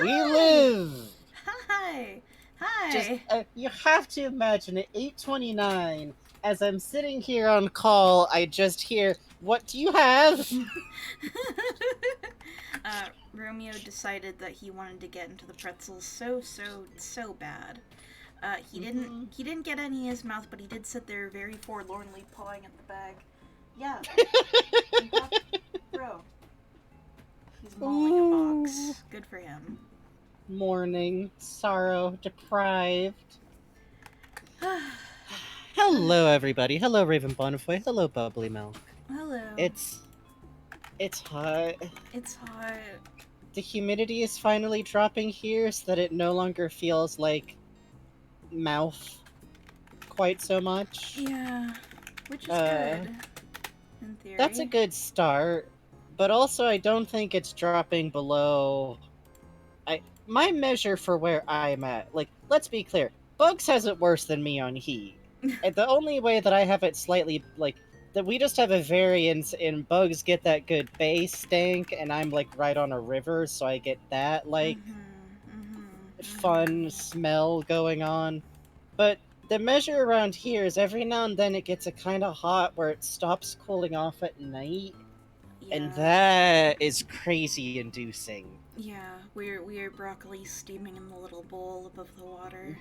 We live! Hi! Hi! Just, you have to imagine at 8:29, as I'm sitting here on call, I just hear, "What do you have?" Romeo decided that he wanted to get into the pretzels so bad. He didn't Mhm. he didn't get any in his mouth, but he did sit there very forlornly pawing at the bag. Yeah. Bro. He's mauling a Ooh. box. Good for him. Mourning, sorrow, deprived. Hello, everybody. Hello, Raven Bonnefoy. Hello, Bubbly Milk. Hello. It's hot. It's hot. The humidity is finally dropping here so that it no longer feels like mouth quite so much. Yeah. Which is Uh, good. In theory. That's a good start, but also I don't think it's dropping below. My measure for where I'm at. Like, let's be clear, Bugs has it worse than me on heat. And the only way that I have it slightly that we just have a variance in Bugs get that good base stank, and I'm like right on a river, so I get that fun smell going on. But the measure around here is every now and then it gets a kind of hot where it stops cooling off at night, and that is crazy inducing. Yeah, we're broccoli steaming in the little bowl above the water.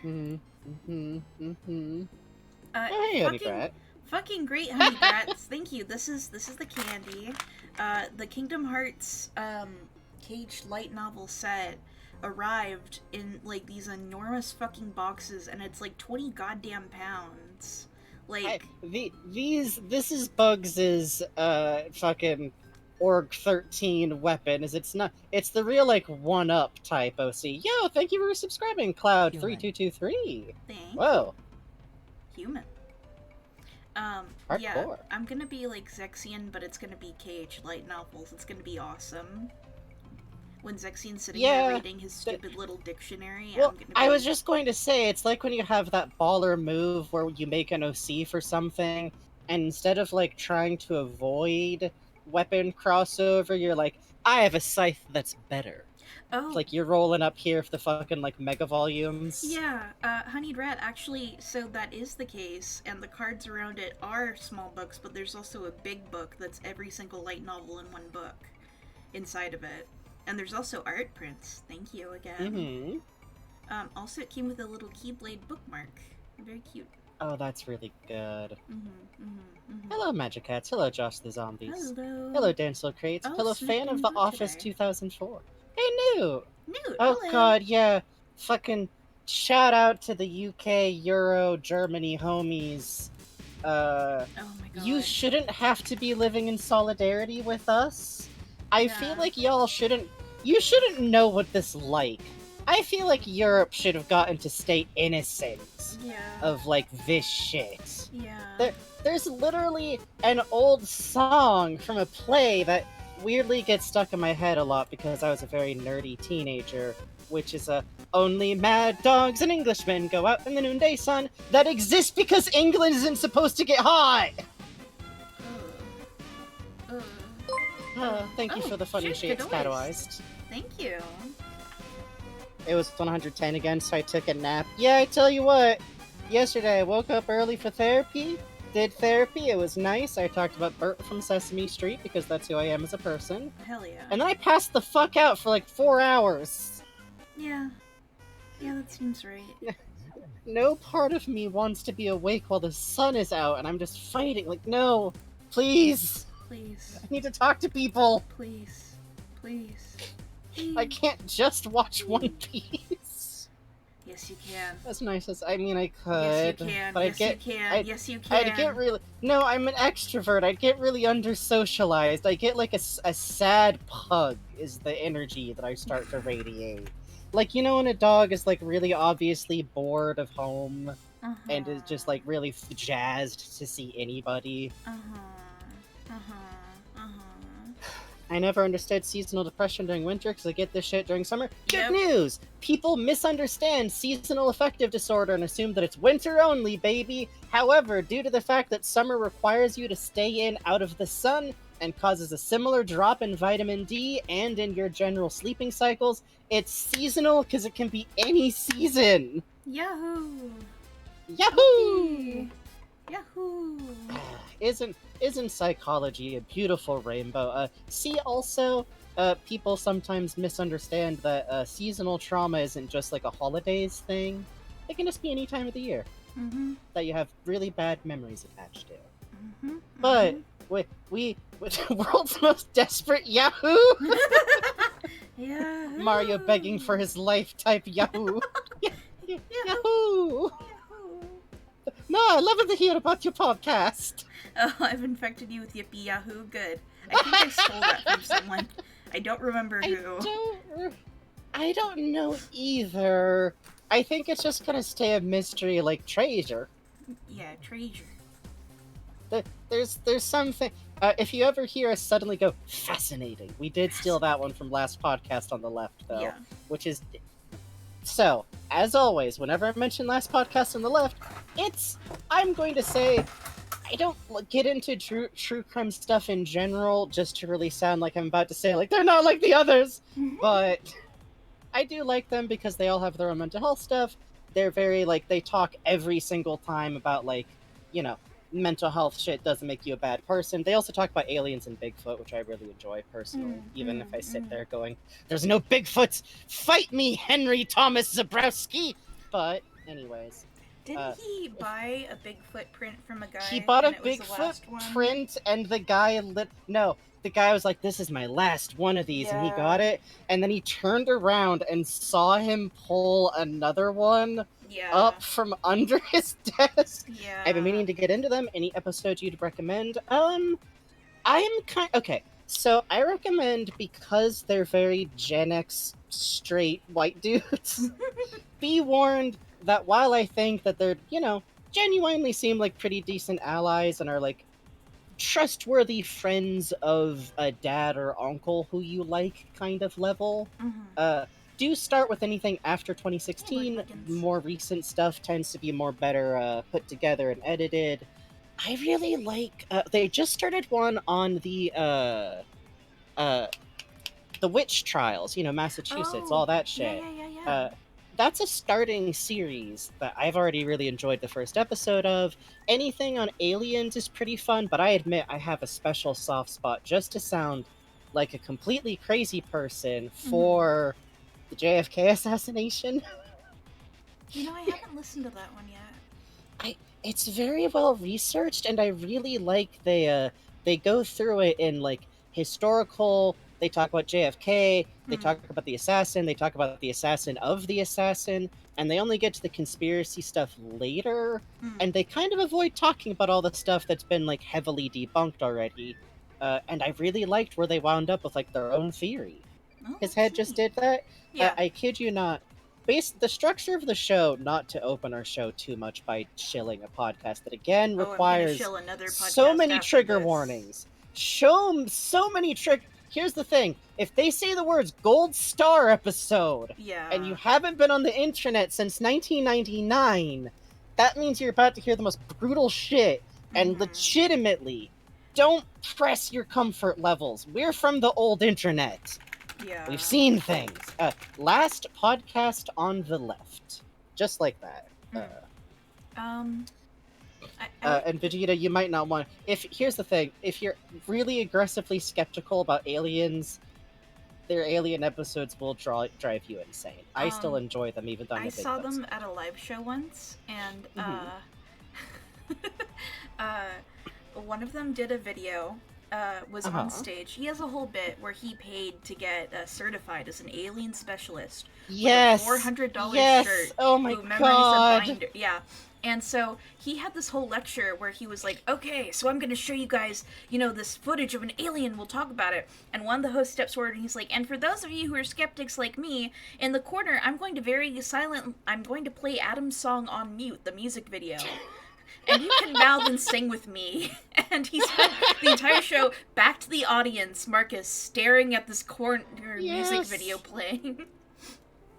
Oh, hey, Honey Brat. Fucking great, Honey Brats. Thank you. This is the candy. The Kingdom Hearts Cage light novel set arrived in like these enormous fucking boxes, and it's like 20 goddamn pounds. Like This is Bugs's fucking Org 13 weapon. It's the real like 1-up type OC. Yo, thank you for subscribing, Cloud3223. Thank Whoa. Human. Part Yeah, 4. I'm gonna be like Zexion, but it's gonna be KH light novels. It's gonna be awesome. When Zexian's sitting there reading his stupid little dictionary, well, I was just going to say, it's like when you have that baller move where you make an OC for something, and instead of like trying to avoid weapon crossover, you're like, I have a scythe that's better. Oh. Like you're rolling up here for the fucking like mega volumes. Yeah, Honeyed Rat, actually, so that is the case, and the cards around it are small books, but there's also a big book that's every single light novel in one book inside of it. And there's also art prints. Thank you again. Also, it came with a little Keyblade bookmark. Very cute. Oh, that's really good. Hello, Magic Cats. Hello, Josh the Zombies. Hello, Dancel Crates. Hello, fan of The Office 2004. Hey, Newt! Oh, hello. God, yeah. Fucking shout out to the UK, Euro, Germany homies. Oh my God. You shouldn't have to be living in solidarity with us. I feel like y'all shouldn't. You shouldn't know what this like. I feel like Europe should have gotten to stay innocent of like this shit. Yeah. There's literally an old song from a play that weirdly gets stuck in my head a lot because I was a very nerdy teenager, which is only mad dogs and Englishmen go out in the noonday sun that exists because England isn't supposed to get hot. Thank you for the funny shapes, Patoized. Thank you. It was 110 again, so I took a nap. Yeah, I tell you what, yesterday I woke up early for therapy, did therapy, it was nice. I talked about Bert from Sesame Street because that's who I am as a person. Hell yeah. And then I passed the fuck out for like 4 hours. Yeah. Yeah, that seems right. No part of me wants to be awake while the sun is out, and I'm just fighting. Like, no, please. Please. I need to talk to people. Please. Please. I can't just watch One Piece. Yes, you can. As nice as I could. Yes, you can. But Yes, you can. I'd get really. No, I'm an extrovert. I'd get really under-socialized. I get like a sad pug is the energy that I start to radiate. Like, you know when a dog is like really obviously bored of home and is just like really jazzed to see anybody. I never understood seasonal depression during winter because I get this shit during summer. Good news! People misunderstand seasonal affective disorder and assume that it's winter only, baby. However, due to the fact that summer requires you to stay in out of the sun, and causes a similar drop in vitamin D and in your general sleeping cycles. It's seasonal because it can be any season. Yahoo! Yahoo! Yahoo! Isn't psychology a beautiful rainbow? See also, people sometimes misunderstand that seasonal trauma isn't just like a holidays thing. It can just be any time of the year that you have really bad memories attached to. But we world's most desperate Yahoo! Yahoo! Mario begging for his life type Yahoo! Yahoo! No, I love to hear about your podcast. Oh, I've infected you with Yippee Yahoo. Good. I think I stole that from someone. I don't remember who. I don't know either. I think it's just gonna stay a mystery like treasure. Yeah, treasure. There's something. If you ever hear us suddenly go, fascinating. We did steal that one from last podcast on the left, though. Yeah. Which is... So, as always, whenever I mention last podcast on the left, I'm going to say... I don't get into true crime stuff in general, just to really sound like I'm about to say, like, they're not like the others! But I do like them because they all have their own mental health stuff. They're very, like, they talk every single time about, like, you know, mental health shit doesn't make you a bad person. They also talk about aliens and Bigfoot, which I really enjoy personally, even if I sit there going, there's no Bigfoots! Fight me, Henry Thomas Zabrowski! But, anyways. Didn't he buy a Bigfoot print from a guy? He bought a Bigfoot print, and the guy the guy was like, this is my last one of these, and he got it, and then he turned around and saw him pull another one up from under his desk. Yeah. I've been meaning to get into them. Any episodes you'd recommend? Okay, so I recommend, because they're very Gen X straight white dudes, be warned that while I think that they're, genuinely seem like pretty decent allies and are, like, trustworthy friends of a dad or uncle who you like kind of level, do start with anything after 2016. More recent stuff tends to be more better put together and edited. I really like... they just started one on the witch trials, Massachusetts, all that shit. Yeah. That's a starting series that I've already really enjoyed the first episode of. Anything on aliens is pretty fun, but I admit I have a special soft spot just to sound like a completely crazy person for the JFK assassination. I haven't listened to that one yet. It's very well researched, and I really like they go through it in, like, historical... They talk about JFK, they talk about the assassin, they talk about the assassin of the assassin, and they only get to the conspiracy stuff later, and they kind of avoid talking about all the stuff that's been, like, heavily debunked already. And I really liked where they wound up with, like, their own theory. His head just did that. Yeah. I kid you not. The structure of the show, not to open our show too much by shilling a podcast that, again, requires so many trigger warnings. So many trigger... Here's the thing, if they say the words Gold Star episode, and you haven't been on the internet since 1999, that means you're about to hear the most brutal shit, and legitimately, don't press your comfort levels. We're from the old internet. Yeah. We've seen things. Last podcast on the left. Just like that. And Vegeta, you might not want... Here's the thing. If you're really aggressively skeptical about aliens, their alien episodes will drive you insane. I still enjoy them, even though I'm a big I saw them at a live show once, and one of them did a video, was on stage. He has a whole bit where he paid to get certified as an alien specialist. Yes! With a $400 shirt. Oh my god! Yeah. And so he had this whole lecture where he was like, okay, so I'm going to show you guys, this footage of an alien. We'll talk about it. And one of the hosts steps forward and he's like, and for those of you who are skeptics like me, in the corner, I'm going to play Adam's song on mute, the music video. And you can mouth and sing with me. And he spent the entire show back to the audience, Marcus, staring at this corner music video playing.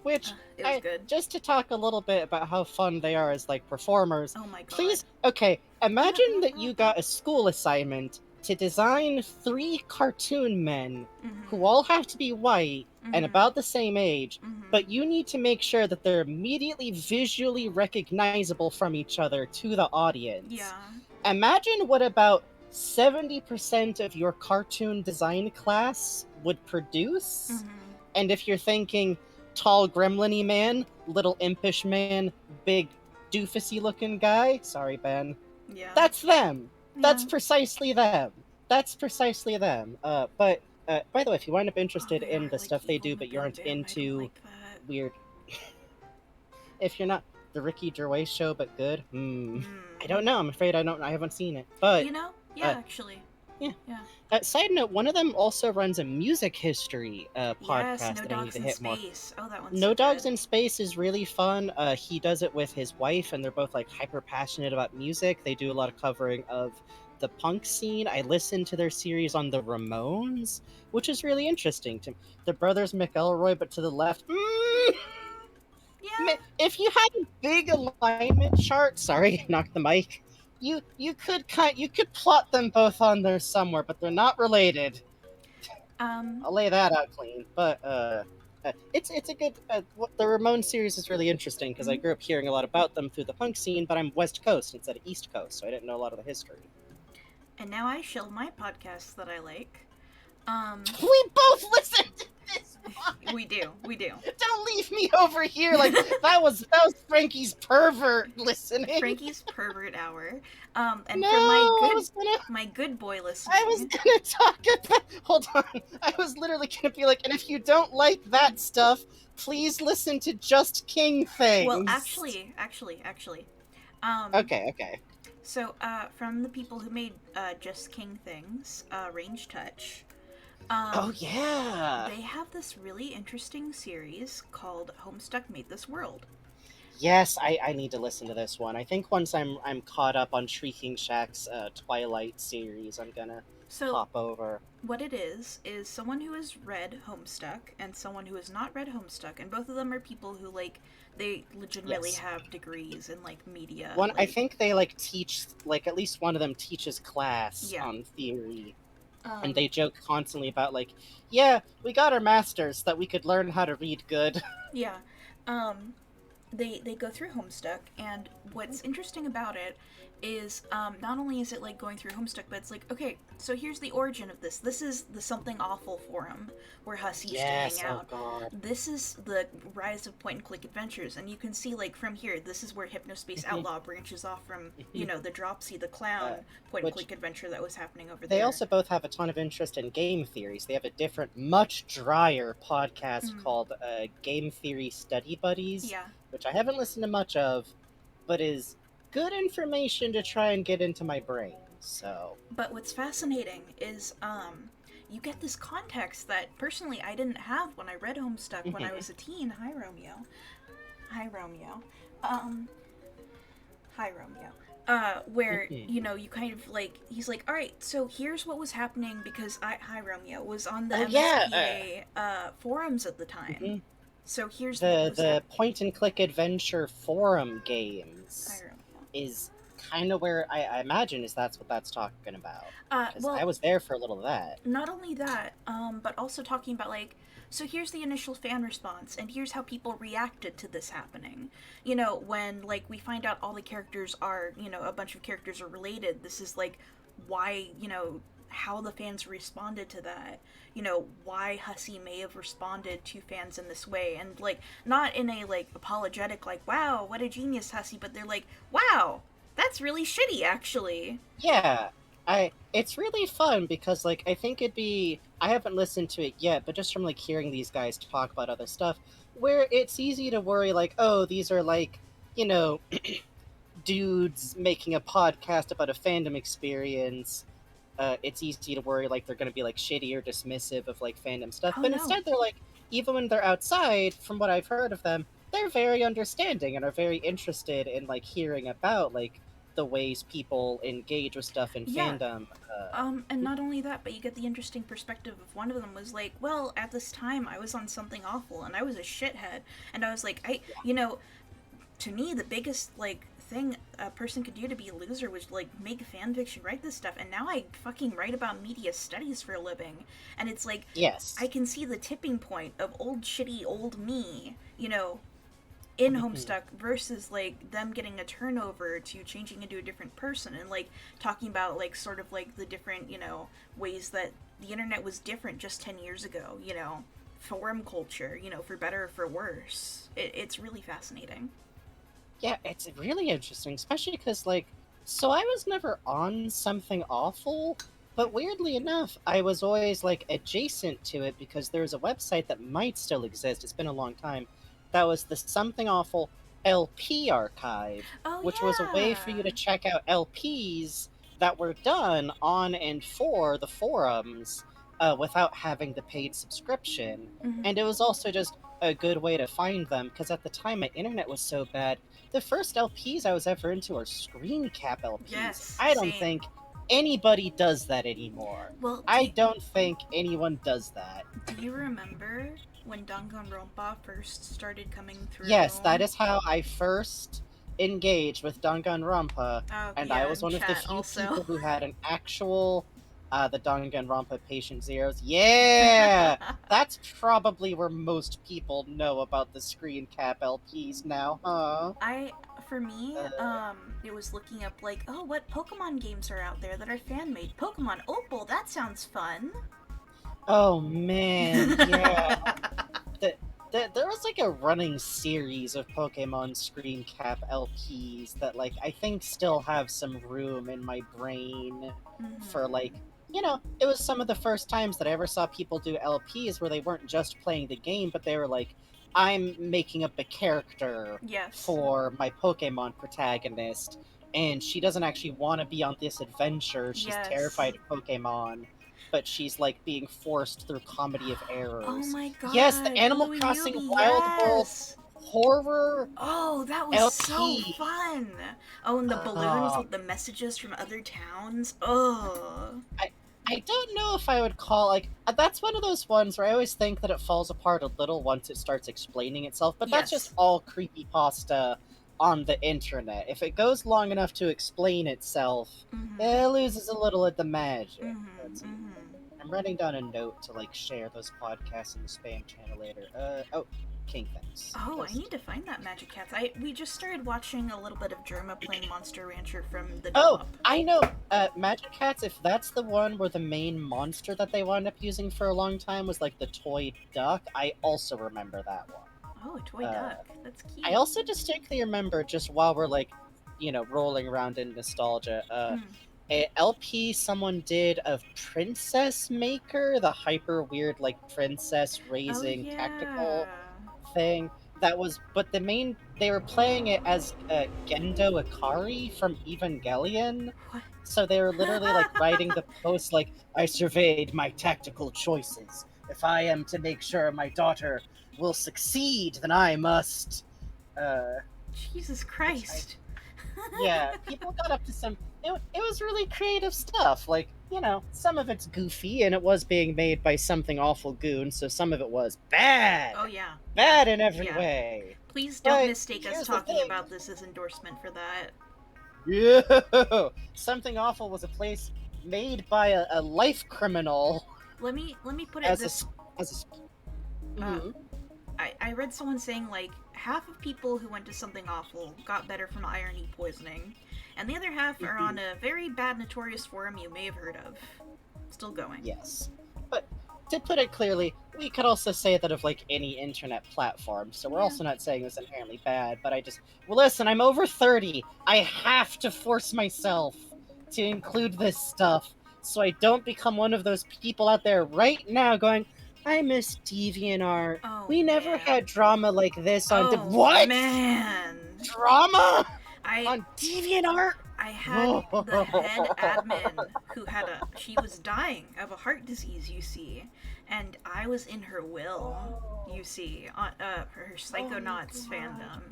Which, it was good. Just to talk a little bit about how fun they are as, like, performers. Oh my god. Please, okay, imagine that you got a school assignment to design 3 cartoon men Mm-hmm. who all have to be white and about the same age, Mm-hmm. but you need to make sure that they're immediately visually recognizable from each other to the audience. Yeah. Imagine what about 70% of your cartoon design class would produce. Mm-hmm. And if you're thinking tall gremlin-y man, little impish man, big doofusy looking guy, sorry Ben, Yeah. that's them. That's Yeah. precisely them. That's precisely them. But by the way, if you wind up interested Oh, they in are the like stuff they evil do, but you aren't Bam Bam. I don't into like that. weird, if you're not the Ricky Gervais show, but good, I don't know. I'm afraid I don't. I haven't seen it. But You know? Yeah, uh, actually. yeah. Yeah. Side note: one of them also runs a music history Yes, podcast No that I need Dogs to in hit more. Space. Oh, that one's No so Dogs good. in Space is really fun. He does it with his wife, and they're both like hyper passionate about music. They do a lot of covering of the punk scene. I listened to their series on the Ramones, which is really interesting. To the brothers McElroy, but to the left. Yeah. If you had a big alignment chart, sorry, knock the mic. You could plot them both on there somewhere, but they're not related. I'll lay that out clean. But it's a good. The Ramon series is really interesting because I grew up hearing a lot about them through the punk scene, but I'm West Coast instead of East Coast, so I didn't know a lot of the history. And now I shill my podcasts that I like. We both listen to this one. We do. Don't leave me over here like that was Frankie's pervert listening. Frankie's pervert hour. And No, for my good boy listening. I was gonna talk about. Hold on. I was literally gonna be like, and if you don't like that stuff, please listen to Just King Things. Well, actually. Okay. So, from the people who made Just King Things, Range Touch. Oh yeah. They have this really interesting series called Homestuck Made This World. Yes, I need to listen to this one. I think once I'm caught up on Shrieking Shack's Twilight series, I'm gonna hop over. What it is someone who has read Homestuck and someone who has not read Homestuck, and both of them are people who they legitimately have degrees in media. I think they teach at least one of them teaches class on theory. And they joke constantly about yeah, we got our masters so that we could learn how to read good. Yeah. They go through Homestuck, and what's interesting about it is not only is it going through Homestuck, but it's okay, so here's the origin of this. This is the Something Awful forum where Hussy used to hang out. Oh God. This is the rise of point and click adventures, and you can see from here, this is where Hypnospace Outlaw branches off from the Dropsy the Clown point and click adventure that was happening over there. They also both have a ton of interest in game theories. They have a different, much drier podcast called Game Theory Study Buddies, which I haven't listened to much of, but is good information to try and get into my brain. So, but what's fascinating is you get this context that personally I didn't have when I read Homestuck when I was a teen. Hi Romeo. Where you kind of he's all right, so here's what was happening because Hi Romeo was on the MSPA forums at the time. So here's the point and click adventure forum games is kind of where I imagine that's what that's talking about. Well, I was there for a little of that. Not only that, but also talking about so here's the initial fan response, and here's how people reacted to this happening. When we find out all the characters are, a bunch of characters are related. This is why, how the fans responded to that. Why Hussy may have responded to fans in this way, and not in a apologetic wow, what a genius Hussy, but they're wow, that's really shitty actually. Yeah. It's really fun because I think it'd be, I haven't listened to it yet, but just from hearing these guys talk about other stuff, where it's easy to worry oh, these are dudes making a podcast about a fandom experience. It's easy to worry they're going to be shitty or dismissive of fandom stuff, but instead they're even when they're outside, from what I've heard of them, they're very understanding and are very interested in hearing about the ways people engage with stuff in fandom. And not only that, but you get the interesting perspective of one of them was well, at this time I was on Something Awful and I was a shithead, and I was to me the biggest thing a person could do to be a loser was like make fan fiction, write this stuff, and now I fucking write about media studies for a living, and it's like I Yes. can see the tipping point of old shitty old me, in Homestuck versus like them getting a turnover to changing into a different person, and like talking about like sort of like the different ways that the internet was different just 10 years ago, forum culture, for better or for worse. It's really fascinating. Yeah, it's really interesting, especially because, like, so I was never on Something Awful, but weirdly enough, I was always, like, adjacent to it because there's a website that might still exist, it's been a long time, that was the Something Awful LP archive, Oh which was a way for you yeah. to check out LPs that were done on and for the forums without having the paid subscription. Hmm. And it was also just a good way to find them because at the time my internet was so bad. The first LPs I was ever into are screen cap LPs. Yes, I don't same. think anybody does that anymore. Well, I don't think anyone does that. do you remember when Danganronpa first started coming through? Yes, that is how I first engaged with Danganronpa, Oh and I yeah, was in one of the chat few also. people who had an actual the Danganronpa Patient Zeros. Yeah! That's probably where most people know about the screen cap LPs now, huh? I for me, Uh, it was looking up like, oh, what Pokemon games are out there that are fan made? Pokemon Opal, that sounds fun. oh man, yeah. the, there was like a running series of Pokemon screen cap LPs that like I think still have some room in my brain for Hmm. like it was some of the first times that I ever saw people do LPs where they weren't just playing the game, but they were like, I'm making up a character Yes. for my Pokemon protagonist, and she doesn't actually want to be on this adventure. She's Yes. terrified of Pokemon, but she's like being forced through comedy of Oh errors. my Yes, the god, Animal Louie Crossing Yugi, Wild World yes! horror Oh, that was so LP. fun! Oh, and the balloons Uh, with the messages from other towns. Oh. I I don't know if I would call like that's one of those ones where I always think that it falls apart a little once it starts explaining itself, but that's just Yes. all creepypasta on the internet. If it goes long enough to explain itself, Mm-hmm. it loses a little of the magic. Mm-hmm. Let's see. Mm-hmm. I'm writing down a note to like share those podcasts in the spam channel later. Oh, King thanks. Oh, I Just need to find that Magic Cats. We just started watching a little bit of Germa playing Monster Rancher from the Oh, drop. I know. Magic Cats, if that's the one where the main monster that they wound up using for a long time was like the toy duck, I also remember that one. Oh, a toy Uh, duck. That's I cute. also distinctly remember, just while we're like, rolling around in nostalgia, Mm. a LP someone did of Princess Maker, the hyper weird like princess Oh raising tactical yeah. thing. That was, but they were playing it as Gendo Ikari from Evangelion. What? So they were literally like writing the post like, I surveyed my tactical choices. If I am to make sure my daughter will succeed, then I must. Uh, Jesus which I Christ. yeah, people got up to some. It was really creative stuff. Like some of it's goofy, and it was being made by Something Awful Goon, so some of it was bad, Oh yeah. Yeah. bad in every Yeah. way. Please don't But mistake us here's the talking thing. about this as endorsement for that. Yeah, Something Awful was a place made by a life criminal Let me put it as this as a. uh Mhm. I read someone saying like half of people who went to something awful got better from irony poisoning, and the other half are on Mhm. a very bad notorious forum you may have heard of. Still going. Yes, but to put it clearly, we could also say that of like any internet platform. So we're Yeah. also not saying it's inherently bad. But well, listen, I'm over 30. I have to force myself to include this stuff so I don't become one of those people out there right now going, I miss DeviantArt. Oh We never man. had drama like this on Oh what man. drama I on DeviantArt. I had the head admin who she was dying of a heart disease, you see, and I was in her will, you see, on her Oh my Psychonauts god. fandom.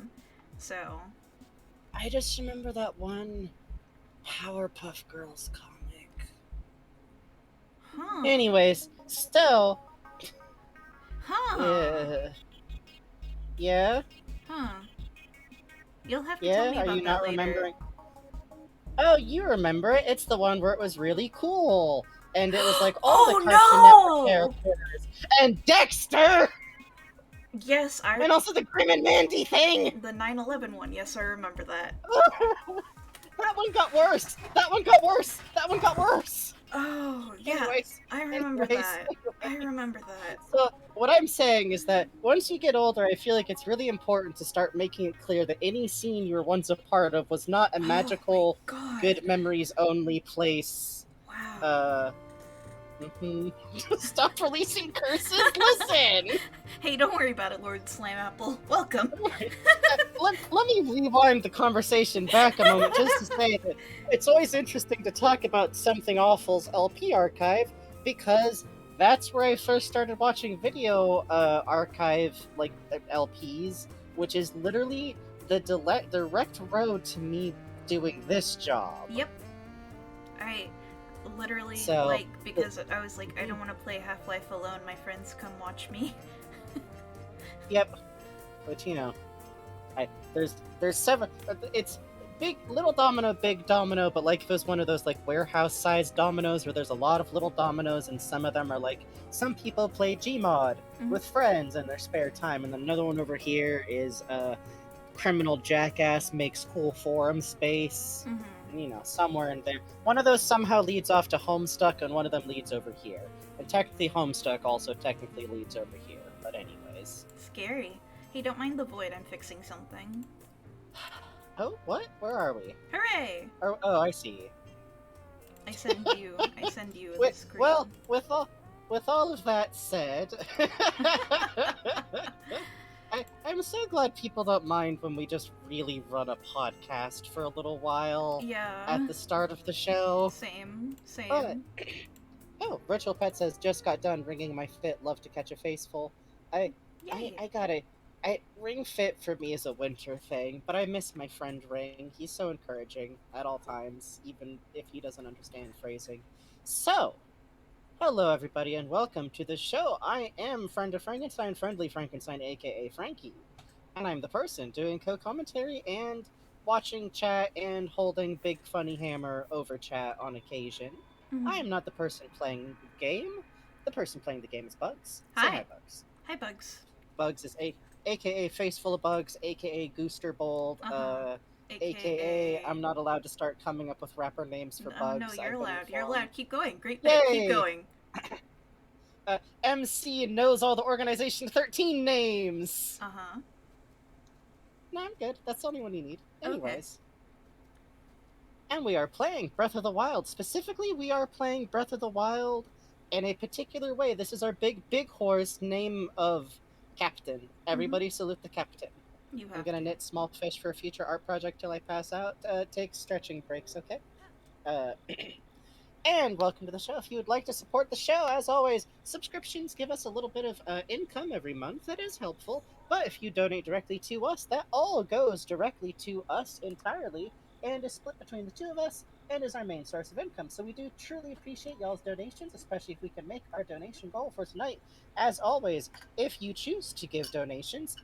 So, I just remember that one Powerpuff Girls comic. huh. Anyways, still, Huh. uh, yeah, Huh. You'll have to tell Yeah, me are about you that not later. remembering? Oh, you remember it. It's the one where it was really cool. And it was like all the Cartoon Network Oh no! characters. And Dexter! Yes, And also the Grim and Mandy thing! the 9/11 one. Yes, I remember that. That one got worse! That one got worse! That one got worse! Oh yeah, Anyways, I remember anyways, that. I remember that. So, what I'm saying is that once you get older, I feel like it's really important to start making it clear that any scene you were once a part of was not a Oh my magical, god! good memories only place. Wow. Mhm. Stop releasing curses. Listen. Hey, don't worry about it, Lord Slamapple. Welcome. Let me rewind the conversation back a moment just to say that it's always interesting to talk about Something Awful's LP archive because that's where I first started watching video archive like LPs, which is literally the direct road to me doing this job. Yep. I literally So, because I was like, I don't want to play Half-Life alone. My friends come watch me. yep. But you know, there's seven. It's little domino, big domino, but like if it was one of those like warehouse-sized dominoes where there's a lot of little dominoes, and some of them are like some people play Gmod with friends in their spare time, and then another one over here is criminal jackass makes cool forum space. You know, somewhere in there. One of those somehow leads off to Homestuck, and one of them leads over here. And technically, Homestuck also technically leads over here. But anyways. Scary. Hey, don't mind the void. I'm fixing something. Oh, what? Where are we? Hooray! Oh, I see. I send you Wait, the screen. well, with all of that said, I'm so glad people don't mind when we just really run a podcast for a little while. Yeah. At the start of the show. Same. But, Virtual Pet says, just got done ringing my fit, love to catch a faceful. I got it. Ring Fit for me is a winter thing, but I miss my friend Ring. He's so encouraging at all times, even if he doesn't understand phrasing. So, hello everybody and welcome to the show. I am Friend of Frankenstein, Friendly Frankenstein, aka Frankie. And I'm the person doing co-commentary and watching chat and holding Big Funny Hammer over chat on occasion. I am not the person playing the game. The person playing the game is Bugs. Say hi, Bugs. Hi, Bugs. Bugs is aka Face Full of Bugs, aka Gooster Bold, aka I'm not allowed to start coming up with rapper names for Bugs. No, you're allowed. You're allowed. Keep going. Great bit. Keep going. MC knows all the Organization 13 names. No, I'm good. That's the only one you need. Anyways. Okay. And we are playing Breath of the Wild. Specifically, we are playing Breath of the Wild in a particular way. This is our big horse name of Captain. Everybody salute the Captain. I'm gonna knit small fish for a future art project till I pass out. Take stretching breaks, okay? And welcome to the show. If you would like to support the show, as always, subscriptions give us a little bit of income every month. That is helpful. But if you donate directly to us, that all goes directly to us entirely and is split between the two of us and is our main source of income. So we do truly appreciate y'all's donations, especially if we can make our donation goal for tonight. As always, if you choose to give donations,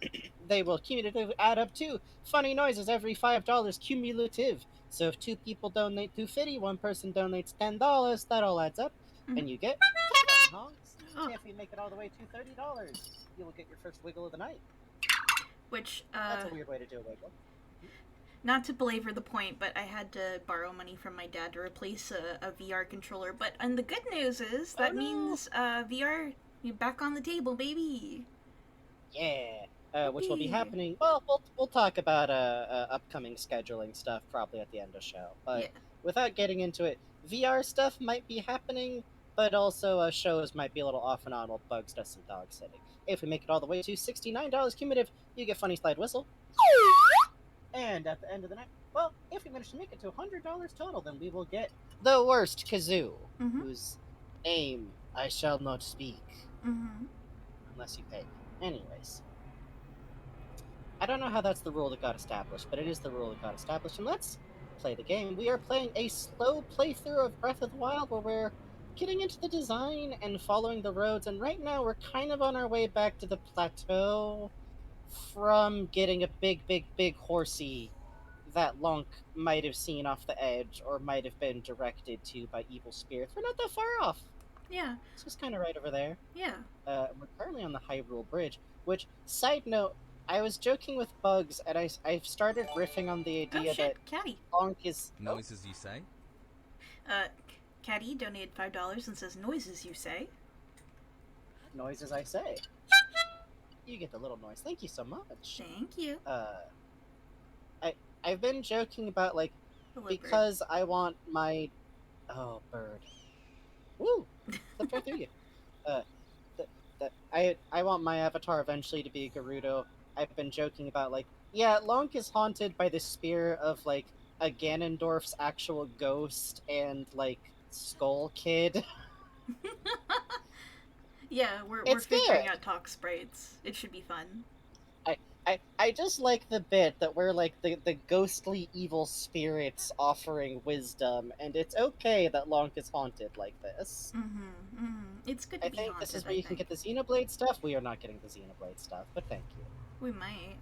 they will cumulatively add up to funny noises every $5 cumulative. So if two people donate $2.50, one person donates $10, that all adds up, and you get honks. If you make it all the way to $30, you will get your first wiggle of the night. Which that's a weird way to do a wiggle. Not to belabor the point, but I had to borrow money from my dad to replace a VR controller. And the good news is that means VR back on the table, baby. Yeah, which will be happening. Well, we'll talk about upcoming scheduling stuff probably at the end of the show. But without getting into it, VR stuff might be happening, but also shows might be a little off and on while Bugs does some dog sitting. If we make it all the way to $69 cumulative, you get Funny Slide Whistle. And at the end of the night, well, if we manage to make it to $100 total, then we will get the worst kazoo, whose name I shall not speak. Unless you pay me. Anyways. I don't know how that's the rule that got established, but it is the rule that got established, and let's play the game. We are playing a slow playthrough of Breath of the Wild, where we're getting into the design and following the roads, and right now we're kind of on our way back to the plateau from getting a big horsey that Lonk might have seen off the edge or might have been directed to by evil spirits. We're not that far off. Yeah, It's just kind of right over there. yeah. We're currently on the Hyrule Bridge, which, side note, I was joking with Bugs, and I've started riffing on the Oh idea shit, that Caddy. Lonk is... Oh, Noises you say? Caddy donated $5 and says noises you say. noises I say. You get the little noise. Thank you so much. Thank you. I've been joking about, like, Hello, because I want my... Oh, bird. Woo! Slipped right through you. Uh, I want my avatar eventually to be a Gerudo. I've been joking about, like, yeah, Lonk is haunted by the spirit of, like, a Ganondorf's actual ghost and, like, Skull Kid. Yeah, we're It's figuring good. out talk sprites. It should be fun. I just like the bit that we're like the ghostly evil spirits offering wisdom, and it's okay that Lonk is haunted like this. Mm-hmm. Mm-hmm. It's good to I be think haunted, this is where you can get the Xenoblade stuff. We are not getting the Xenoblade stuff, but thank you. We might.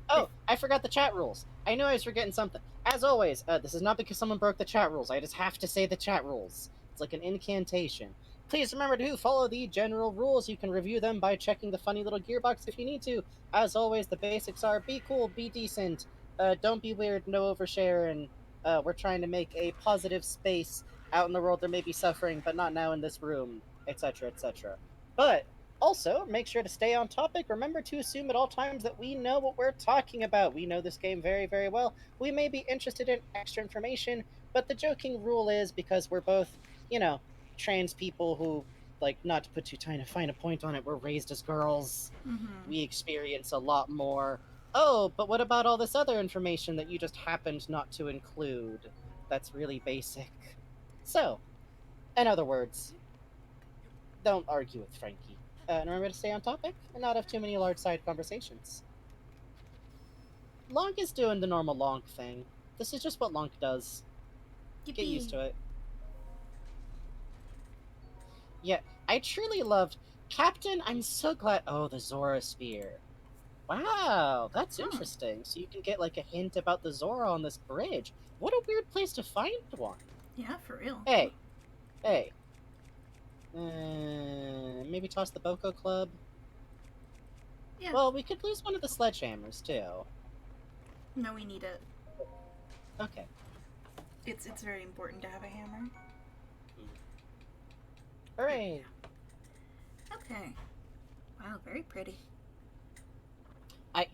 Oh, I forgot the chat rules. I knew I was forgetting something. As always, this is not because someone broke the chat rules. I just have to say the chat rules. It's like an incantation. Please remember to follow the general rules. You can review them by checking the funny little gearbox if you need to. As always, the basics are be cool, be decent, don't be weird, no overshare, and we're trying to make a positive space out in the world. There may be suffering, but not now in this room, etc., etc. But also, make sure to stay on topic. Remember to assume at all times that we know what we're talking about. We know this game very, very well. We may be interested in extra information, but the joking rule is because we're both, trans people who, like, not to put too tiny fine a point on it, were raised as girls. Mm-hmm. We experience a lot more. Oh, but what about all this other information that you just happened not to include? That's really basic. So, in other words, don't argue with Frankie. And remember to stay on topic and not have too many large side conversations. Lonk is doing the normal Lonk thing. This is just what Lonk does. Get used to it. Yeah, I truly loved Captain. I'm so glad. Oh, the Zora Spear. Wow, that's interesting. So you can get like a hint about the Zora on this bridge. What a weird place to find one. Yeah, for real. Hey. Maybe toss the Boko Club. Yeah. Well, we could lose one of the sledgehammers too. No, we need it. Okay. It's very important to have a hammer. Hooray! Okay. Wow, very pretty. I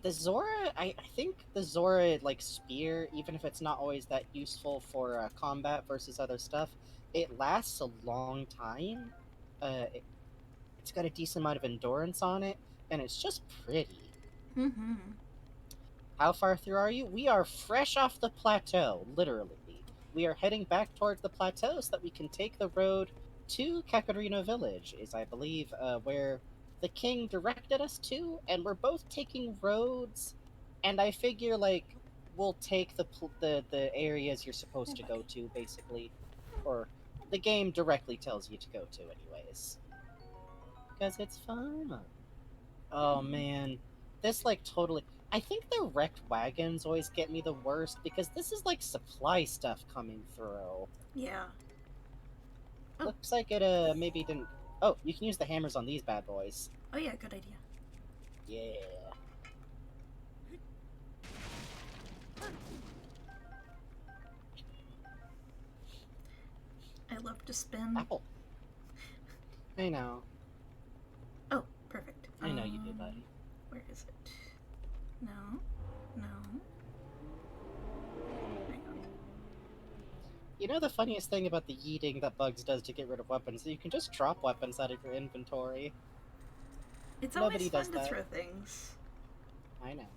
think the Zora like spear, even if it's not always that useful for combat versus other stuff, it lasts a long time. It's got a decent amount of endurance on it, and it's just pretty. Mm-hmm. How far through are you? We are fresh off the plateau, literally. We are heading back towards the plateau so that we can take the road to Cacharino Village, is I believe where the king directed us to, and we're both taking roads, and I figure like we'll take the areas you're supposed to go to, basically, or the game directly tells you to go to, anyways, because it's fun. Oh man, this like totally. I think the wrecked wagons always get me the worst because this is like supply stuff coming through. Yeah. Oh. Looks like it maybe didn't. Oh, you can use the hammers on these bad boys. Oh yeah, good idea. Yeah. I love to spin. Apple. I know. Oh, perfect. I know you do, buddy. Where is it? No. No. Hang on. You know the funniest thing about the yeeting that Bugs does to get rid of weapons is you can just drop weapons out of your inventory. It's Nobody always fun does to that. throw things. I know.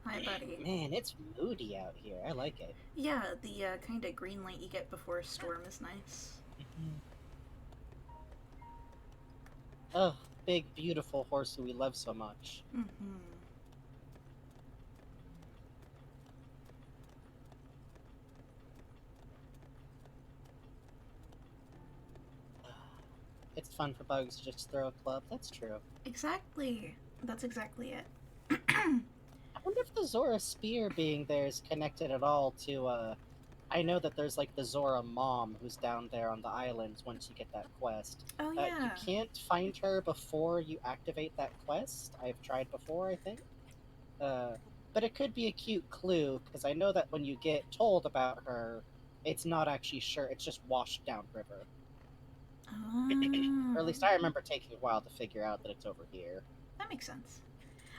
Hi, buddy. Man, it's moody out here. I like it. Yeah, the kind of green light you get before a storm is nice. Oh, big, beautiful horse who we love so much. Mm-hmm. It's fun for Bugs to just throw a club. That's true. Exactly. That's exactly it. wonder if the Zora spear being there is connected at all to, I know that there's like the Zora mom who's down there on the islands once you get that quest. Oh You yeah. can't find her before you activate that quest. I've tried before, I think. Uh, but it could be a cute clue, because I know that when you get told about her, it's not actually sure, it's just washed downriver. Oh, Or at least I remember taking a while to figure out that it's over here. that makes sense.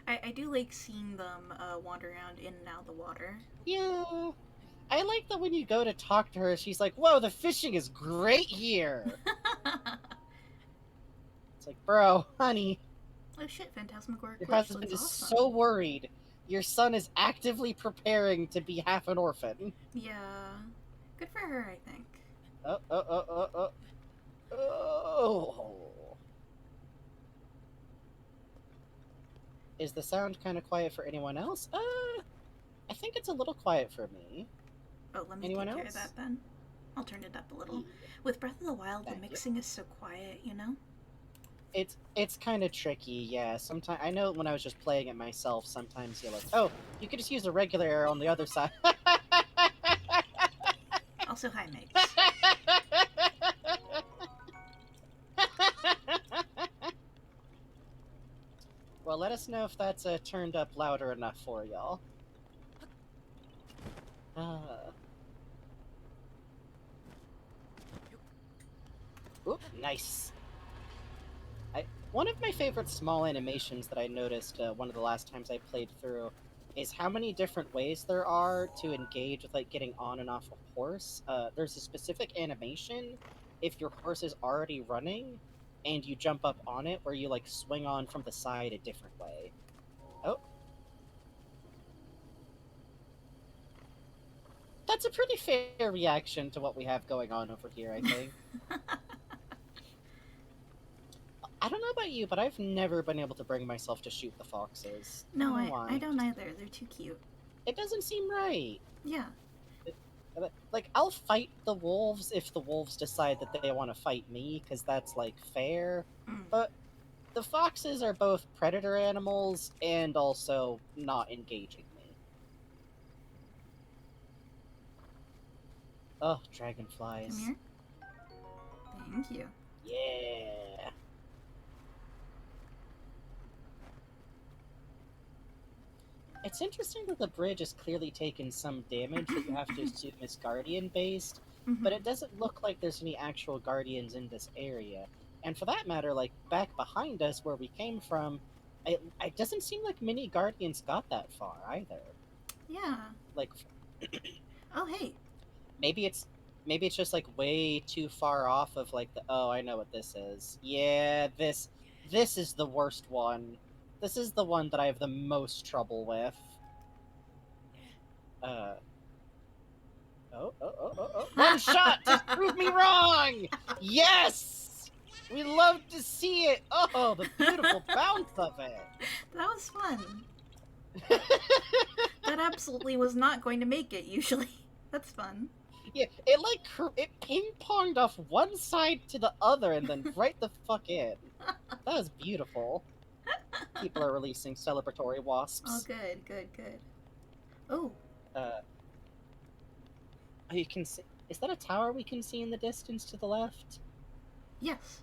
I do like seeing them wander around in and out of the water. Yeah. I like that when you go to talk to her, she's like, "Whoa, the fishing is great here." It's like, bro, honey, Oh shit, Phantasmagoric your Glitch husband looks is awesome. so worried. Your son is actively preparing to be half an orphan. Yeah. Good for her, I think. Oh, oh, oh, oh, oh. Oh. Is the sound kind of quiet for anyone else? I think it's a little quiet for me. Oh, let me Anyone take care of else? that then. I'll turn it up a little. Yeah, With Breath of the Wild, the thank you. mixing is so quiet, you know? It's kind of tricky, yeah. Sometimes I know when I was just playing it myself, sometimes you're like, oh, you could just use a regular arrow on the other side. Also, hi, Megs. Well, let us know if that's turned up louder enough for y'all. Oop, nice. One of my favorite small animations that I noticed one of the last times I played through is how many different ways there are to engage with like getting on and off a horse. There's a specific animation if your horse is already running and you jump up on it where you like swing on from the side a different way. Oh, that's a pretty fair reaction to what we have going on over here, I think. I don't know about you, but I've never been able to bring myself to shoot the foxes. I don't No, know I why. don't either. They're too cute. It doesn't seem right. Yeah. Like, I'll fight the wolves if the wolves decide that they want to fight me, because that's, like, fair. Mm. But the foxes are both predator animals and also not engaging me. Oh, Come dragonflies. here. Thank you. Yeah. It's interesting that the bridge has clearly taken some damage that you have to assume is guardian based, but it doesn't look like there's any actual guardians in this area. And for that matter, like back behind us where we came from, it doesn't seem like many guardians got that far either. Yeah. Like Oh, hey. maybe it's maybe it's just like way too far off of like the oh, I know what this is. Yeah, this is the worst one. This is the one that I have the most trouble with. Uh oh. One shot! Just prove me wrong! Yes! We love to see it! Oh, the beautiful bounce of it! That was fun. That absolutely was not going to make it, usually. That's fun. Yeah, it like, it ping-ponged off one side to the other and then right the fuck in. That was beautiful. People are releasing celebratory Oh, wasps. good, good, good. Oh, Uh, you can see... Is that a tower we can see in the distance to the left? yes.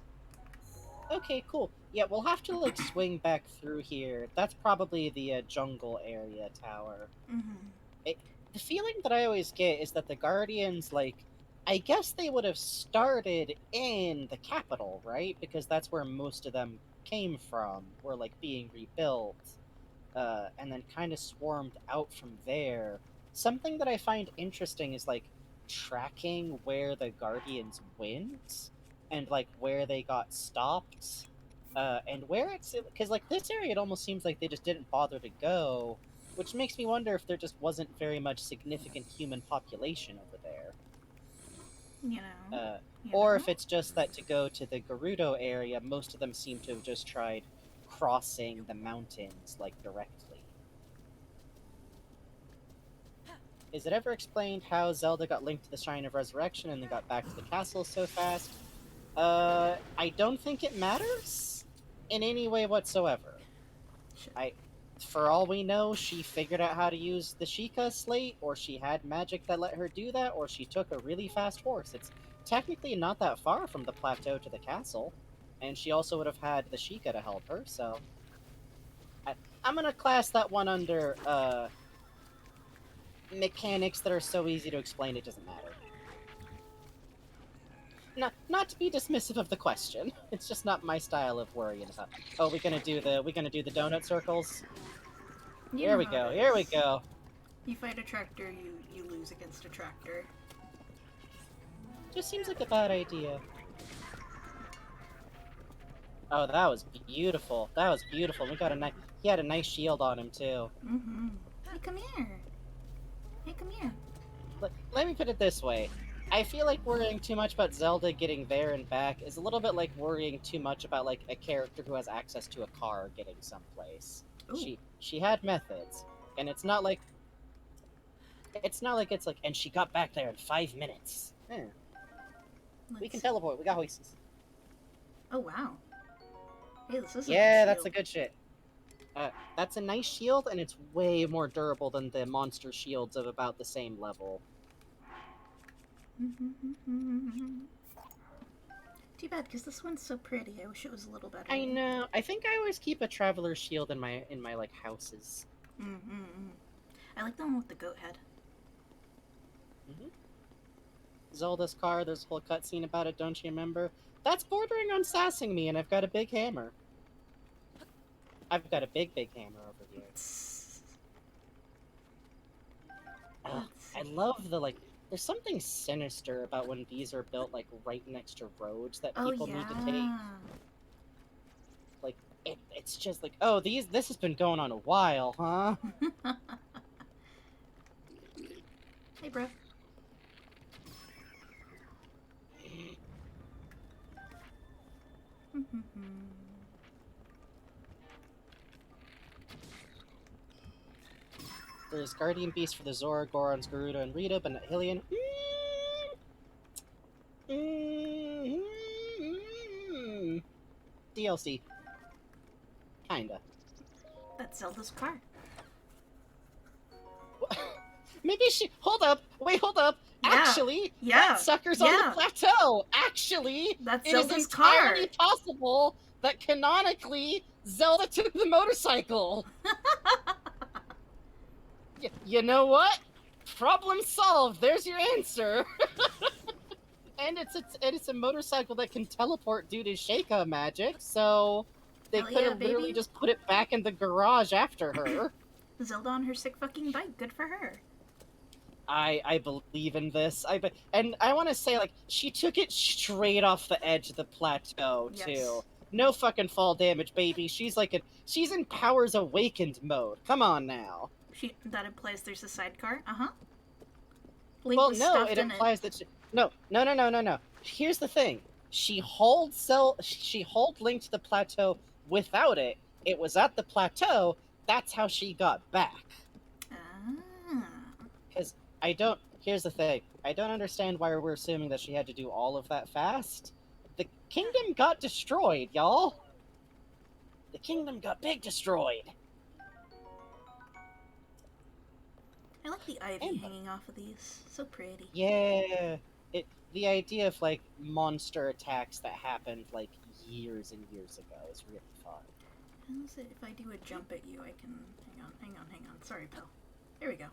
Okay, cool. Yeah, we'll have to, like, swing back through here. That's probably the jungle area tower. Mm-hmm. The feeling that I always get is that the Guardians, like, I guess they would have started in the capital, right? Because that's where most of them came from, were, like, being rebuilt, and then kind of swarmed out from there. Something that I find interesting is, like, tracking where the Guardians went and, like, where they got stopped. And where it's... Because, like, this area, it almost seems like they just didn't bother to go, which makes me wonder if there just wasn't very much significant human population over there. You know. Uh, You or know. if it's just that to go to the Gerudo area, most of them seem to have just tried crossing the mountains, like, directly. Is it ever explained how Zelda got linked to the Shrine of Resurrection and then got back to the castle so fast? I don't think it matters in any way whatsoever. Shit. I For all we know, she figured out how to use the Sheikah slate, or she had magic that let her do that, or she took a really fast horse. It's technically not that far from the plateau to the castle, and she also would have had the Sheikah to help her, so... I'm gonna class that one under, mechanics that are so easy to explain it doesn't matter. Not to be dismissive of the question. It's just not my style of worrying about. Oh, we gonna do the donut circles? You Here know we how go. it Here we is. go. You fight a tractor, you lose against a tractor. Just seems like a bad idea. Oh, that was beautiful. That was beautiful. We got a nice. He had a nice shield on him too. Mm-hmm. Hey, come here. Hey, come here. Let me put it this way. I feel like worrying too much about Zelda getting there and back is a little bit like worrying too much about like a character who has access to a car getting someplace. Ooh. She had methods, and it's not like it's like and she got back there in 5 minutes. We can teleport. We got hoists. Oh wow. Hey, this is Yeah, a that's a good shit. That's a nice shield, and it's way more durable than the monster shields of about the same level. Too bad, because this one's so pretty. I wish it was a little better. I know. I think I always keep a traveler's shield in my like houses. I like the one with the goat head. Zelda's car. There's a whole cutscene about it. Don't you remember? That's bordering on sassing me, and I've got a big hammer. I've got a big hammer over here. I love the, like, there's something sinister about when these are built, like, right next to roads that people need to take. Like, it's just like, oh, this has been going on a while, huh? Hey, bro. There's Guardian Beast for the Zora, Gorons, Gerudo, and Rita, but not Hylian. DLC. Kinda. That's Zelda's car. Maybe she... Hold up! Wait, hold up! Yeah. Actually, that sucker's on the plateau! Actually, that's it Zelda's is entirely possible that canonically Zelda took the motorcycle! You know what? Problem solved. There's your answer. And it's a motorcycle that can teleport due to Sheikah magic, so they could have literally just put it back in the garage after her. Zelda on her sick fucking bike. Good for her. I believe in this. And I want to say, like, she took it straight off the edge of the plateau too. No fucking fall damage, baby. She's in Powers Awakened mode. Come on now. That implies there's a sidecar. Well, no, it implies that no. Here's the thing. She hauled Link to the plateau without it. It was at the plateau. That's how she got back. Because here's the thing. I don't understand why we're assuming that she had to do all of that fast. The kingdom got destroyed, y'all. The kingdom got big destroyed. I like the ivy hanging off of these. So pretty. Yeah. The idea of, like, monster attacks that happened, like, years and years ago is really fun. If I do a jump at you, I can... Hang on. Sorry, pal. There we go.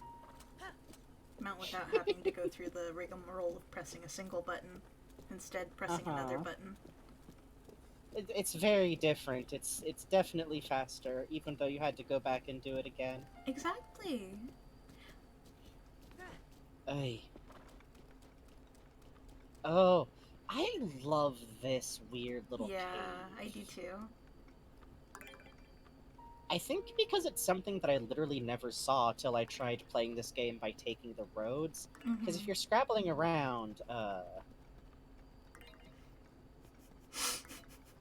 Mount without having to go through the rigmarole of pressing a single button. Instead, pressing another button. It's very different. It's definitely faster, even though you had to go back and do it again. Exactly. Ay. Oh, I love this weird little cave. I do too. I think because it's something that I literally never saw till I tried playing this game by taking the roads. Because if you're scrabbling around,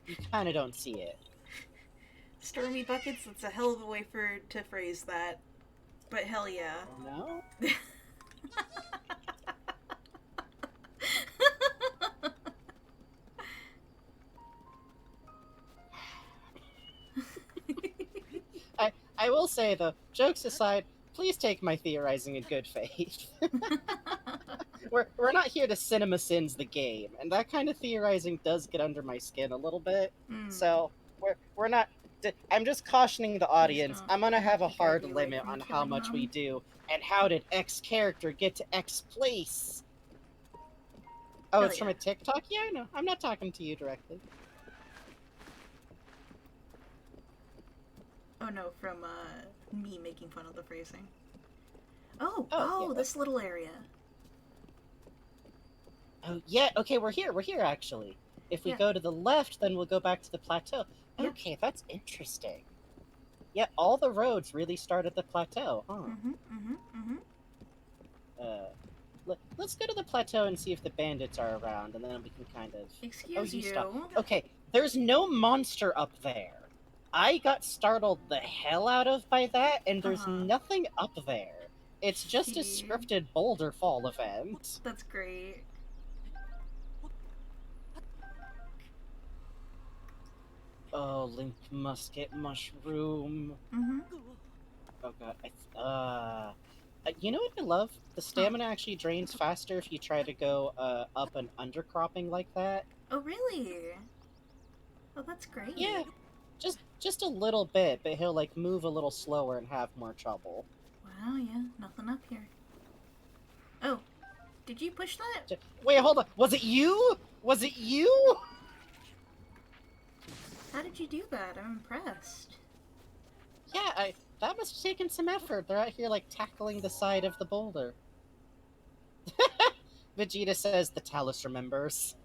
you kind of don't see it. Stormy buckets, that's a hell of a way to phrase that. But hell yeah. No? I will say though, jokes aside, please take my theorizing in good faith. We're not here to cinema sins the game, and that kind of theorizing does get under my skin a little bit. Mm, So we're not. I'm just cautioning the please audience. don't I'm gonna have a drag hard me away limit from on how killing much we them. do, and how did X character get to X place. Oh, Hell it's from yeah. a TikTok? Yeah, I know. I'm not talking to you directly. Oh no, from me making fun of the phrasing. Oh, Oh, yeah. this little area. Oh, yeah. Okay, we're here. We're here, actually. If we Yeah. go to the left, then we'll go back to the plateau. Yeah. Okay, that's interesting. Yeah, all the roads really start at the plateau, huh? Uh, let's go to the plateau and see if the bandits are around, and then we can kind of... Excuse you stop. you. Okay, there's no monster up there. I got startled the hell out of by that, and there's nothing up there. It's just a Gee. scripted boulder fall event. That's great. Oh, Link must get mushroom. Oh god, you know what I love? The stamina actually drains faster if you try to go up an undercropping like that. Oh really? Oh, that's great. Yeah, just a little bit, but he'll like move a little slower and have more trouble. Wow, yeah, nothing up here. Oh, did you push that? Wait, hold on. Was it you? Was it you? How did you do that? I'm impressed. Yeah, that must have taken some effort. They're out here like tackling the side of the boulder. Vegeta says the Talus remembers.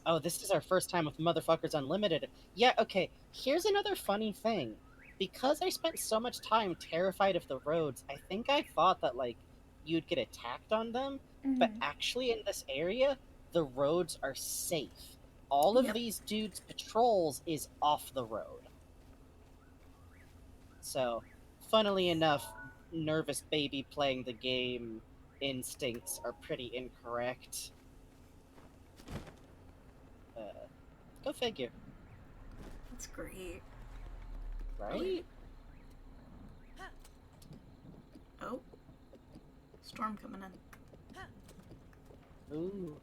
Oh, this is our first time with Motherfuckers Unlimited. Yeah, okay, here's another funny thing. Because I spent so much time terrified of the roads, I think I thought that, like, you'd get attacked on them, but actually in this area, the roads are safe. All of these dudes' patrols is off the road. So, funnily enough, nervous baby playing the game instincts are pretty incorrect. Go figure. That's great. Right? Oh. Storm coming in. Ooh.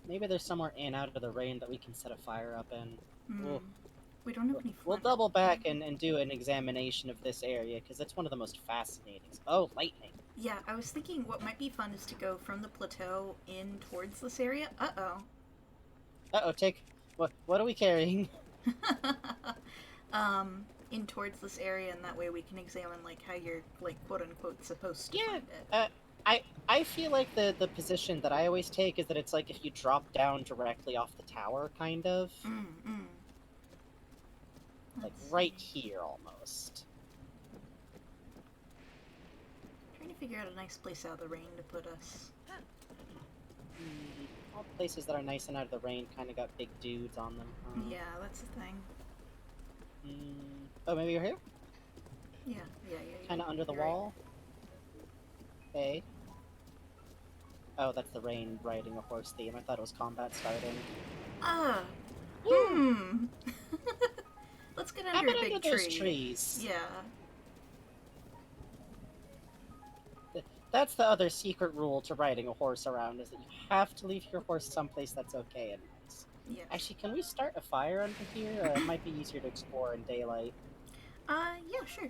Maybe there's somewhere in out of the rain that we can set a fire up in. We don't have any We'll flint. double back and do an examination of this area, because it's one of the most fascinating. Oh, lightning. Yeah, I was thinking what might be fun is to go from the plateau in towards this area. Uh-oh. Uh-oh, what are we carrying? In towards this area, and that way we can examine, like, how you're, like, quote-unquote supposed to find it. I feel like the position that I always take is that it's like if you drop down directly off the tower, kind of. Like right here, almost. Trying to figure out a nice place out of the rain to put us. All the places that are nice and out of the rain kind of got big dudes on them. Yeah, that's the thing. Oh, maybe you're here? Yeah. Kind of under the wall? Right. Hey. Oh, that's the rain riding a horse theme. I thought it was combat starting. Let's get under a big tree. Those trees. Yeah. That's the other secret rule to riding a horse around, is that you have to leave your horse someplace that's okay and nice. Yes. Actually, can we start a fire under here? Or it might be easier to explore in daylight. Yeah, sure.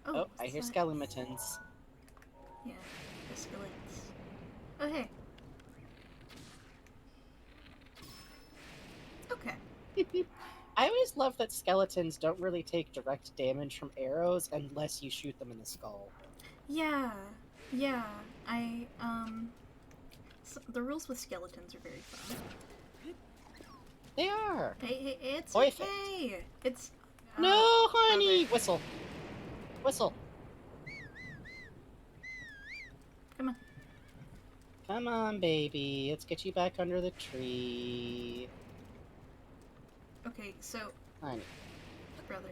Oh, I hear skeletons. Yeah, the skeletons. Oh, hey. Okay. I always love that skeletons don't really take direct damage from arrows unless you shoot them in the skull. Yeah. The rules with skeletons are very fun. They are. Hey, it's Perfect. okay. It's... No, honey! Okay. Whistle. Whistle. Come on. Come on, baby. Let's get you back under the tree. Okay, so... Honey. Brother.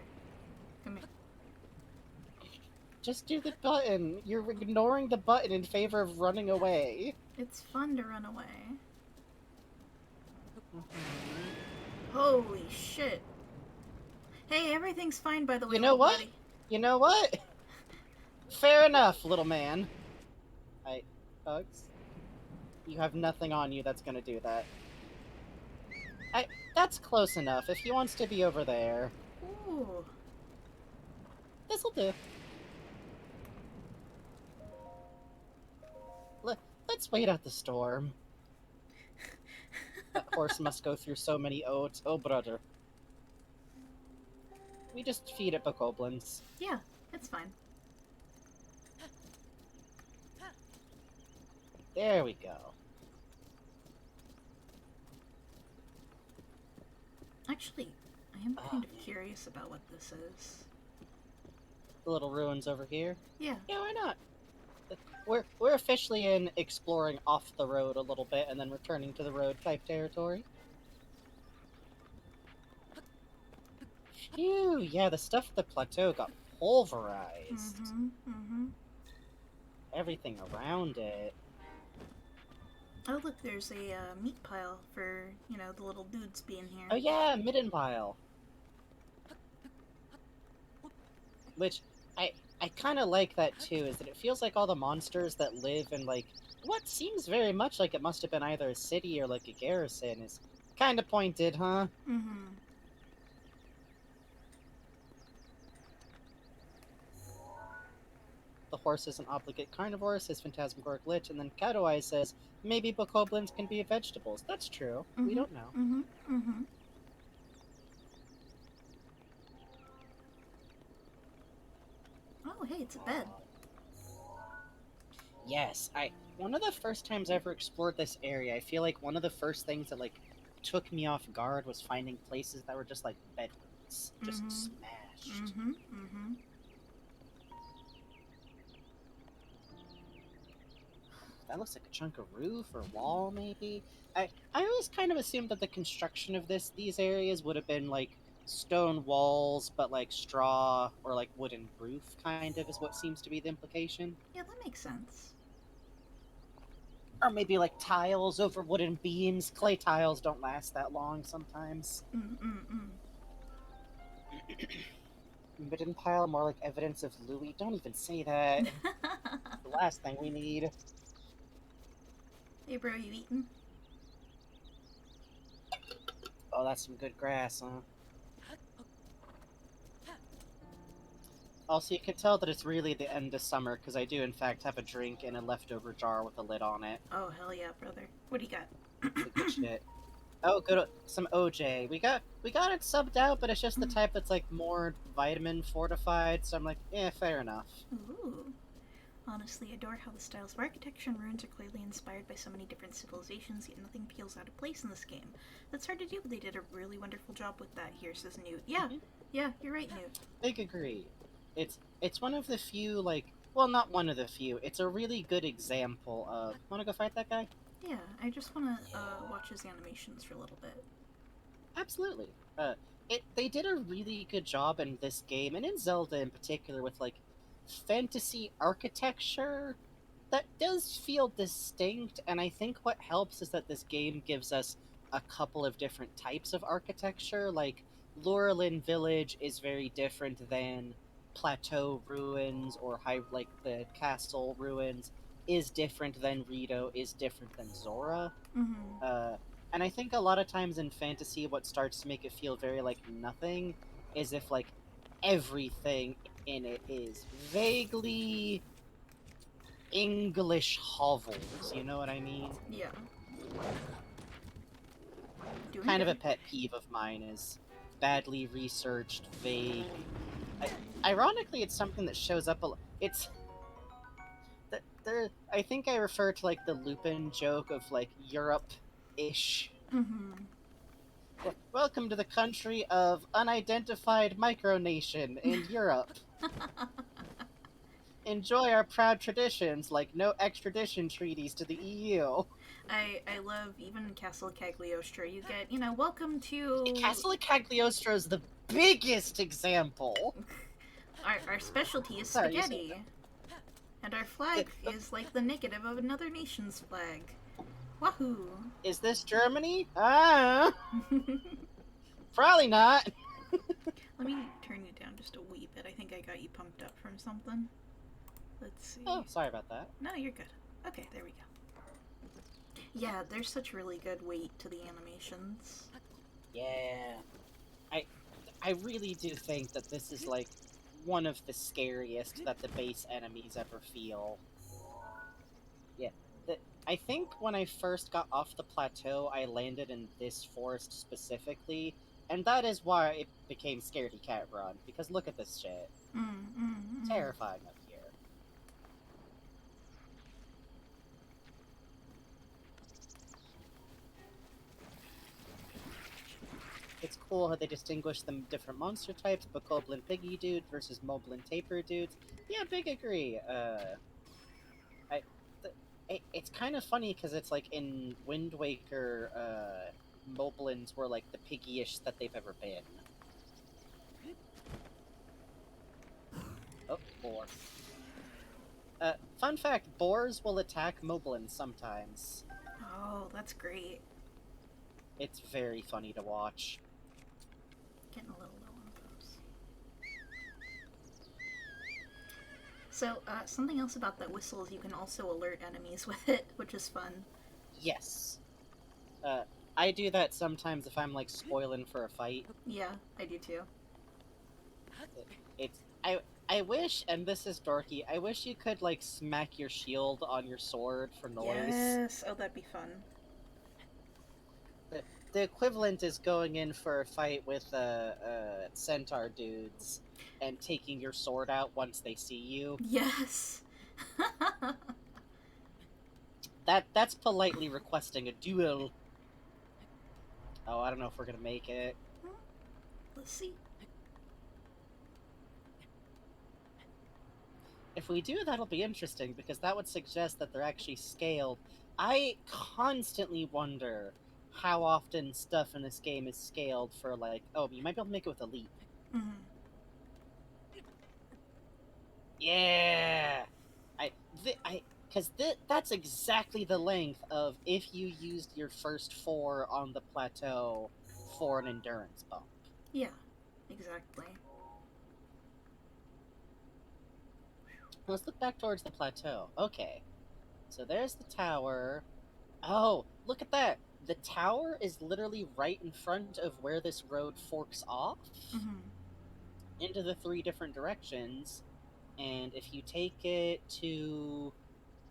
Come here. Just do the button. You're ignoring the button in favor of running away. It's fun to run away. Holy shit. Hey, everything's fine, by the way, You know little what? buddy. You know what? Fair enough, little man. Bugs? You have nothing on you that's gonna do that. That's close enough. If he wants to be over there, Ooh. this'll do. Let's wait out the storm. That horse must go through so many oats. Oh, brother. We just feed it bokoblins. Yeah, it's fine. There we go. Actually, I am kind of curious about what this is. The little ruins over here. Yeah. Yeah, why not? We're officially in exploring off the road a little bit and then returning to the road type territory. Phew, yeah, the stuff at the plateau got pulverized. Everything around it. Oh, look, there's a meat pile for, you know, the little dudes being here. Oh yeah, midden pile. Which, I kind of like that too, is that it feels like all the monsters that live in, like, what seems very much like it must have been either a city or, like, a garrison is kind of pointed, huh? The horse is an obligate carnivore, says Phantasmagoric Lich, and then Catawise says, maybe bokoblins can be vegetables. That's true. We don't know. Oh, hey, it's a bed. Yes, one of the first times I ever explored this area, I feel like one of the first things that, like, took me off guard was finding places that were just, like, bedrooms. Just smashed. That looks like a chunk of roof or wall, maybe? I always kind of assumed that the construction of these areas would have been, like, stone walls, but, like, straw or, like, wooden roof, kind of, is what seems to be the implication. Yeah, that makes sense. Or maybe, like, tiles over wooden beams. Clay tiles don't last that long sometimes. Midden pile, more like evidence of Louis. Don't even say that. The last thing we need. Hey, bro, you eating? Oh, that's some good grass, huh? Also, you can tell that it's really the end of summer, because I do, in fact, have a drink in a leftover jar with a lid on it. Oh, hell yeah, brother. What do you got? Good shit. Oh, good. Some OJ. We got it subbed out, but it's just the type that's, like, more vitamin fortified, so I'm like, eh, fair enough. Ooh. Honestly, adore how the styles of architecture and ruins are clearly inspired by so many different civilizations, yet nothing feels out of place in this game. That's hard to do, but they did a really wonderful job with that here, says Newt. Yeah, yeah, you're right, Newt. Big agree. It's one of the few, like, well, not one of the few. It's a really good example of. Want to go fight that guy? Yeah, I just want to watch his animations for a little bit. Absolutely. They did a really good job in this game, and in Zelda in particular, with, like, fantasy architecture that does feel distinct, and I think what helps is that this game gives us a couple of different types of architecture. Like, Lurelin Village is very different than Plateau Ruins, or like the Castle Ruins is different than Rito, is different than Zora. And I think a lot of times in fantasy, what starts to make it feel very like nothing is if, like, everything in it is vaguely English hovels, you know what I mean? Yeah. Kind of a pet peeve of mine is badly researched, vague. Ironically, it's something that shows up a lot. It's I think I refer to, like, the Lupin joke of, like, Europe-ish. Welcome to the country of unidentified micronation in Europe. Enjoy our proud traditions, like no extradition treaties to the EU. I love even Castle Cagliostro. You get, you know, welcome to... Castle Cagliostro is the biggest example. Our specialty is spaghetti. And our flag is like the negative of another nation's flag. Wahoo! Is this Germany? Ah! Probably not. Let me turn you down just a wee bit. I think I got you pumped up from something. Let's see. Oh, sorry about that. No, you're good. Okay, there we go. Yeah, there's such really good weight to the animations. Yeah. I really do think that this is, like, one of the scariest that the base enemies ever feel. Yeah. I think when I first got off the plateau, I landed in this forest specifically, and that is why it became Scaredy Cat Run, because look at this shit. Terrifying up here. It's cool how they distinguish the different monster types, Bokoblin Piggy Dude versus Moblin Taper Dudes. Yeah, big agree. I, it's kind of funny because it's like in Wind Waker, Moblins were like the piggyish that they've ever been. Oh, boar. Fun fact, boars will attack Moblins sometimes. Oh, that's great. It's very funny to watch. Getting a little low on those. So, something else about that whistle is you can also alert enemies with it, which is fun. Yes. I do that sometimes if I'm, like, spoiling for a fight. Yeah, I do too. I wish, and this is dorky, I wish you could, like, smack your shield on your sword for noise. Yes! Oh, that'd be fun. The equivalent is going in for a fight with centaur dudes and taking your sword out once they see you. Yes! That's politely requesting a duel. Oh, I don't know if we're gonna make it. Let's see. If we do, that'll be interesting, because that would suggest that they're actually scaled. I constantly wonder how often stuff in this game is scaled for, like, oh, you might be able to make it with Elite. Yeah! Because that's exactly the length of if you used your first 4 on the plateau for an endurance bump. Yeah, exactly. Let's look back towards the plateau. Okay. So there's the tower. Oh, look at that! The tower is literally right in front of where this road forks off into the 3 different directions. And if you take it to,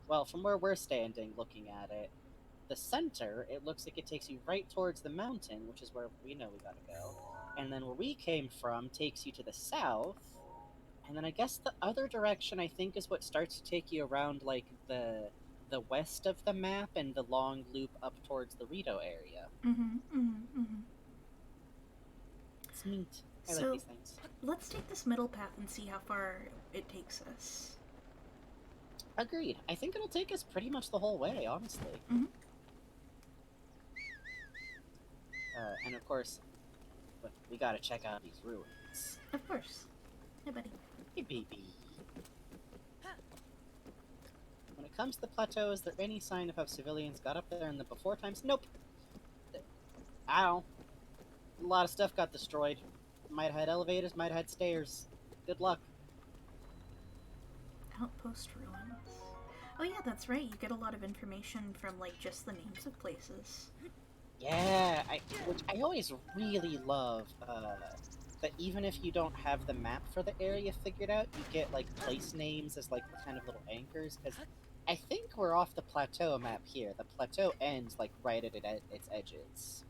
well, from where we're standing looking at it, the center, it looks like it takes you right towards the mountain, which is where we know we gotta go. And then where we came from takes you to the south. And then I guess the other direction, I think, is what starts to take you around, like, the west of the map and the long loop up towards the Rito area. It's neat. I like these things. Let's take this middle path and see how far it takes us. Agreed. I think it'll take us pretty much the whole way, honestly. And of course, we gotta check out these ruins. Of course. Hey, buddy. Hey, baby. When it comes to the plateau, is there any sign of how civilians got up there in the before times? Nope. Ow. A lot of stuff got destroyed. Might have had elevators, might have had stairs. Good luck. Outpost ruins. Oh yeah, that's right. You get a lot of information from, like, just the names of places. Yeah, which I always really love, that even if you don't have the map for the area figured out, you get, like, place names as, like, the kind of little anchors, because I think we're off the plateau map here. The plateau ends, like, right at its edges.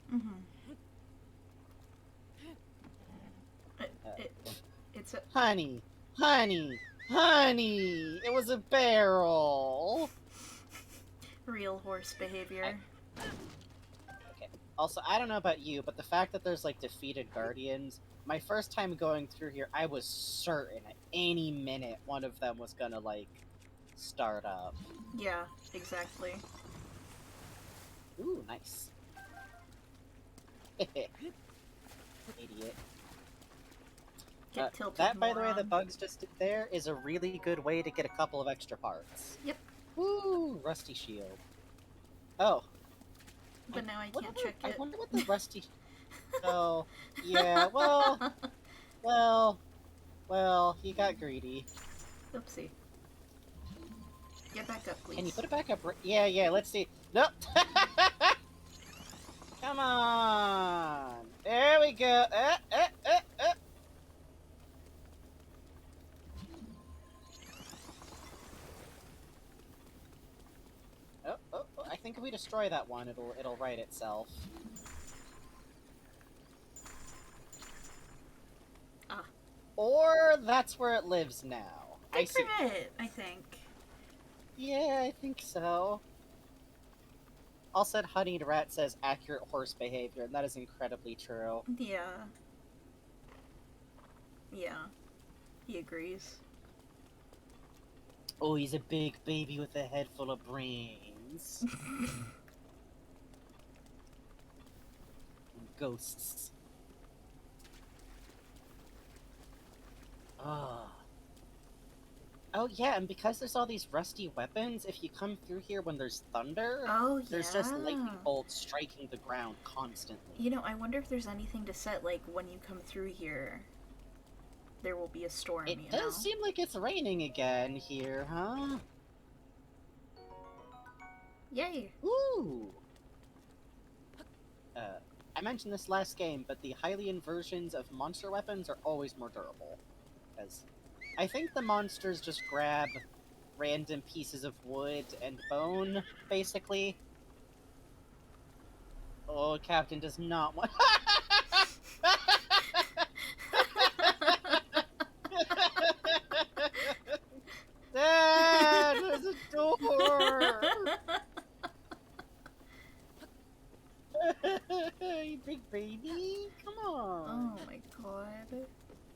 It's a... Honey! Honey! Honey! It was a barrel! Real horse behavior. Okay. Also, I don't know about you, but the fact that there's, like, defeated guardians, my first time going through here, I was certain at any minute one of them was gonna, like, start up. Yeah, exactly. Ooh, nice. Idiot. That, by the way, the bugs just did there is a really good way to get a couple of extra parts. Yep. Woo! Rusty shield. Oh. But now I can't check it. I wonder what the rusty... So, yeah, well, he got greedy. Oopsie. Get back up, please. Can you put it back up? Yeah, let's see. Nope! Come on! There we go! Oh, I think if we destroy that one, it'll right itself. Ah. Or that's where it lives now. Good I see. for it, I think. Yeah, I think so. Also, Honeyed Rat says accurate horse behavior, and that is incredibly true. Yeah. Yeah. He agrees. Oh, he's a big baby with a head full of brains. And ghosts. Oh. Oh, yeah, and because there's all these rusty weapons, if you come through here when there's thunder, Oh, yeah. there's just lightning bolts striking the ground constantly. You know, I wonder if there's anything to set, like, when you come through here, there will be a storm, It you does know? seem like it's raining again here, huh? Yay! Ooh! I mentioned this last game, but the Hylian versions of monster weapons are always more durable. Because I think the monsters just grab random pieces of wood and bone, basically. Oh, Captain does not want... Dad, there's a door! You big baby, come on. Oh my god.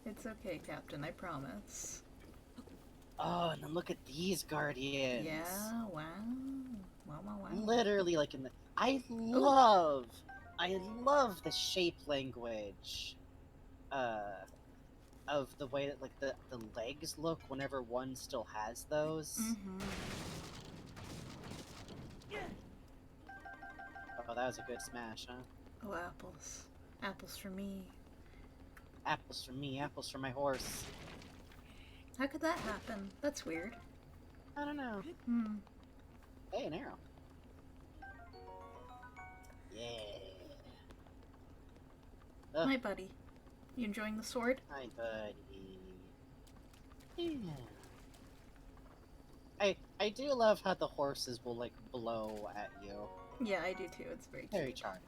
It's okay, Captain, I promise. Oh, and then look at these guardians. Yeah, wow. Wow. Literally, like in the... I love the shape language of the way that, like, the legs look whenever one still has those. Mm-hmm. Oh, that was a good smash, huh? Oh, apples. Apples for me. Apples for me, apples for my horse. How could that happen? That's weird. I don't know. Hmm. Hey, an arrow. Yeah. Ugh. Hi, buddy. You enjoying the sword? Hi, buddy. Yeah. I do love how the horses will, like, blow at you. Yeah, I do too. It's very cute. Very charming.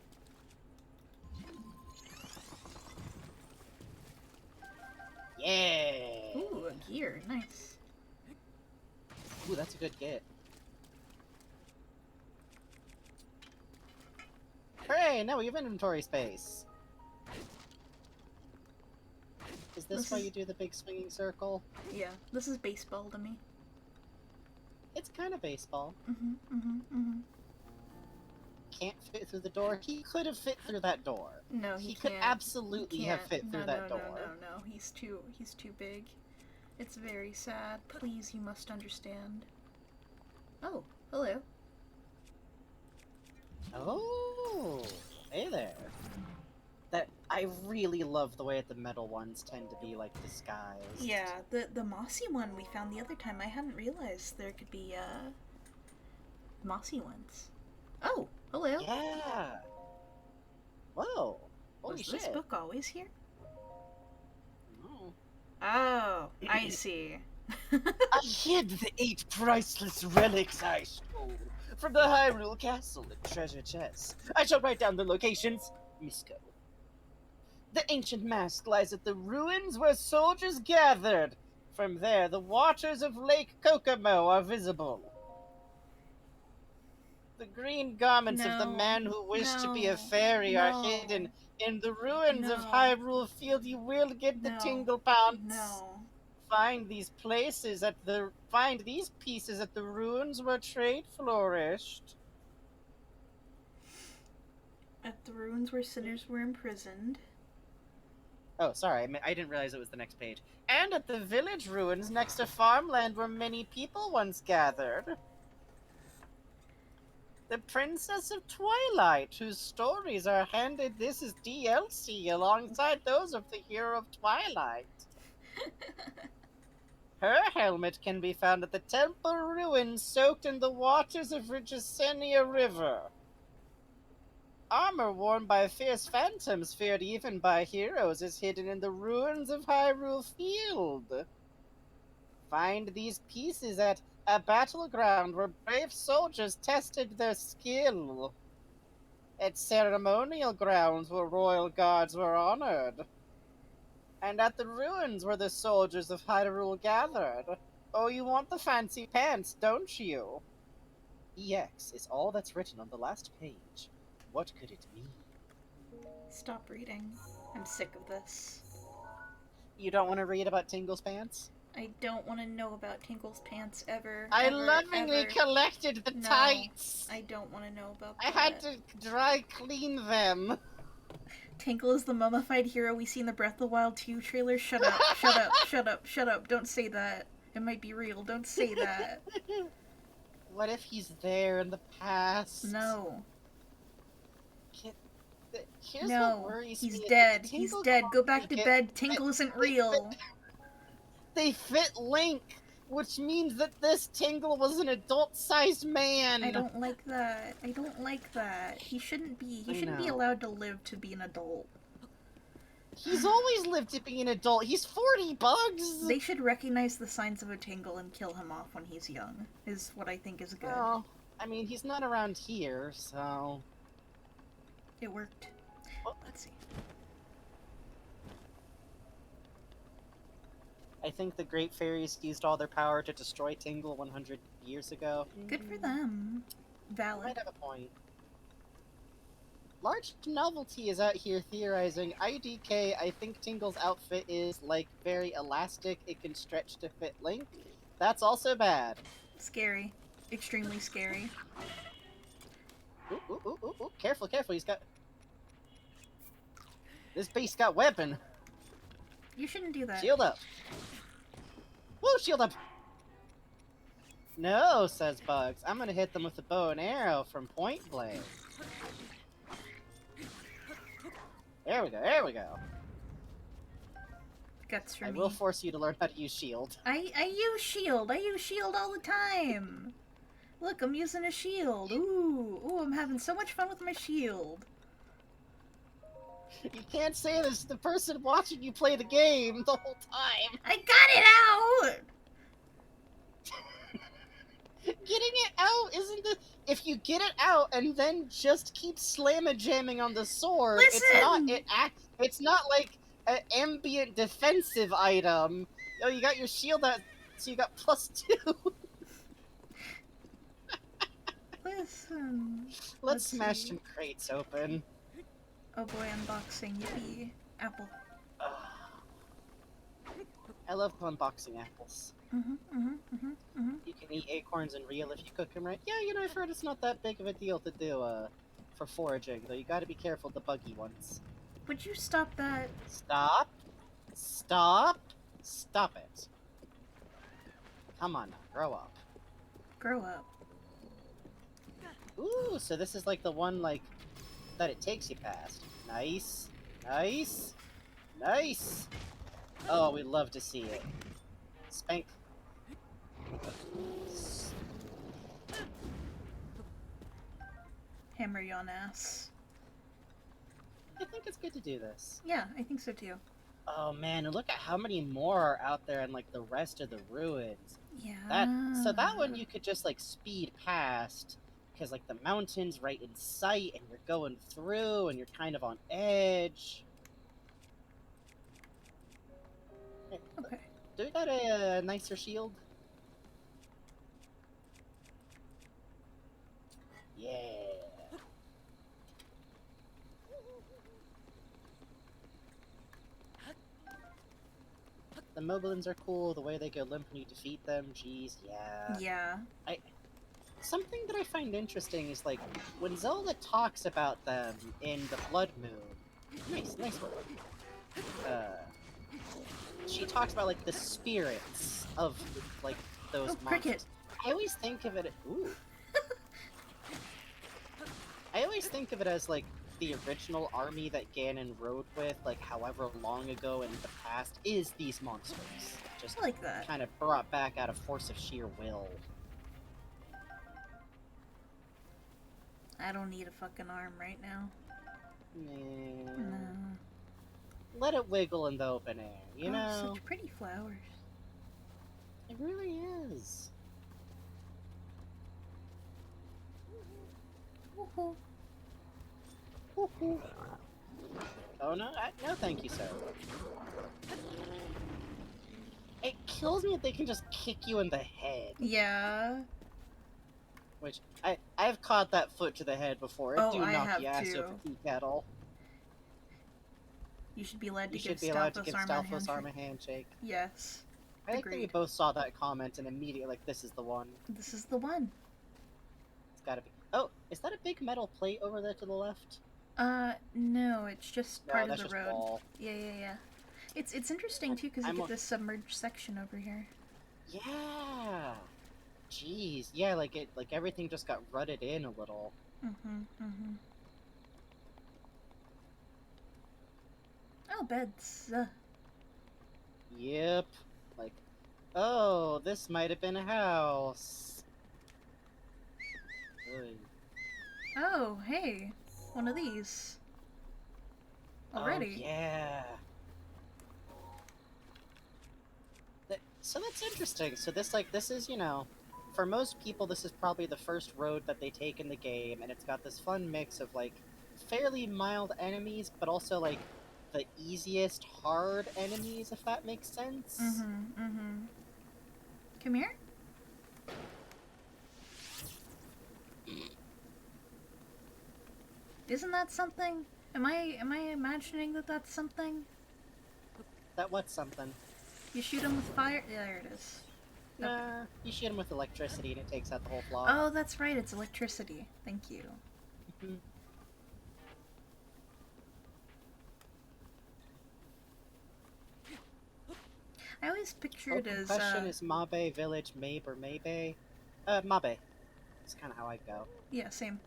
Yeah! Ooh, a gear. Nice. Ooh, that's a good get. Hooray! Now we have inventory space! Is this why you do the big swinging circle? Yeah, this is baseball to me. It's kind of baseball. Mm-hmm. Can't fit through the door. He could have fit through that door. No, He can't. could absolutely have fit through that door. No. He's too big. It's very sad. Please, you must understand. Oh, hello. Oh, hey there. I really love the way that the metal ones tend to be, like, disguised. Yeah, the mossy one we found the other time, I hadn't realized there could be, mossy ones. Oh, hello. Yeah. Whoa. Holy Was shit. this book always here? No. Oh, I see. I hid the 8 priceless relics I stole from the Hyrule Castle and treasure chests. I shall write down the locations. Misco. The ancient mask lies at the ruins where soldiers gathered. From there, the waters of Lake Kokomo are visible. The green garments of the man who wished to be a fairy are hidden in the ruins of Hyrule Field. You will get the tingle pounds. No. Find these pieces at the ruins where trade flourished. At the ruins where sinners were imprisoned. Oh, sorry, I didn't realize it was the next page. And at the village ruins next to farmland where many people once gathered. The Princess of Twilight, whose stories are handed this as DLC alongside those of the Hero of Twilight. Her helmet can be found at the temple ruins soaked in the waters of Regisenia River. Armor worn by fierce phantoms feared even by heroes is hidden in the ruins of Hyrule Field. Find these pieces at a battleground where brave soldiers tested their skill. At ceremonial grounds where royal guards were honored. And at the ruins where the soldiers of Hyrule gathered. Oh, you want the fancy pants, don't you? EX is all that's written on the last page. What could it mean? Stop reading. I'm sick of this. You don't want to read about Tingle's pants? I don't want to know about Tinkle's pants ever. I ever, lovingly ever. collected the No, tights! I don't want to know about I that. had to dry clean them. Tinkle is the mummified hero we see in the Breath of the Wild 2 trailer. Shut up, shut up, shut up, shut up. Don't say that. It might be real. Don't say that. What if he's there in the past? No. Here's No. what worries He's me. dead. Tingle He's dead. Go back to get- bed. Tinkle isn't real. They fit Link, which means that this Tingle was an adult-sized man. I don't like that. I don't like that. He shouldn't be. He I shouldn't be know. allowed to live to be an adult. He's always lived to be an adult. He's 40, Bugs! They should recognize the signs of a Tingle and kill him off when he's young, is what I think is good. Well, I mean, he's not around here, so... It worked. Well, Let's see. I think the Great Fairies used all their power to destroy Tingle 100 years ago. Good for them. You Valid. might have a point. Large Novelty is out here theorizing, IDK, I think Tingle's outfit is, like, very elastic. It can stretch to fit Link. That's also bad. Scary. Extremely scary. Ooh, ooh, ooh, ooh, ooh. Careful, careful, he's got... This beast got weapon. You shouldn't do that. Shield up. Woo, shield up. No, says Bugs. I'm gonna hit them with a bow and arrow from point blank. There we go, there we go. Guts for I me. will force you to learn how to use shield. I use shield. I use shield all the time. Look, I'm using a shield. Ooh, I'm having so much fun with my shield. You can't say this to the person watching you play the game the whole time. I got it out! Getting it out isn't the... If you get it out and then just keep slamma-jamming on the sword, Listen! it's not like an ambient defensive item. Oh, you got your shield out, so you got +2. Listen. Let's smash see. some crates open. Oh boy, unboxing. Yippee. Apple. I love unboxing apples. You can eat acorns and real if you cook them right. Yeah, you know, I've heard it's not that big of a deal to do for foraging, though you gotta be careful of the buggy ones. Would you stop that? Stop. Stop. Stop it. Come on now, grow up. Grow up. Ooh, so this is like the one, like, that it takes you past. Nice. Nice. Nice. Oh, we love to see it. Spank. Hammer you on ass. I think it's good to do this. Yeah, I think so too. Oh man, and look at how many more are out there in like the rest of the ruins. Yeah. So that one you could just like speed past, because like the mountain's right in sight and you're going through and you're kind of on edge. Hey, Okay. do we got a nicer shield? Yeah. The Moblins are cool, the way they go limp when you defeat them, jeez, yeah. Yeah. Something that I find interesting is, like, when Zelda talks about them in the Blood Moon... Nice word. She talks about, like, the spirits of, like, those monsters. Cricket. I always think of it... Ooh. I always think of it as like the original army that Ganon rode with, like however long ago in the past, is these monsters. Just I like that. kind of brought back out of force of sheer will. I don't need a fucking arm right now. Nah. No. Let it wiggle in the open air, you Oh, know? such pretty flowers. It really is. Woohoo. Woohoo. Oh no, no thank you, sir. It kills me if they can just kick you in the head. Yeah. Which, I've caught that foot to the head before. It Oh, do I knock have you ass too. over tea kettle. You should be allowed to You give should be allowed to Stalfos give Arm a Stalfos handshake. Arm a handshake. Yes. I think that we Agreed. both saw that comment and immediately like, this is the one. This is the one. It's gotta be. Oh, is that a big metal plate over there to the left? No, it's just No, part of that's the just road. wall. Yeah. It's interesting too because you get this submerged section over here. Yeah. Jeez. Yeah, like everything just got rutted in a little. Mm-hmm. Oh, beds. Yep. Like, oh, this might have been a house. Ugh. Oh, hey. One of these. Already. Oh, yeah. So that's interesting. So this is, you know, for most people, this is probably the first road that they take in the game, and it's got this fun mix of, like, fairly mild enemies, but also, like, the easiest hard enemies, if that makes sense. Mm-hmm. Come here. Isn't that something? Am I imagining that that's something? That what's something? You shoot him with fire? Yeah, there it is. Nah, you shoot him with electricity and it takes out the whole flock. Oh, that's right, it's electricity. Thank you. I always picture it as, question is Mabe Village Mabe or Mabe? Mabe. That's kind of how I go. Yeah, same.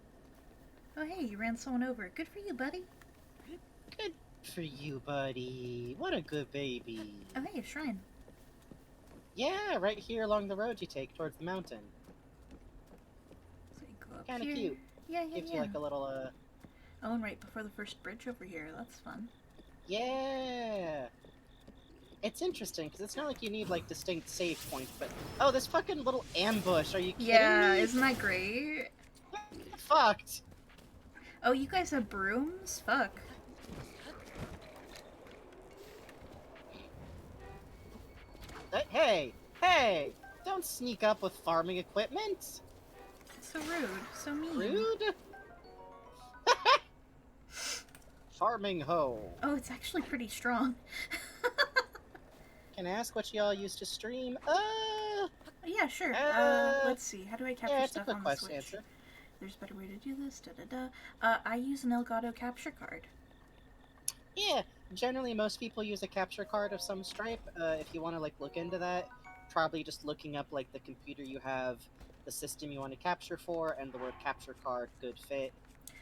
Oh, hey, you ran someone over. Good for you, buddy. Good for you, buddy. What a good baby. Oh, hey, a shrine. Yeah, right here along the road you take towards the mountain. So you go up Kind of here. cute. Yeah. Gives you like a little, Oh, and right before the first bridge over here. That's fun. Yeah. It's interesting, because it's not like you need, like, distinct save points, but... Oh, this fucking little ambush, are you kidding me? Isn't that great? Fucked. Oh, you guys have brooms? Fuck. Hey! Don't sneak up with farming equipment! So rude. So mean. Rude? Farming hoe. Oh, it's actually pretty strong. Can I ask what y'all used to stream? Yeah, sure. Let's see. How do I capture Yeah, it's a stuff quick on the question Switch? answer. There's a better way to do this. I use an Elgato capture card. Yeah, generally most people use a capture card of some stripe. If you want to, like, look into that, probably just looking up, like, the computer you have, the system you want to capture for, and the word capture card could fit.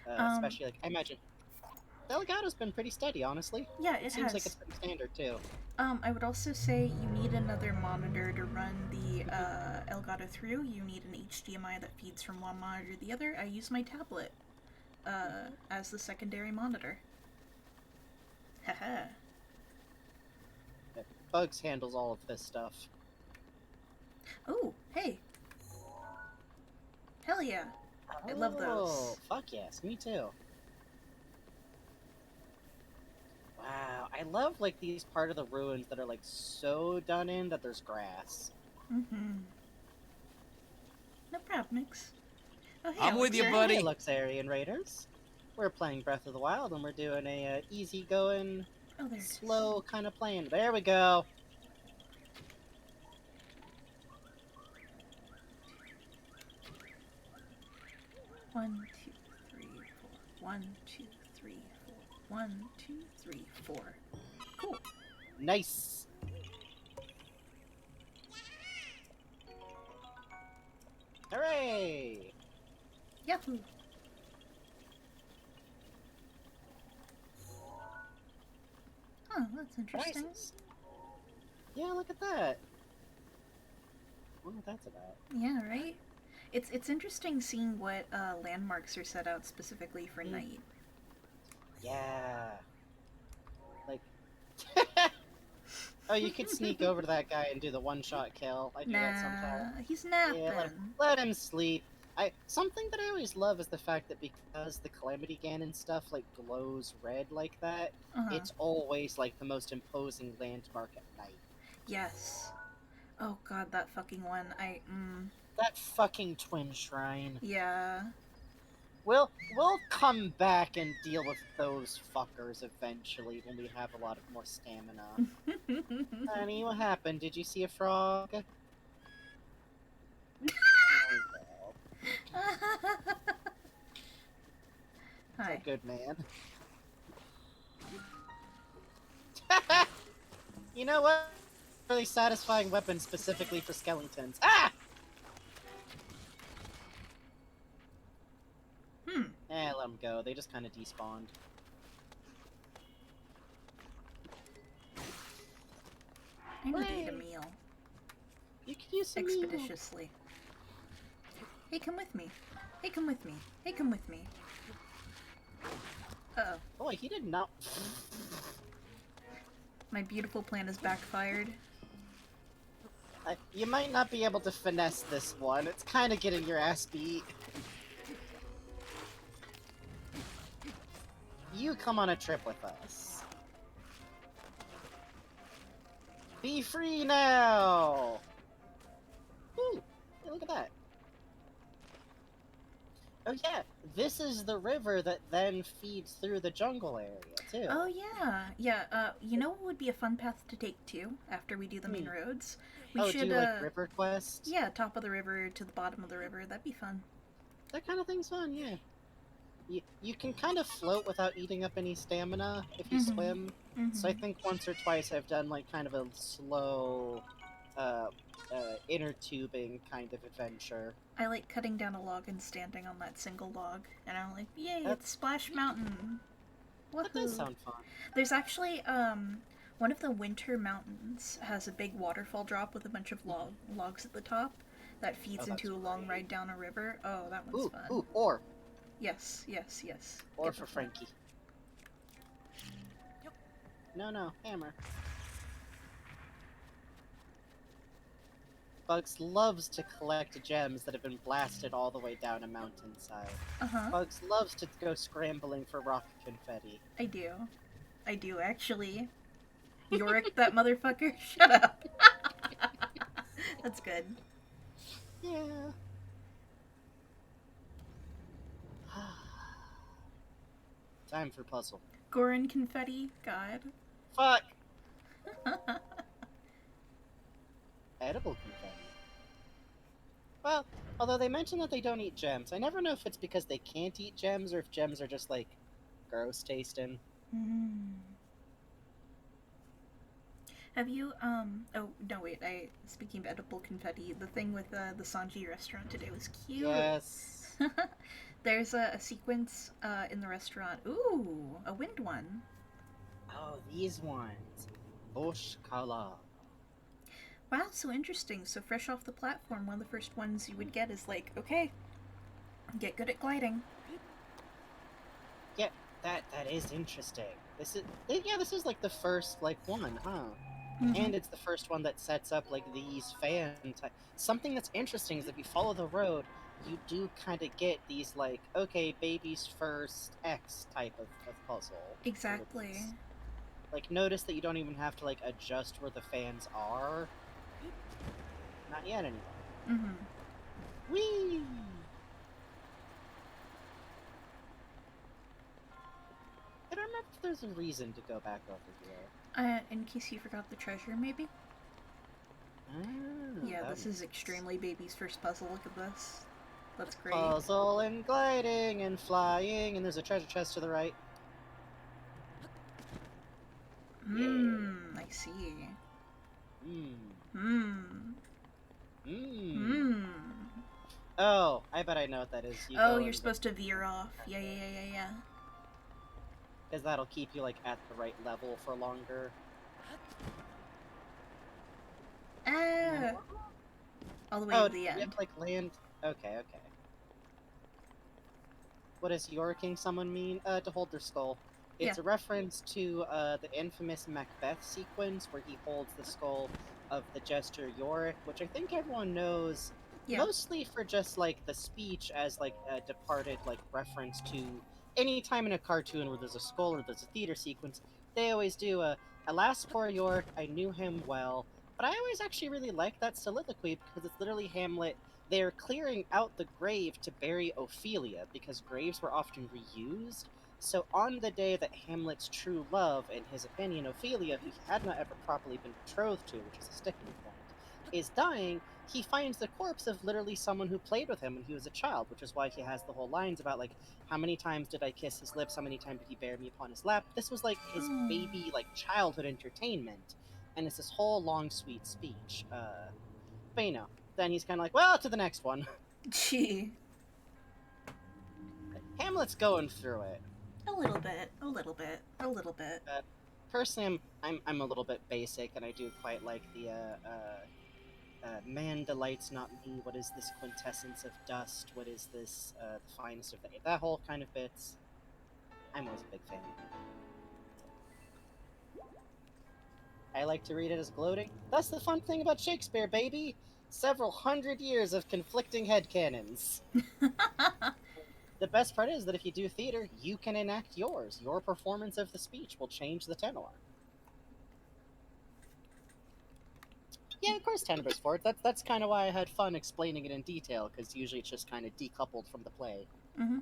Especially, like, I imagine the Elgato's been pretty steady, honestly. Yeah, it Seems has. like it's pretty standard, too. I would also say you need another monitor to run the Elgato through. You need an HDMI that feeds from one monitor to the other. I use my tablet as the secondary monitor. Haha. Bugs handles all of this stuff. Oh, hey. Hell yeah. I love those. Oh, fuck yes, me too. Wow, I love, like, these part of the ruins that are, like, so done in that there's grass. Mm-hmm. No problems. Oh, hey, I'm with you, Elixir. buddy. Hey, Luxarian Raiders. We're playing Breath of the Wild, and we're doing a easy-going, Oh, there it is. slow kind of playing. There we go. One, two, three, four. 1, 2, 3, 4. 1, 2, 3, 4. Cool. Nice. Hooray! Yahoo! Oh, that's interesting. Nice. Yeah, look at that. I wonder what that's about. Yeah, right? It's interesting seeing what landmarks are set out specifically for night. Yeah. Like... Oh, you could sneak over to that guy and do the one-shot kill. I do that sometimes. Nah, he's Yeah, napping. let him sleep. Something that I always love is the fact that because the Calamity Ganon stuff like glows red like that, Uh-huh. it's always like the most imposing landmark at night. Yes. Oh god, that fucking one. That fucking twin shrine. Yeah. We'll come back and deal with those fuckers eventually when we have a lot of more stamina. Honey, what happened? Did you see a frog? Oh, Hi. a good man. You know what? Really satisfying weapon specifically for skeletons. Ah! Let them go. They just kind of despawned. I need to eat a meal. You can use some meal. Expeditiously. Hey, come with me. Hey, come with me. Hey, come with me. Uh-oh. Boy, he did not... My beautiful plan has backfired. You might not be able to finesse this one. It's kind of getting your ass beat. You come on a trip with us. Be free now! Ooh, hey, look at that. Oh yeah, this is the river that then feeds through the jungle area, too. Oh, yeah. Yeah, you know what would be a fun path to take, too, after we do the main roads? We should, do, like, river quest? Yeah, top of the river to the bottom of the river. That'd be fun. That kind of thing's fun, yeah. You can kind of float without eating up any stamina if you swim. So I think once or twice I've done, like, kind of a slow, inner tubing kind of adventure. I like cutting down a log and standing on that single log, and I'm like, yay, it's Splash Mountain! Woohoo! That does sound fun. There's actually, one of the winter mountains has a big waterfall drop with a bunch of logs at the top that feeds into a long ride down a river. Oh, that one's fun. Ooh, ore. Yes, yes, yes. Or for Frankie. No, hammer. Bugs loves to collect gems that have been blasted all the way down a mountainside. Bugs loves to go scrambling for rock confetti. I do. I do, actually. Yorick, that motherfucker. Shut up. That's good. Yeah. Time for puzzle. Gorin confetti? God. Fuck! Edible confetti. Well, although they mention that they don't eat gems, I never know if it's because they can't eat gems or if gems are just, like, gross tasting. Have you, oh, no, wait, speaking of edible confetti, the thing with, the Sanji restaurant today was cute. Yes. There's a sequence, in the restaurant. Ooh, a wind one. Oh, these ones. Bush color. Wow, so interesting. So fresh off the platform, one of the first ones you would get is like, okay, get good at gliding. Yeah, that is interesting. This is like the first, like, one, huh? And it's the first one that sets up, like, these something that's interesting is if you follow the road, you do kind of get these, like, okay, baby's first X type of puzzle. Exactly. Like, notice that you don't even have to, like, adjust where the fans are. Not yet, anyway. Whee! I don't remember if there's a reason to go back over here. In case you forgot the treasure, maybe? Yeah, this is extremely baby's first puzzle. Look at this. That's great. Puzzle and gliding and flying, and there's a treasure chest to the right. I see. Oh, I bet I know what that is. You're supposed to veer off. Yeah. because that'll keep you, like, at the right level for longer. All the way Oh, to the you have end. to, like, land... Okay, okay. What does Yorking someone mean? To hold their skull. It's Yeah. a reference to the infamous Macbeth sequence where he holds the skull of the jester Yorick, which I think everyone knows, Yeah. mostly for just, like, the speech as, like, a departed, like, reference to any time in a cartoon where there's a skull or there's a theater sequence, they always do alas poor Yorick, I knew him well. But I always actually really like that soliloquy because it's literally Hamlet. They're clearing out the grave to bury Ophelia because graves were often reused. So on the day that Hamlet's true love, in his opinion, Ophelia, who he had not ever properly been betrothed to, which is a sticking point, is dying, he finds the corpse of literally someone who played with him when he was a child, which is why he has the whole lines about, like, how many times did I kiss his lips, how many times did he bear me upon his lap. This was, like, his baby, like, childhood entertainment, and it's this whole long, sweet speech. But, you know, then he's kind of like, well, to the next one. Gee. Hamlet's going through it. A little bit. A little bit. A little bit. Personally, I'm a little bit basic, and I do quite like the man delights not me. What is this quintessence of dust? What is this the finest of the... That whole kind of bits. I'm always a big fan. I like to read it as gloating. That's the fun thing about Shakespeare, baby! Several hundred years of conflicting headcanons. The best part is that if you do theater, you can enact yours. Your performance of the speech will change the tenor. Yeah, of course Tenebrous Fort. That's kind of why I had fun explaining it in detail, because usually it's just kind of decoupled from the play. Mm-hmm.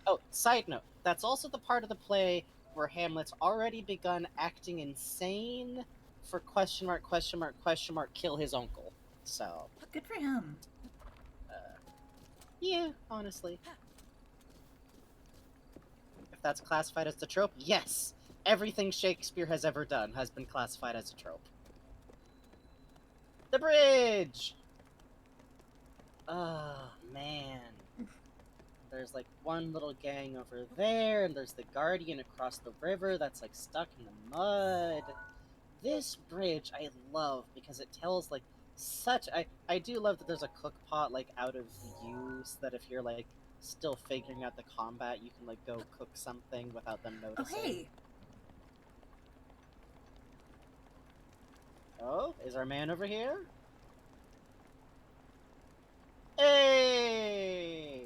Oh, side note, that's also the part of the play where Hamlet's already begun acting insane for question mark, question mark, question mark, kill his uncle. So... Good for him. Yeah, honestly. If that's classified as a trope, yes! Everything Shakespeare has ever done has been classified as a trope. The bridge! Oh, man. There's, like, one little gang over there, and there's the guardian across the river that's, like, stuck in the mud. This bridge I love because it tells, like, such... I do love that there's a cook pot, like, out of use, that if you're, like, still figuring out the combat, you can, like, go cook something without them noticing. Oh, hey! Oh, is our man over here? Hey!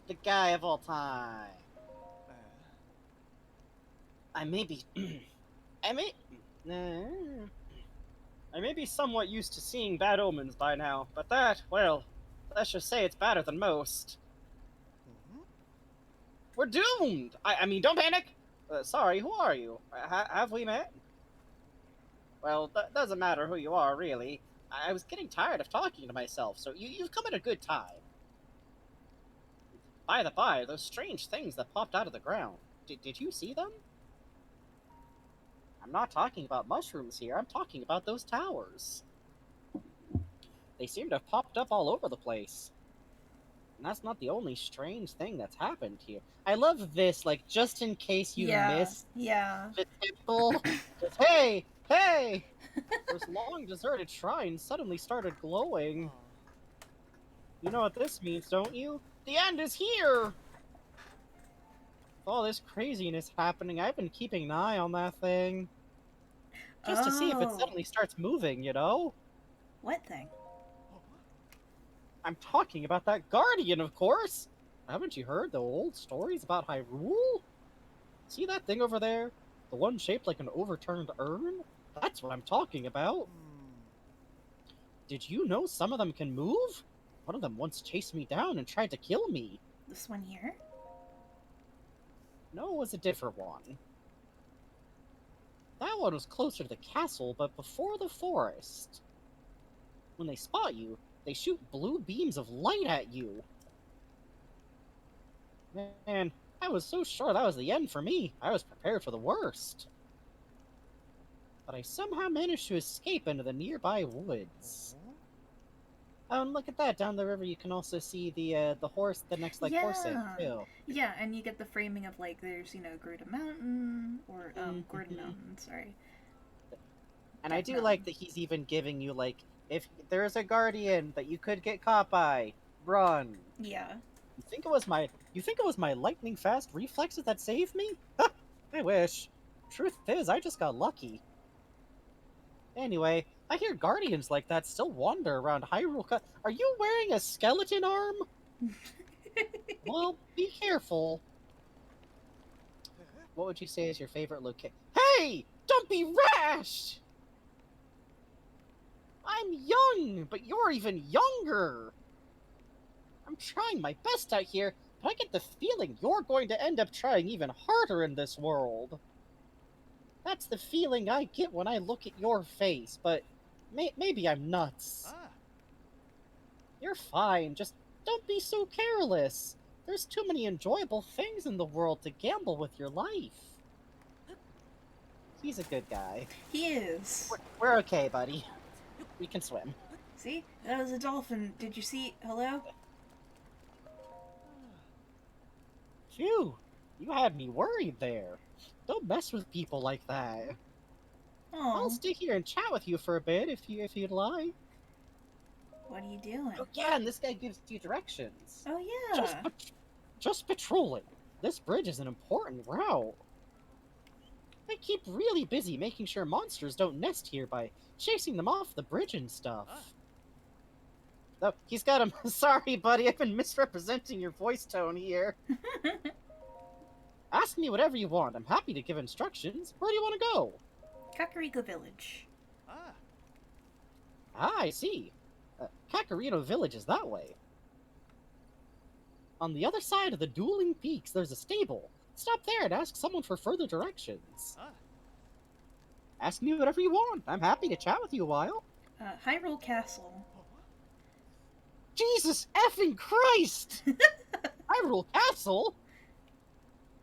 The guy of all time. I may be... I may be somewhat used to seeing bad omens by now, but that, well, let's just say it's better than most. We're doomed! I mean, don't panic! Sorry, who are you? Have we met? Well, that doesn't matter who you are, really. I was getting tired of talking to myself, so you've come at a good time. By the by, those strange things that popped out of the ground, did you see them? I'm not talking about mushrooms here, I'm talking about those towers. They seem to have popped up all over the place. And that's not the only strange thing that's happened here. I love this, like, just in case you missed the temple. Hey! Hey! Those long deserted shrines suddenly started glowing. You know what this means, don't you? The end is here! With all this craziness happening, I've been keeping an eye on that thing. Just to see if it suddenly starts moving, you know? What thing? I'm talking about that guardian, of course! Haven't you heard the old stories about Hyrule? See that thing over there? The one shaped like an overturned urn? That's what I'm talking about. Did you know some of them can move? One of them once chased me down and tried to kill me. This one here? No, it was a different one. That one was closer to the castle, but before the forest. When they spot you, they shoot blue beams of light at you. Man, I was so sure that was the end for me. I was prepared for the worst. But I somehow managed to escape into the nearby woods. Oh, and look at that! Down the river, you can also see the horse, the next like horse inn Yeah. too. Yeah, and you get the framing of like there's, Gruta Mountain or Gordon Mhm. Mountain, sorry. And I Death do like Mountain. that he's even giving you like, if there's a guardian that you could get caught by, run. Yeah. You think it was my lightning fast reflexes that saved me? I wish. Truth is, I just got lucky. Anyway, I hear guardians like that still wander around Hyrule. Are you wearing a skeleton arm? Well, be careful. What would you say is your favorite location? Hey! Don't be rash! I'm young, but you're even younger. I'm trying my best out here, but I get the feeling you're going to end up trying even harder in this world. That's the feeling I get when I look at your face, but maybe I'm nuts. You're fine, just don't be so careless. There's too many enjoyable things in the world to gamble with your life. He's a good guy. He is. We're okay, buddy. We can swim. See? That was a dolphin. Did you see? Hello? Phew, you had me worried there. Don't mess with people like that. I'll Oh. stay here and chat with you for a bit if you'd like. What are you doing? Oh yeah, and this guy gives you directions. Oh, Just yeah. just patrolling. This bridge is an important route. I keep really busy making sure monsters don't nest here by chasing them off the bridge and stuff. Oh, he's got him. Sorry, buddy, I've been misrepresenting your voice tone here. Ask me whatever you want. I'm happy to give instructions. Where do you want to go? Cacharino Village. Ah, I see. Cacharino Village is that way. On the other side of the dueling peaks, there's a stable. Stop there and ask someone for further directions. Ask me whatever you want. I'm happy to chat with you a while. Hyrule Castle. Jesus effing Christ! Hyrule Castle?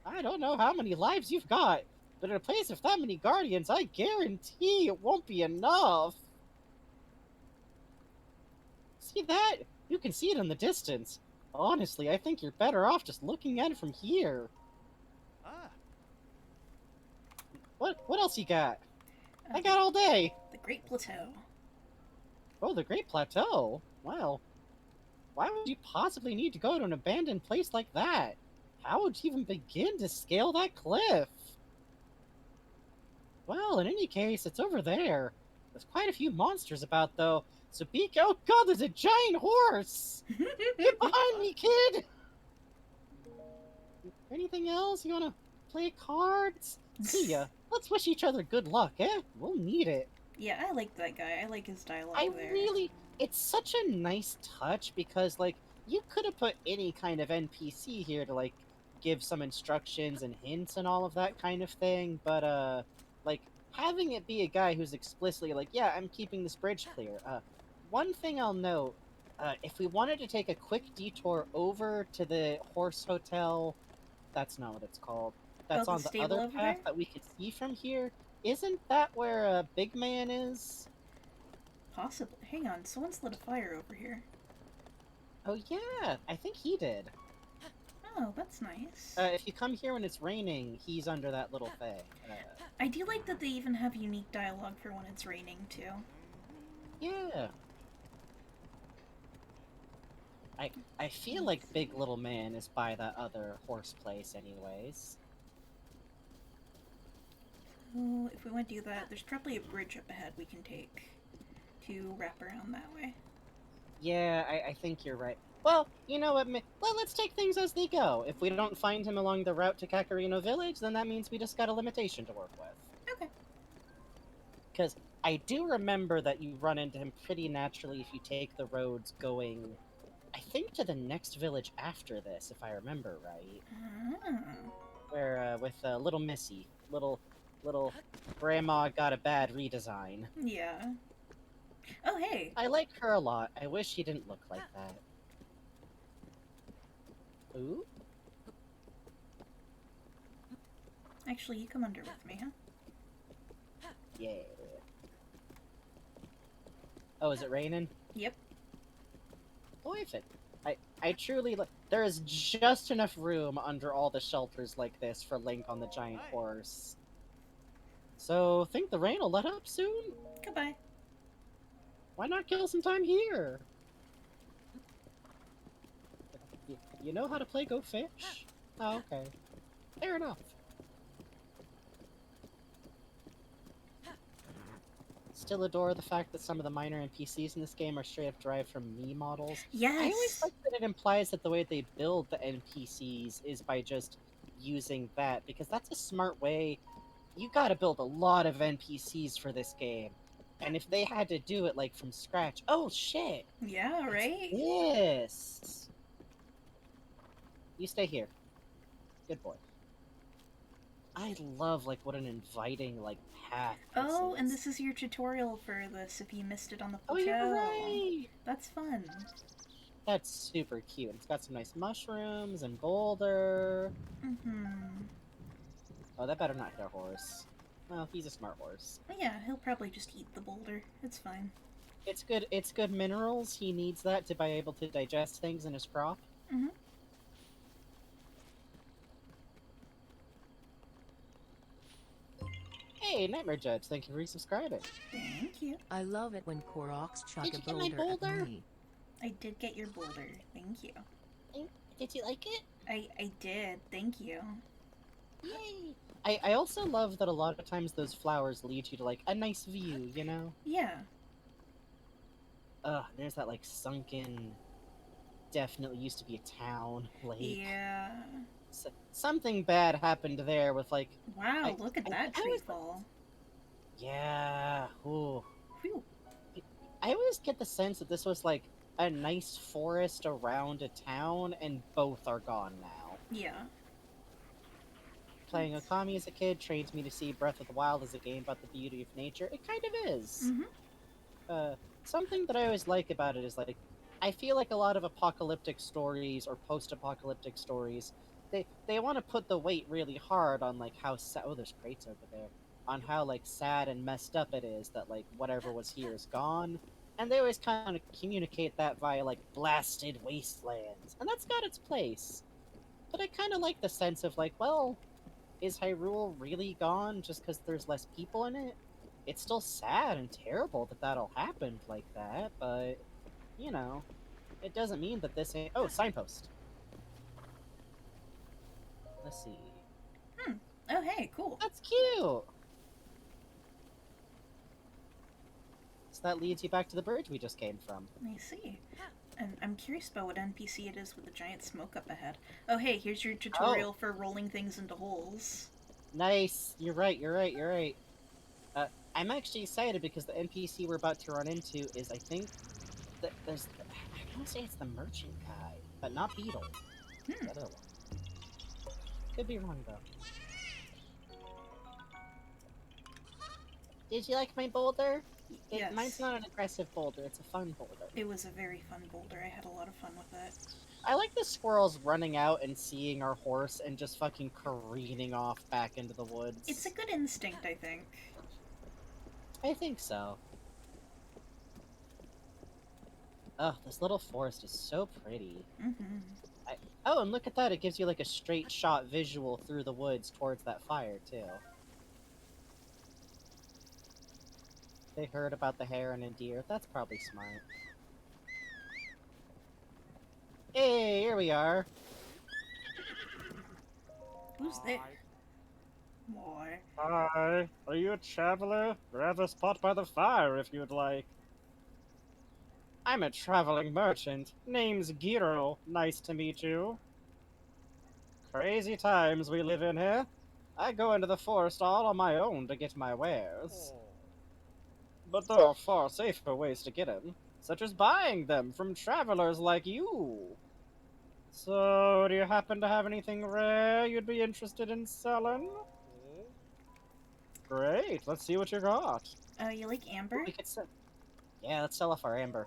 I don't know how many lives you've got, but in a place with that many guardians, I guarantee it won't be enough. See that? You can see it in the distance. Honestly, I think you're better off just looking at it from here. What else you got? I got all day. The Great Plateau. Oh, the Great Plateau? Well, why would you possibly need to go to an abandoned place like that? How would you even begin to scale that cliff? Well, in any case, it's over there. There's quite a few monsters about, though, so oh god, there's a giant horse! Get behind me, kid! Anything else? You wanna play cards? See ya. Let's wish each other good luck, eh? We'll need it. Yeah, I like that guy. I like his dialogue there. It's such a nice touch because, like, you could have put any kind of NPC here to, like, give some instructions and hints and all of that kind of thing, but, like, having it be a guy who's explicitly like, yeah, I'm keeping this bridge clear. One thing I'll note, if we wanted to take a quick detour over to the horse hotel, that's not what it's called. That's the on the stable other over path there? that we could see from here. Isn't that where Big Man is? Possibly. Hang on, someone's lit a fire over here. Oh yeah, I think he did. Oh, that's nice. If you come here when it's raining, he's under that little thing. I do like that they even have unique dialogue for when it's raining, too. Yeah. I feel like Big Little Man is by that other horse place anyways. Oh, if we want to do that, there's probably a bridge up ahead we can take to wrap around that way. Yeah, I think you're right. Well, you know what, let's take things as they go. If we don't find him along the route to Cacharino Village, then that means we just got a limitation to work with. Okay. Because I do remember that you run into him pretty naturally if you take the roads going, I think, to the next village after this, if I remember right. Ah. Where, with little Missy. Little grandma got a bad redesign. Yeah. Oh, hey! I like her a lot. I wish she didn't look like that. Ooh? Actually, you come under with me, huh? Yeah. Oh, is it raining? Yep. if it. I truly like. There is just enough room under all the shelters like this for Link on the giant horse. So, think the rain will let up soon? Goodbye. Why not kill some time here? You know how to play Go Fish? Oh, okay. Fair enough. Still adore the fact that some of the minor NPCs in this game are straight up derived from me models. Yes. I always like that it implies that the way they build the NPCs is by just using that, because that's a smart way. You gotta build a lot of NPCs for this game. And if they had to do it, like, from scratch... Oh, shit! Yeah, right? Yes! You stay here. Good boy. I love, like, what an inviting, like, path this Oh, is. and this is your tutorial for this if you missed it on the plateau. Oh, you're right! That's fun. That's super cute. It's got some nice mushrooms and boulder. Mm-hmm. Oh, that better not hit a horse. Well, he's a smart horse. Yeah, he'll probably just eat the boulder. It's fine. It's good minerals. He needs that to be able to digest things in his crop. Mm-hmm. Hey, Nightmare Judge, thank you for resubscribing. Thank you. I love it when Koroks chuck Did a you get my boulder boulder? at me. I did get your boulder. Thank you. Did you like it? I did. Thank you. Yay! I also love that a lot of times those flowers lead you to, like, a nice view, you know? Yeah. Ugh, there's that, like, sunken... Definitely used to be a town lake. Yeah. Something bad happened there with, like... Wow, look at that tree fall. Yeah. Ooh. Whew. I always get the sense that this was, like, a nice forest around a town, and both are gone now. Yeah. Playing Okami as a kid trained me to see Breath of the Wild as a game about the beauty of nature. It kind of is. Mm-hmm. Something that I always like about it is, like, I feel like a lot of apocalyptic stories or post-apocalyptic stories, they want to put the weight really hard on, like, how sad... Oh, there's crates over there. On how, like, sad and messed up it is that, like, whatever was here is gone. And they always kind of communicate that via, like, blasted wastelands. And that's got its place. But I kind of like the sense of, like, well, is Hyrule really gone just because there's less people in it? It's still sad and terrible that that'll happen like that, but, you know, it doesn't mean that this ain't... Oh, signpost! Let's see. Oh, hey, cool. That's cute! So that leads you back to the bridge we just came from. I see. And I'm curious about what NPC it is with the giant smoke up ahead. Oh, hey, here's your tutorial for rolling things into holes. Nice! You're right, you're right, you're right. I'm actually excited because the NPC we're about to run into is, I think, there's... I want to say it's the merchant guy, but not Beetle. The other one. Could be wrong, though. Did you like my boulder? Yes. Mine's not an aggressive boulder, it's a fun boulder. It was a very fun boulder. I had a lot of fun with it. I like the squirrels running out and seeing our horse and just fucking careening off back into the woods. It's a good instinct, I think. I think so. Oh, this little forest is so pretty. Mm-hmm. Oh, and look at that, it gives you like a straight shot visual through the woods towards that fire, too. They heard about the heron and deer. That's probably smart. Hey, here we are. Who's there? Boy. Hi. Are you a traveler? Grab a spot by the fire if you'd like. I'm a traveling merchant. Name's Giro. Nice to meet you. Crazy times we live in here. I go into the forest all on my own to get my wares. But there are far safer ways to get them, such as buying them from travelers like you. So, do you happen to have anything rare you'd be interested in selling? Great, let's see what you got. You like amber? We could sell... Yeah, let's sell off our amber.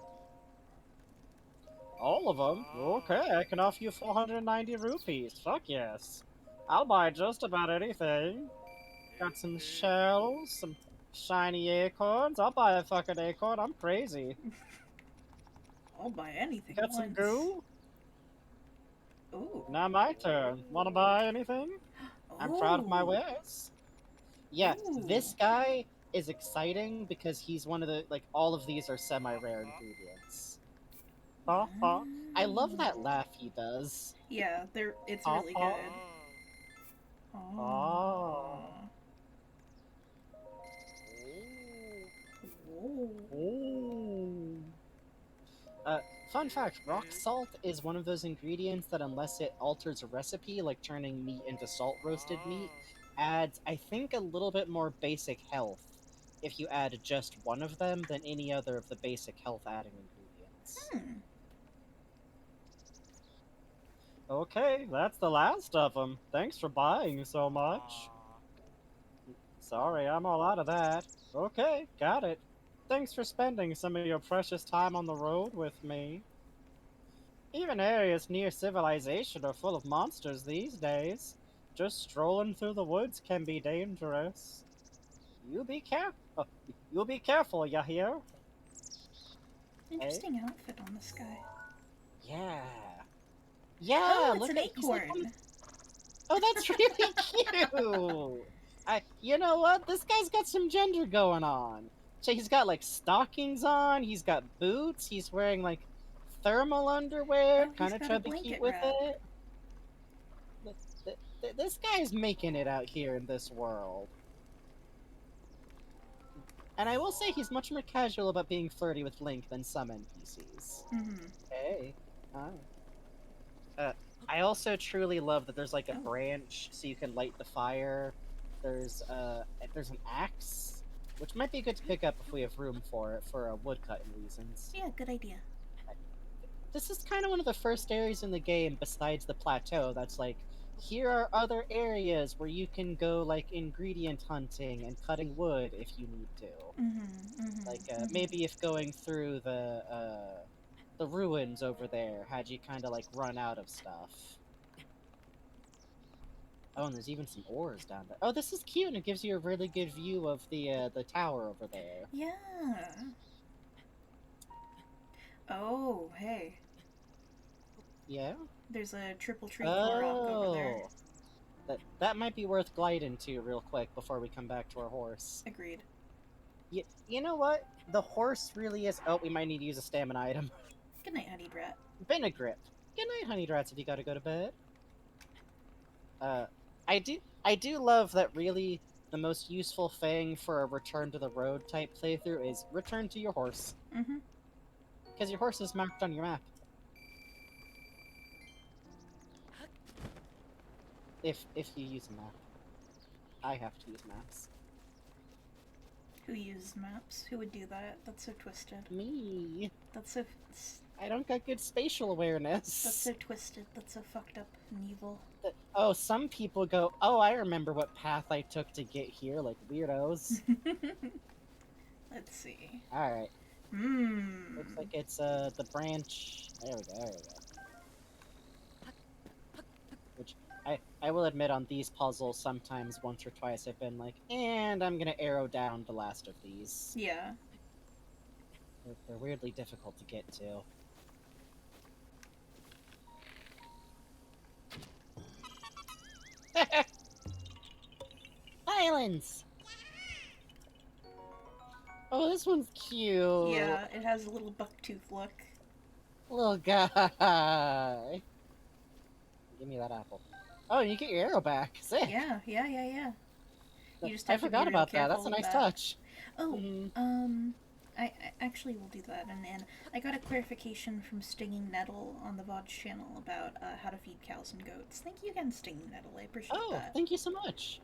All of them? Okay, I can offer you 490 rupees. Fuck yes. I'll buy just about anything. Got some shells, some shiny acorns. I'll buy a fucking acorn. I'm crazy. I'll buy anything Got some once. goo? Ooh. Now my turn. Wanna buy anything? I'm proud of my Ooh. wares. Yeah, this Ooh. guy is exciting because he's one of the, like, all of these are semi-rare ingredients. Ha ha. I love that laugh he does. Yeah, it's Ha really ha. good. Ah. Ooh. Ooh. Fun fact, rock salt is one of those ingredients that unless it alters a recipe, like turning meat into salt roasted meat, adds, I think, a little bit more basic health if you add just one of them than any other of the basic health adding ingredients. Hmm. Okay, that's the last of them. Thanks for buying so much. Sorry, I'm all out of that. Okay, got it. Thanks for spending some of your precious time on the road with me. Even areas near civilization are full of monsters these days. Just strolling through the woods can be dangerous. You'll be careful, you hear? Hey? Interesting outfit on this guy. Yeah. Oh, Yeah, it's look an at he's like one of... acorn. Oh, that's really cute. You know what? This guy's got some gender going on. So he's got like stockings on, he's got boots, he's wearing like thermal underwear, Oh, he's kind of got a chubby cute blanket with wrap. it. This guy's making it out here in this world. And I will say he's much more casual about being flirty with Link than some NPCs. Mm-hmm. Hey. Hi. I also truly love that there's like a Oh. branch so you can light the fire. There's an axe, which might be good to pick up if we have room for it for woodcutting reasons. Yeah, good idea. This is kind of one of the first areas in the game besides the plateau that's like, here are other areas where you can go like ingredient hunting and cutting wood if you need to. Mm-hmm. Mm-hmm. Like Mm-hmm. maybe if going through the ruins over there had you kind of like run out of stuff. Oh, and there's even some ores down there. Oh, this is cute, and it gives you a really good view of the tower over there. Yeah. Oh, hey. Yeah. There's a triple tree Korok over there. Oh, that might be worth gliding to real quick before we come back to our horse. Agreed. You know what? The horse really is. Oh, we might need to use a stamina item. Good night, honey brat. Been a grip. Good night, honey drats. If you gotta go to bed. Uh, I do love that. Really, the most useful thing for a return to the road type playthrough is return to your horse, Mm-hmm. because your horse is marked on your map. If you use a map, I have to use maps. Who uses maps? Who would do that? That's so twisted. Me. That's so... I don't got good spatial awareness. That's so twisted. That's so fucked up and evil. Oh, some people go, oh, I remember what path I took to get here, like weirdos. Let's see. Alright. Hmm. Looks like it's the branch. There we go. Which I will admit on these puzzles sometimes once or twice I've been like, and I'm gonna arrow down the last of these. Yeah. They're weirdly difficult to get to. Islands! Oh, this one's cute. Yeah, it has a little bucktooth look. Little guy. Give me that apple. Oh, you get your arrow back. Sick. Yeah. You just I have to be forgot real about that. That's careful a nice of that. touch. Oh, Mhm. I actually will do that, and I got a clarification from Stinging Nettle on the VOD's channel about how to feed cows and goats. Thank you again, Stinging Nettle. I appreciate that. Thank you so much.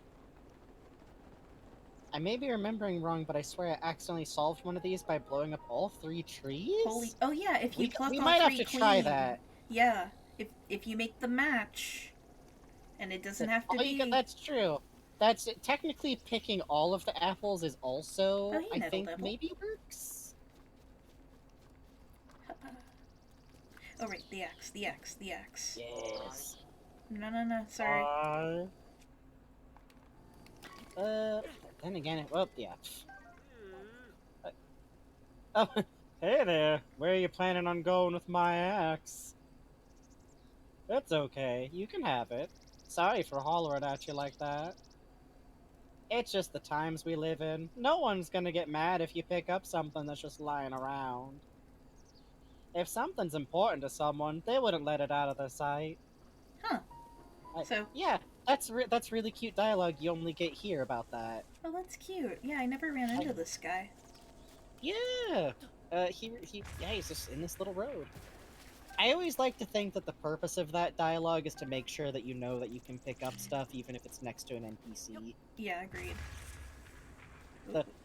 I may be remembering wrong, but I swear I accidentally solved one of these by blowing up all 3 trees? Holy! Oh yeah, if you pluck we all might have three to try clean. that. Yeah, if you make the match, and it doesn't have to be. That's true. That's technically picking all of the apples is also, Oh, hey, I Nettle think, Devil. maybe works. Oh right, the axe. Yes. No, sorry. Then again, well, yeah. Oh, Hey there, where are you planning on going with my axe? It's okay, you can have it. Sorry for hollering at you like that. It's just the times we live in. No one's gonna get mad if you pick up something that's just lying around. If something's important to someone, they wouldn't let it out of their sight. Huh. I, So, yeah, that's really cute dialogue you only get here about that. oh, that's cute. Yeah, I never ran into this guy. Yeah, yeah, he's just in this little road. I always like to think that the purpose of that dialogue is to make sure that you know that you can pick up stuff even if it's next to an NPC. Yeah, agreed.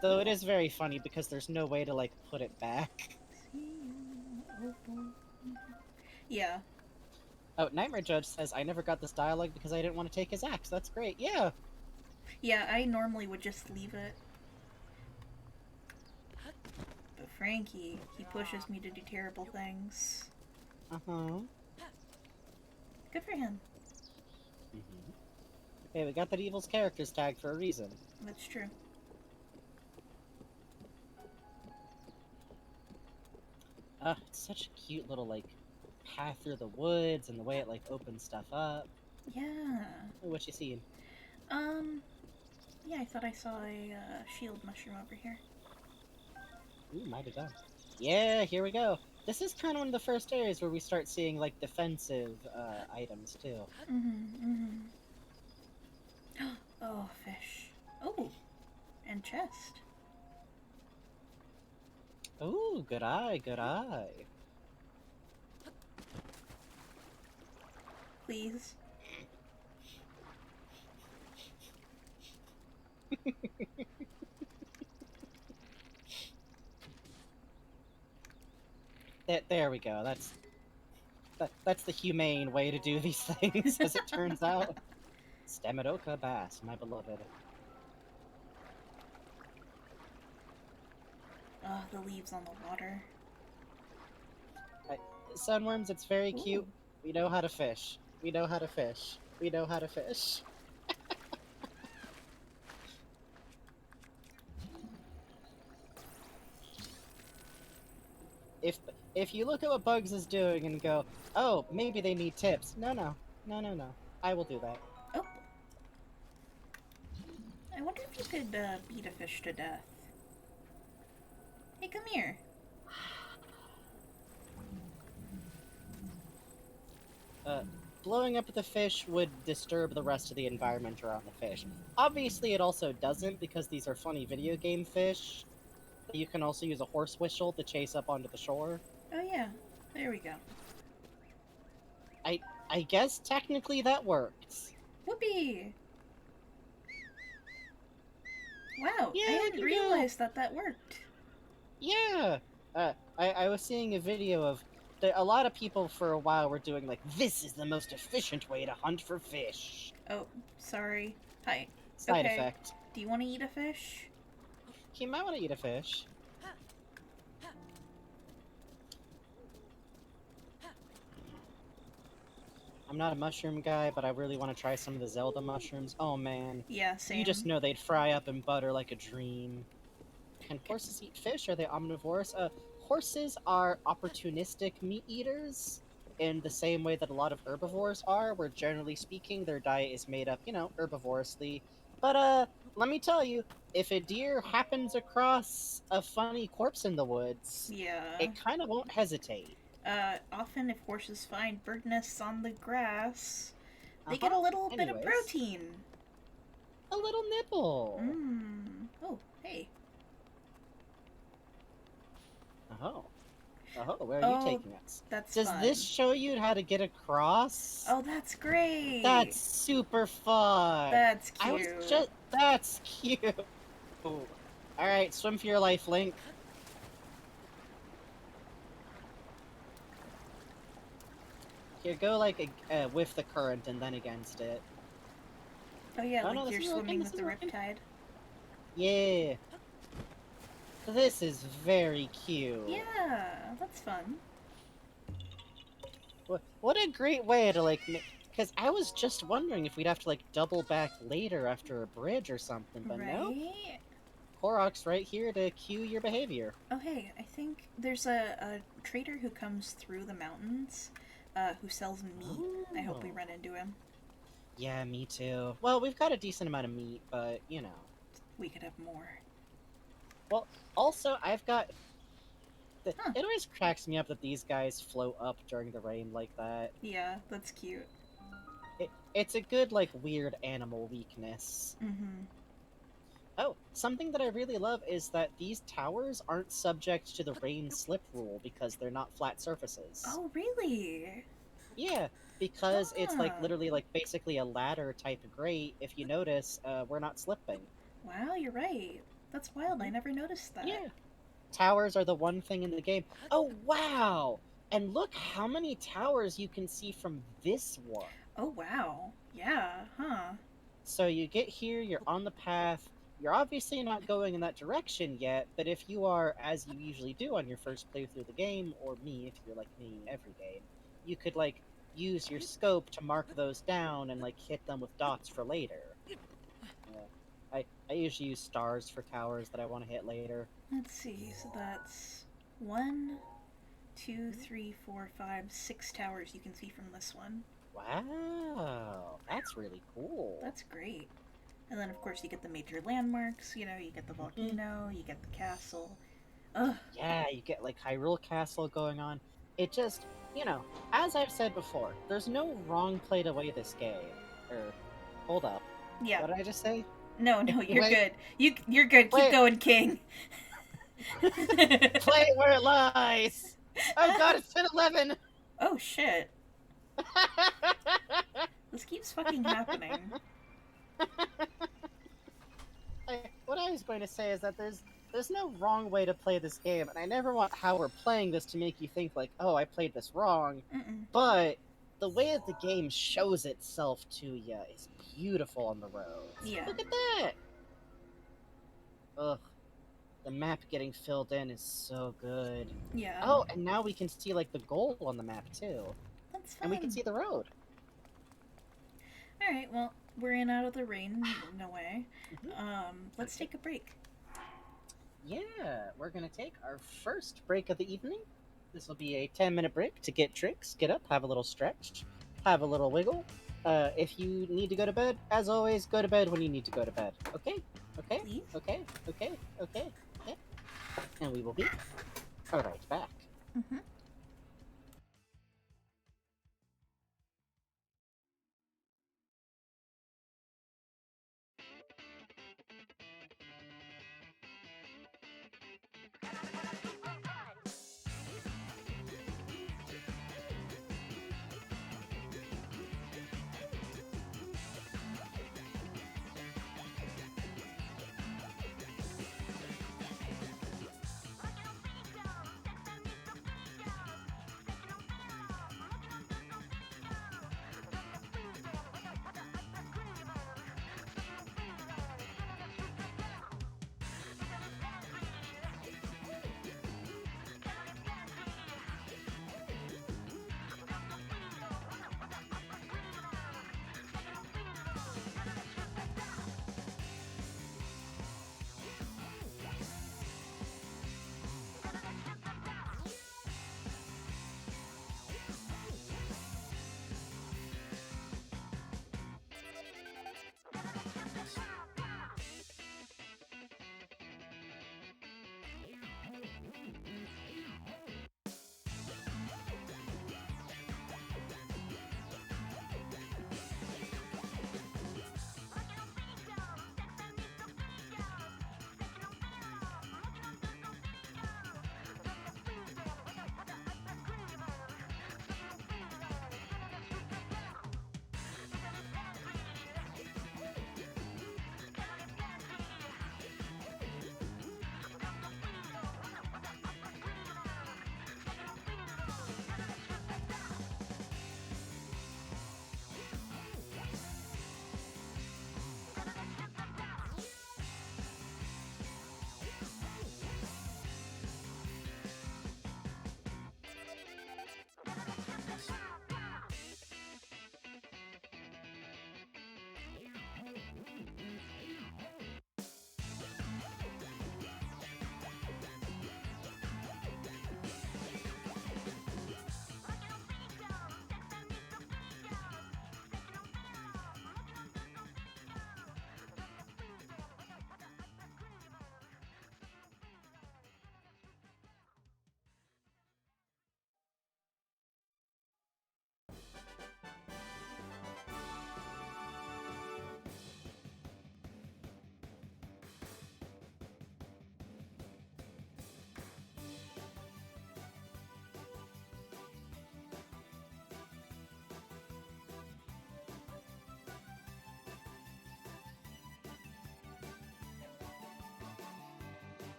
Though it is very funny because there's no way to, like, put it back. Yeah. Oh, Nightmare Judge says, I never got this dialogue because I didn't want to take his axe. That's great. Yeah. Yeah, I normally would just leave it. But Frankie, he pushes me to do terrible things. Uh-huh. Good for him. Mm-hmm. Okay, we got that Evil's characters tag for a reason. That's true. It's such a cute little, like, path through the woods and the way it, like, opens stuff up. Yeah. Oh, what you seeing? Yeah, I thought I saw a shield mushroom over here. Ooh, might have done. Yeah, here we go. This is kind of one of the first areas where we start seeing, like, defensive, items, too. Oh, fish. Oh, and chest. Ooh, good eye, good eye. Please. There we go. That's the humane way to do these things, as it turns out. Stemadoka bass, my beloved. Oh, the leaves on the water. Sunworms, it's very cute. Ooh. We know how to fish. We know how to fish. We know how to fish. If you look at what Bugs is doing and go, oh, maybe they need tips. No. I will do that. Oh. I wonder if you could beat a fish to death. Hey, come here. Blowing up the fish would disturb the rest of the environment around the fish. Obviously, it also doesn't because these are funny video game fish. You can also use a horse whistle to chase up onto the shore. Oh yeah, there we go. I guess technically that works. Whoopee! Wow, Yeah, I there hadn't you realized that worked. Yeah! I was seeing a video of... a lot of people for a while were doing like, this is the most efficient way to hunt for fish. Oh, sorry. Hi. Side Okay. effect. Do you want to eat a fish? You might want to eat a fish. I'm not a mushroom guy, but I really want to try some of the Zelda mushrooms. Oh man. Yeah, same. You just know they'd fry up in butter like a dream. Can horses eat fish? Are they omnivorous? Horses are opportunistic meat eaters in the same way that a lot of herbivores are, where generally speaking their diet is made up, herbivorously. But let me tell you, if a deer happens across a funny corpse in the woods, Yeah. it kind of won't hesitate. Often if horses find bird nests on the grass, they get a little bit of protein. A little nibble. Oh, hey. Oh, where are you taking us? Does fun. This show you how to get across? Oh, that's great. That's super fun. That's cute. That's cute. Alright, swim for your life, Link. Here, go like with the current and then against it. Oh yeah, like you're swimming with the riptide. Yeah. This is very cute. Yeah, that's fun. What a great way to, like, because I was just wondering if we'd have to, like, double back later after a bridge or something, but no. Of Korok's right here to cue your behavior. Oh, hey, I think there's a trader who comes through the mountains who sells meat. I hope we Oh. run into him. Yeah, me too. Well, we've got a decent amount of meat, but, you know. We could have more. Well, also, I've got... Huh. It always cracks me up that these guys float up during the rain like that. Yeah, that's cute. It's a good, like, weird animal weakness. Mm-hmm. Oh, something that I really love is that these towers aren't subject to the rain slip rule because they're not flat surfaces. Oh, really? Yeah, because it's like Ah. literally like basically a ladder type grate. If you notice, we're not slipping. Wow, you're right. That's wild. I never noticed that. Yeah. Towers are the one thing in the game. Oh, wow! And look how many towers you can see from this one. Oh, wow. Yeah, huh. So you get here, you're on the path. You're obviously not going in that direction yet, but if you are, as you usually do on your first playthrough of the game, or me, if you're like me every game, you could, like, use your scope to mark those down and, like, hit them with dots for later. I usually use stars for towers that I want to hit later. Let's see. So that's 1, 2, 3, 4, 5, 6 towers you can see from this one. Wow, that's really cool. That's great. And then, of course, you get the major landmarks. You know, you get the volcano, you get the castle. Ugh. Yeah, you get, like, Hyrule Castle going on. It just, you know, as I've said before, there's no wrong play to play this game. Hold up. Yeah. What did I just say? No, you're Wait. good. You're good. Keep going, King. Play it where it lies! Oh god, it's 10-11! Oh, shit. This keeps fucking happening. What I was going to say is that there's no wrong way to play this game, and I never want how we're playing this to make you think like, oh, I played this wrong. Mm-mm. But the way that the game shows itself to you is beautiful on the roads. Yeah. Look at that! Ugh. The map getting filled in is so good. Yeah. Oh, and now we can see, like, the goal on the map, too. That's fun. And we can see the road. Alright, well, we're in out of the rain, no way. Mm-hmm. Let's take a break. Yeah, we're gonna take our first break of the evening. This will be a 10-minute break to get drinks, get up, have a little stretch, have a little wiggle. If you need to go to bed, as always, go to bed when you need to go to bed. Okay? Okay? Please? Okay? Okay? Okay? Okay? And we will be right back. Mm-hmm.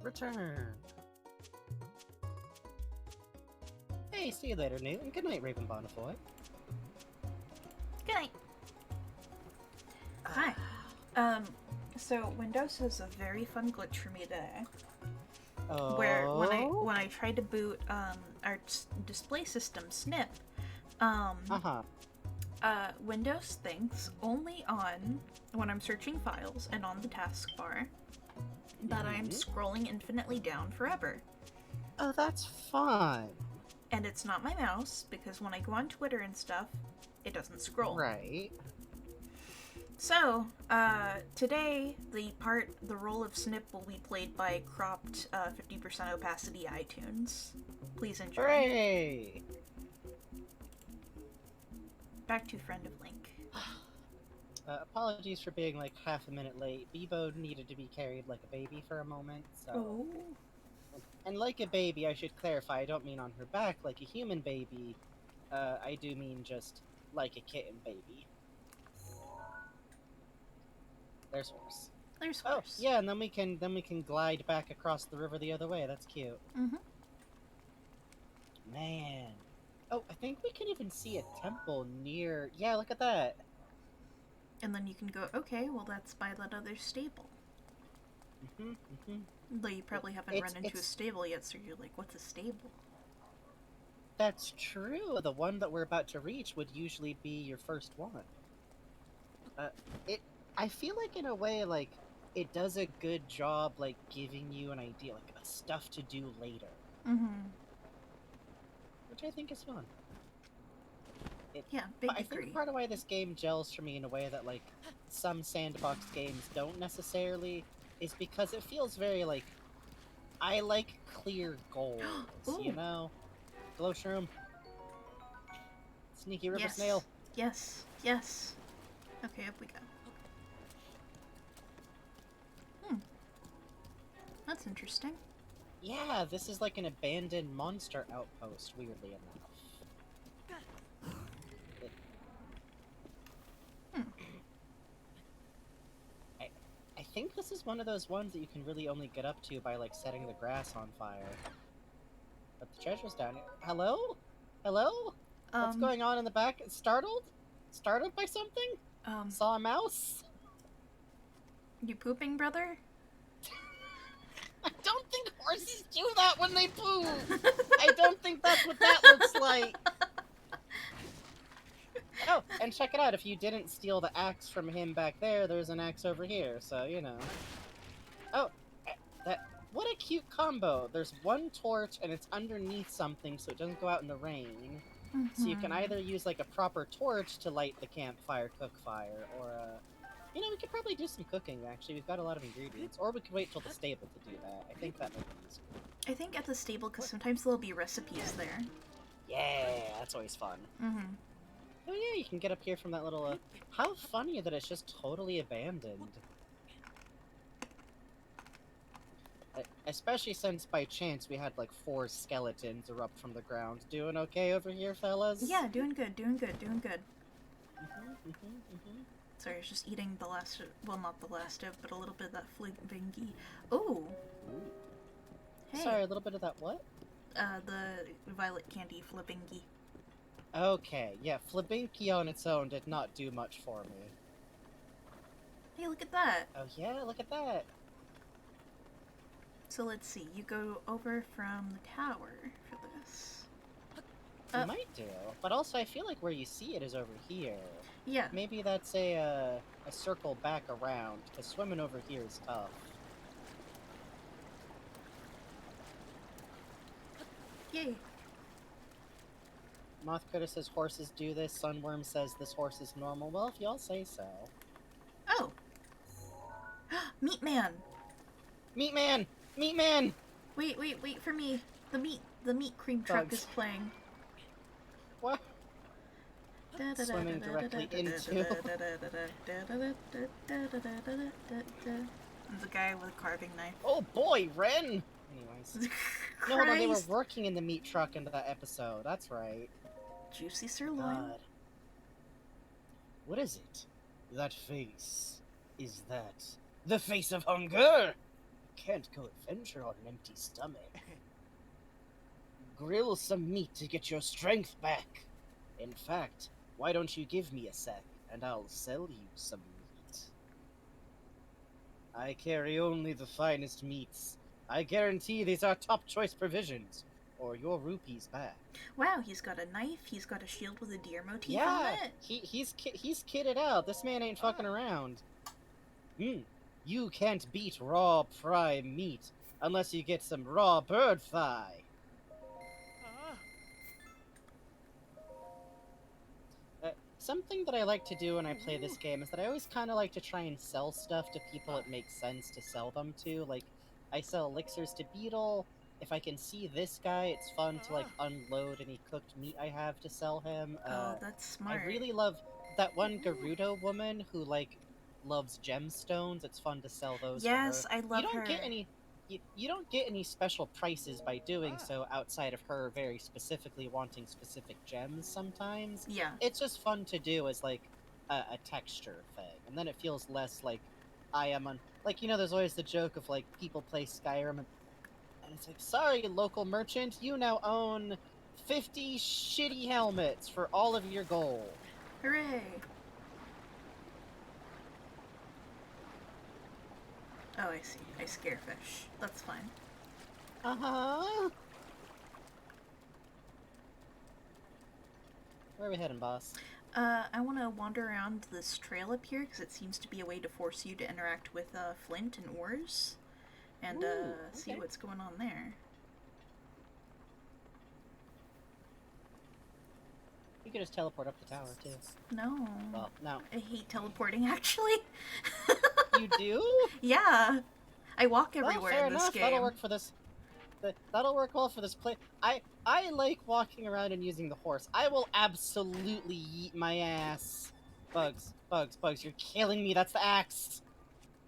Return. Hey, see you later, Nate, and good night, Raven Bonifoy. Good night. Hi. So Windows has a very fun glitch for me today. Oh. Where when I tried to boot our display system Snip, Windows thinks only on when I'm searching files and on the taskbar that I'm scrolling infinitely down forever. Oh, that's fun. And it's not my mouse, because when I go on Twitter and stuff, it doesn't scroll. Right. So, today, the role of Snip will be played by cropped 50% opacity iTunes. Please enjoy. Hooray! Back to Friend of Link. Apologies for being like half a minute late. Bebo needed to be carried like a baby for a moment, so... Oh. And like a baby, I should clarify, I don't mean on her back like a human baby. I do mean just like a kitten baby. There's horse. There's Oh, horse. yeah, and then we can glide back across the river the other way. That's cute. Mm-hmm. Man. Oh, I think we can even see a temple near... Yeah, look at that. And then you can go, okay, well that's by that other stable. Though you probably haven't run into a stable yet, so you're like, what's a stable? That's true. The one that we're about to reach would usually be your first one. I feel like in a way, like, it does a good job, like, giving you an idea, like, stuff to do later. Mm-hmm. Which I think is fun. Yeah, big I think part of why this game gels for me in a way that, like, some sandbox games don't necessarily is because it feels very, like, I like clear goals, you know? Glow shroom. Sneaky river snail. Yes, yes. Okay, up we go. That's interesting. Yeah, this is like an abandoned monster outpost, weirdly enough. I think this is one of those ones that you can really only get up to by, like, setting the grass on fire. But the treasure's down here. Hello? Hello? What's going on in the back? Startled? Startled by something? Saw a mouse? You pooping, brother? I don't think horses do that when they poop! I don't think that's what that looks like! Oh, and check it out, if you didn't steal the axe from him back there, there's an axe over here, so, you know. Oh, what a cute combo! There's one torch, and it's underneath something so it doesn't go out in the rain. So you can either use, like, a proper torch to light the campfire, cook fire, or, you know, we could probably do some cooking, actually. We've got a lot of ingredients. Or we could wait till the stable to do that. I think that might be easier. I think at the stable, because sometimes there'll be recipes there. Yeah, that's always fun. Mm-hmm. Oh yeah, you can get up here from that little, How funny that it's just totally abandoned. Especially since, by chance, we had, like, 4 skeletons erupt from the ground. Doing okay over here, fellas? Yeah, doing good, doing good, doing good. Mm-hmm. Sorry, I was just eating the last of, well, not the last of, but a little bit of that flippingy. Oh! Hey. Sorry, a little bit of that what? The violet candy flippingy. Okay, yeah, Flabinky on its own did not do much for me. Hey, look at that! Oh yeah, look at that! So let's see, you go over from the tower for this. You might do, but also I feel like where you see it is over here. Yeah. Maybe that's a circle back around, because swimming over here is tough. Yay. Moth Critter says horses do this, Sunworm says this horse is normal. Well, if y'all say so. Oh! Meat Man! Meat Man! Meat Man! Wait for me. The meat cream truck is playing. What? Swimming directly into. There's a guy with a carving knife. Oh boy, Ren! Anyways. No, hold on, they were Christ. working in the meat truck into that episode. That's right. Juicy sirloin. God. What is it? That face. Is that the face of hunger? Can't go adventure on an empty stomach. Grill some meat to get your strength back. In fact, why don't you give me a sec, and I'll sell you some meat. I carry only the finest meats. I guarantee these are top choice provisions, or your rupees back. Wow, he's got a knife, he's got a shield with a deer motif on Yeah, it. he's kitted out. This man ain't fucking around. You can't beat raw prime meat unless you get some raw bird thigh. Something that I like to do when I play this game is that I always kind of like to try and sell stuff to people it makes sense to sell them to. Like, I sell elixirs to Beetle. If I can see this guy, it's fun to, like, unload any cooked meat I have to sell him. Oh, that's smart. I really love that one Gerudo woman who, like, loves gemstones. It's fun to sell those Yes, to her. I love you don't her. Get any, you don't get any special prices by doing so outside of her very specifically wanting specific gems sometimes. Yeah. It's just fun to do as, like, a texture thing. And then it feels less like I am on... Like, you know, there's always the joke of, like, people play Skyrim and it's like, sorry, local merchant, you now own 50 shitty helmets for all of your gold. Hooray! Oh, I see. I scare fish. That's fine. Uh-huh. Where are we heading, boss? I want to wander around this trail up here, because it seems to be a way to force you to interact with, flint and ores. And, see what's going on there. You could just teleport up the tower, too. No. Well, no. I hate teleporting, actually. You do? Yeah. I walk everywhere well, fair in this enough. game. That'll work for this. That'll work well for this play. I like walking around and using the horse. I will absolutely yeet my ass. Bugs, you're killing me. That's the axe.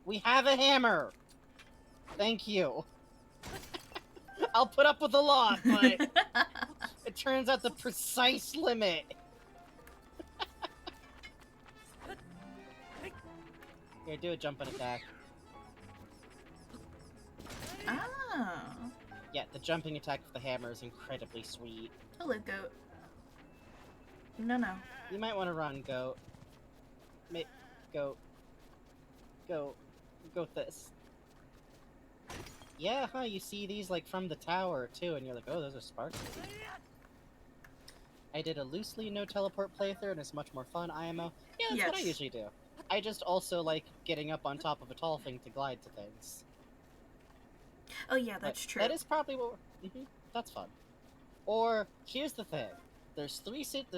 We have a hammer. Thank you. I'll put up with a lot, but it turns out the precise limit. Here, do a jumping attack. Ah. Yeah, the jumping attack with the hammer is incredibly sweet. Hello, goat. No. You might want to run, goat. Go with this. Yeah, huh, you see these, like, from the tower, too, and you're like, oh, those are sparkly. I did a loosely no-teleport playthrough, and it's much more fun, IMO. Yeah, that's what I usually do. I just also like getting up on top of a tall thing to glide to things. Oh yeah, that's true. That is probably what we're... that's fun. Or, here's the thing. There's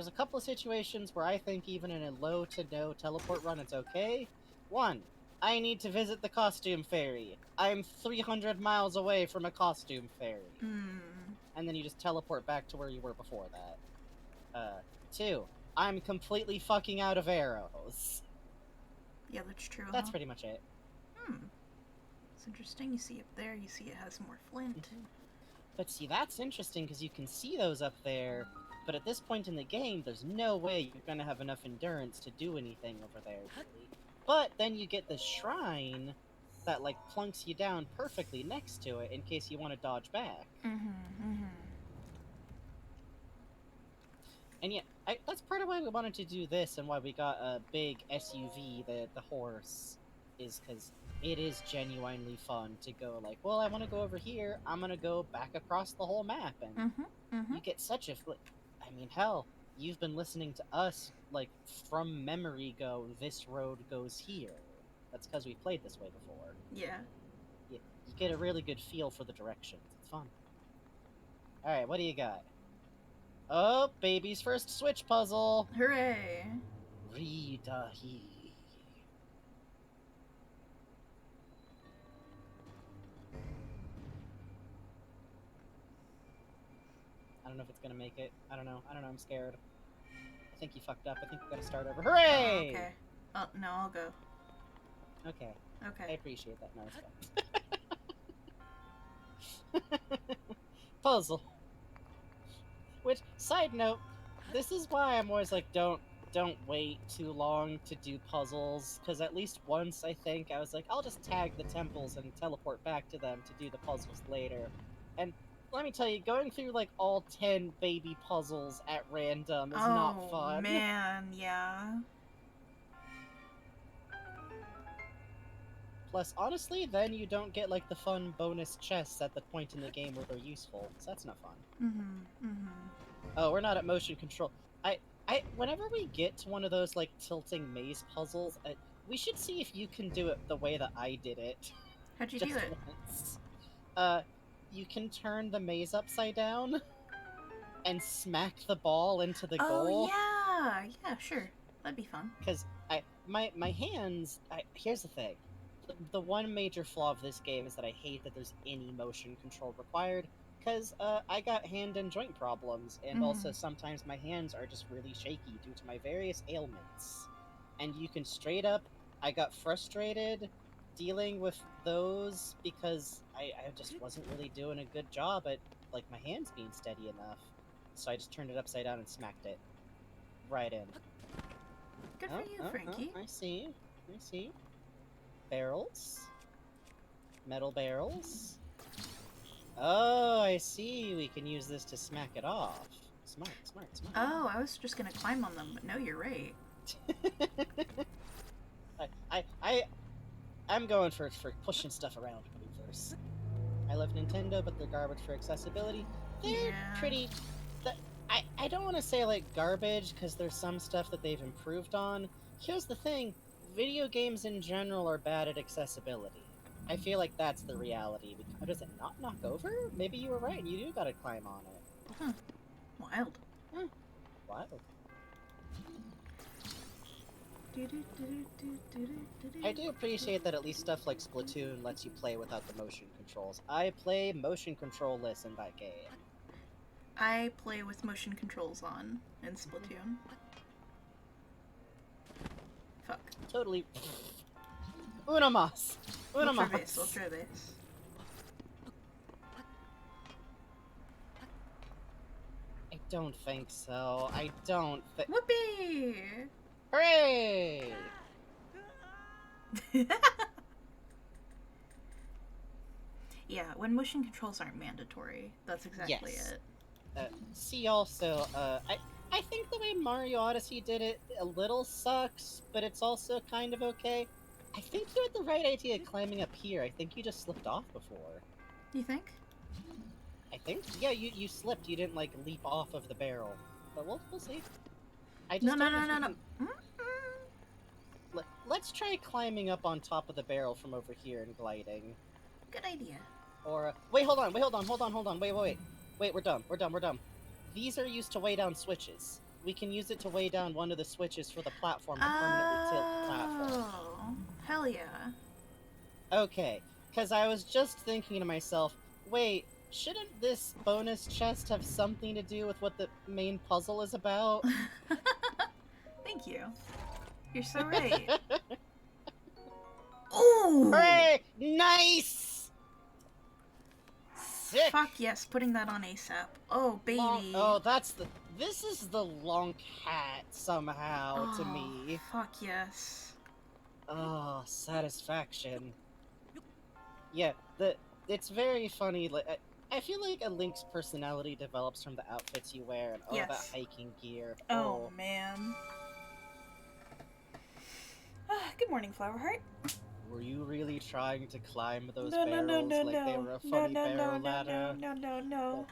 a couple of situations where I think even in a low to no teleport run it's okay. 1. I need to visit the costume fairy. I'm 300 miles away from a costume fairy. and then you just teleport back to where you were before that. 2, I'm completely fucking out of arrows. Yeah, that's true. That's pretty much it. It's interesting. You see up there, you see it has more flint. But see, that's interesting because you can see those up there, but at this point in the game, there's no way you're gonna have enough endurance to do anything over there, really. But then you get the shrine that, like, plunks you down perfectly next to it in case you want to dodge back. And yeah, that's part of why we wanted to do this and why we got a big SUV, the horse, is because it is genuinely fun to go like, well, I want to go over here, I'm going to go back across the whole map, and you get such a... I mean, hell, you've been listening to us, like, from memory go, this road goes here. That's because we played this way before. Yeah. You get a really good feel for the directions. It's fun. Alright, what do you got? Oh, baby's first switch puzzle! Hooray! Ridahi. I don't know if it's gonna make it. I don't know, I'm scared. I think you fucked up. I think we gotta start over. Hooray! Okay. Oh, no, I'll go. Okay. I Okay. appreciate that. No, it's fine. Puzzle. Which, side note, this is why I'm always like, don't wait too long to do puzzles, because at least once, I think, I was like, I'll just tag the temples and teleport back to them to do the puzzles later. And let me tell you, going through, like, all 10 baby puzzles at random is not fun. Oh, man, yeah. Plus, honestly, then you don't get, like, the fun bonus chests at the point in the game where they're useful, so that's not fun. Oh, we're not at motion control. Whenever we get to one of those, like, tilting maze puzzles, we should see if you can do it the way that I did it. How'd you do it? Once. You can turn the maze upside down and smack the ball into the goal. Oh, yeah, sure. That'd be fun. Because my hands, here's the thing. The one major flaw of this game is that I hate that there's any motion control required, because I got hand and joint problems, and also sometimes my hands are just really shaky due to my various ailments. And you can straight up, I got frustrated dealing with those because I just wasn't really doing a good job at, like, my hands being steady enough. So I just turned it upside down and smacked it right in. Good for you, Frankie. I see. Barrels. Metal barrels. Oh, I see. We can use this to smack it off. Smart. Oh, I was just gonna climb on them, but no, you're right. I'm going for pushing stuff around first. I love Nintendo, but they're garbage for accessibility. They're pretty... I don't want to say, like, garbage, because there's some stuff that they've improved on. Here's the thing. Video games in general are bad at accessibility. I feel like that's the reality. Does it not knock over? Maybe you were right, you do gotta climb on it. Huh. Wild. Wild. I do appreciate that at least stuff like Splatoon lets you play without the motion controls. I play motion control-less in that game. I play with motion controls on in Splatoon. Fuck. Totally. Una mas. Ultra base. I don't think so. I don't think. Whoopee! Hooray! Yeah, when motion controls aren't mandatory, that's exactly it. See, also, I think the way Mario Odyssey did it a little sucks, but it's also kind of okay. I think you had the right idea climbing up here. I think you just slipped off before. You think? I think? Yeah, you slipped. You didn't, like, leap off of the barrel. But we'll see. No. Let's try climbing up on top of the barrel from over here and gliding. Good idea. Or, wait, hold on. Wait, we're done. These are used to weigh down switches. We can use it to weigh down one of the switches for the platform to permanently tilt the platform. Oh, hell yeah. Okay, because I was just thinking to myself, wait, shouldn't this bonus chest have something to do with what the main puzzle is about? Thank you. You're so right. Ooh! Hooray! Nice! Sick! Fuck yes, putting that on ASAP. Oh, baby. Oh, that's the... This is the Lonk hat, somehow, to me. Fuck yes. Oh, satisfaction. Yeah, it's very funny. Like, I feel like a Link's personality develops from the outfits you wear and all that Yes. hiking gear. Oh, man. Good morning, Flowerheart. Were you really trying to climb those No, barrels no, like they were a funny barrel ladder? No.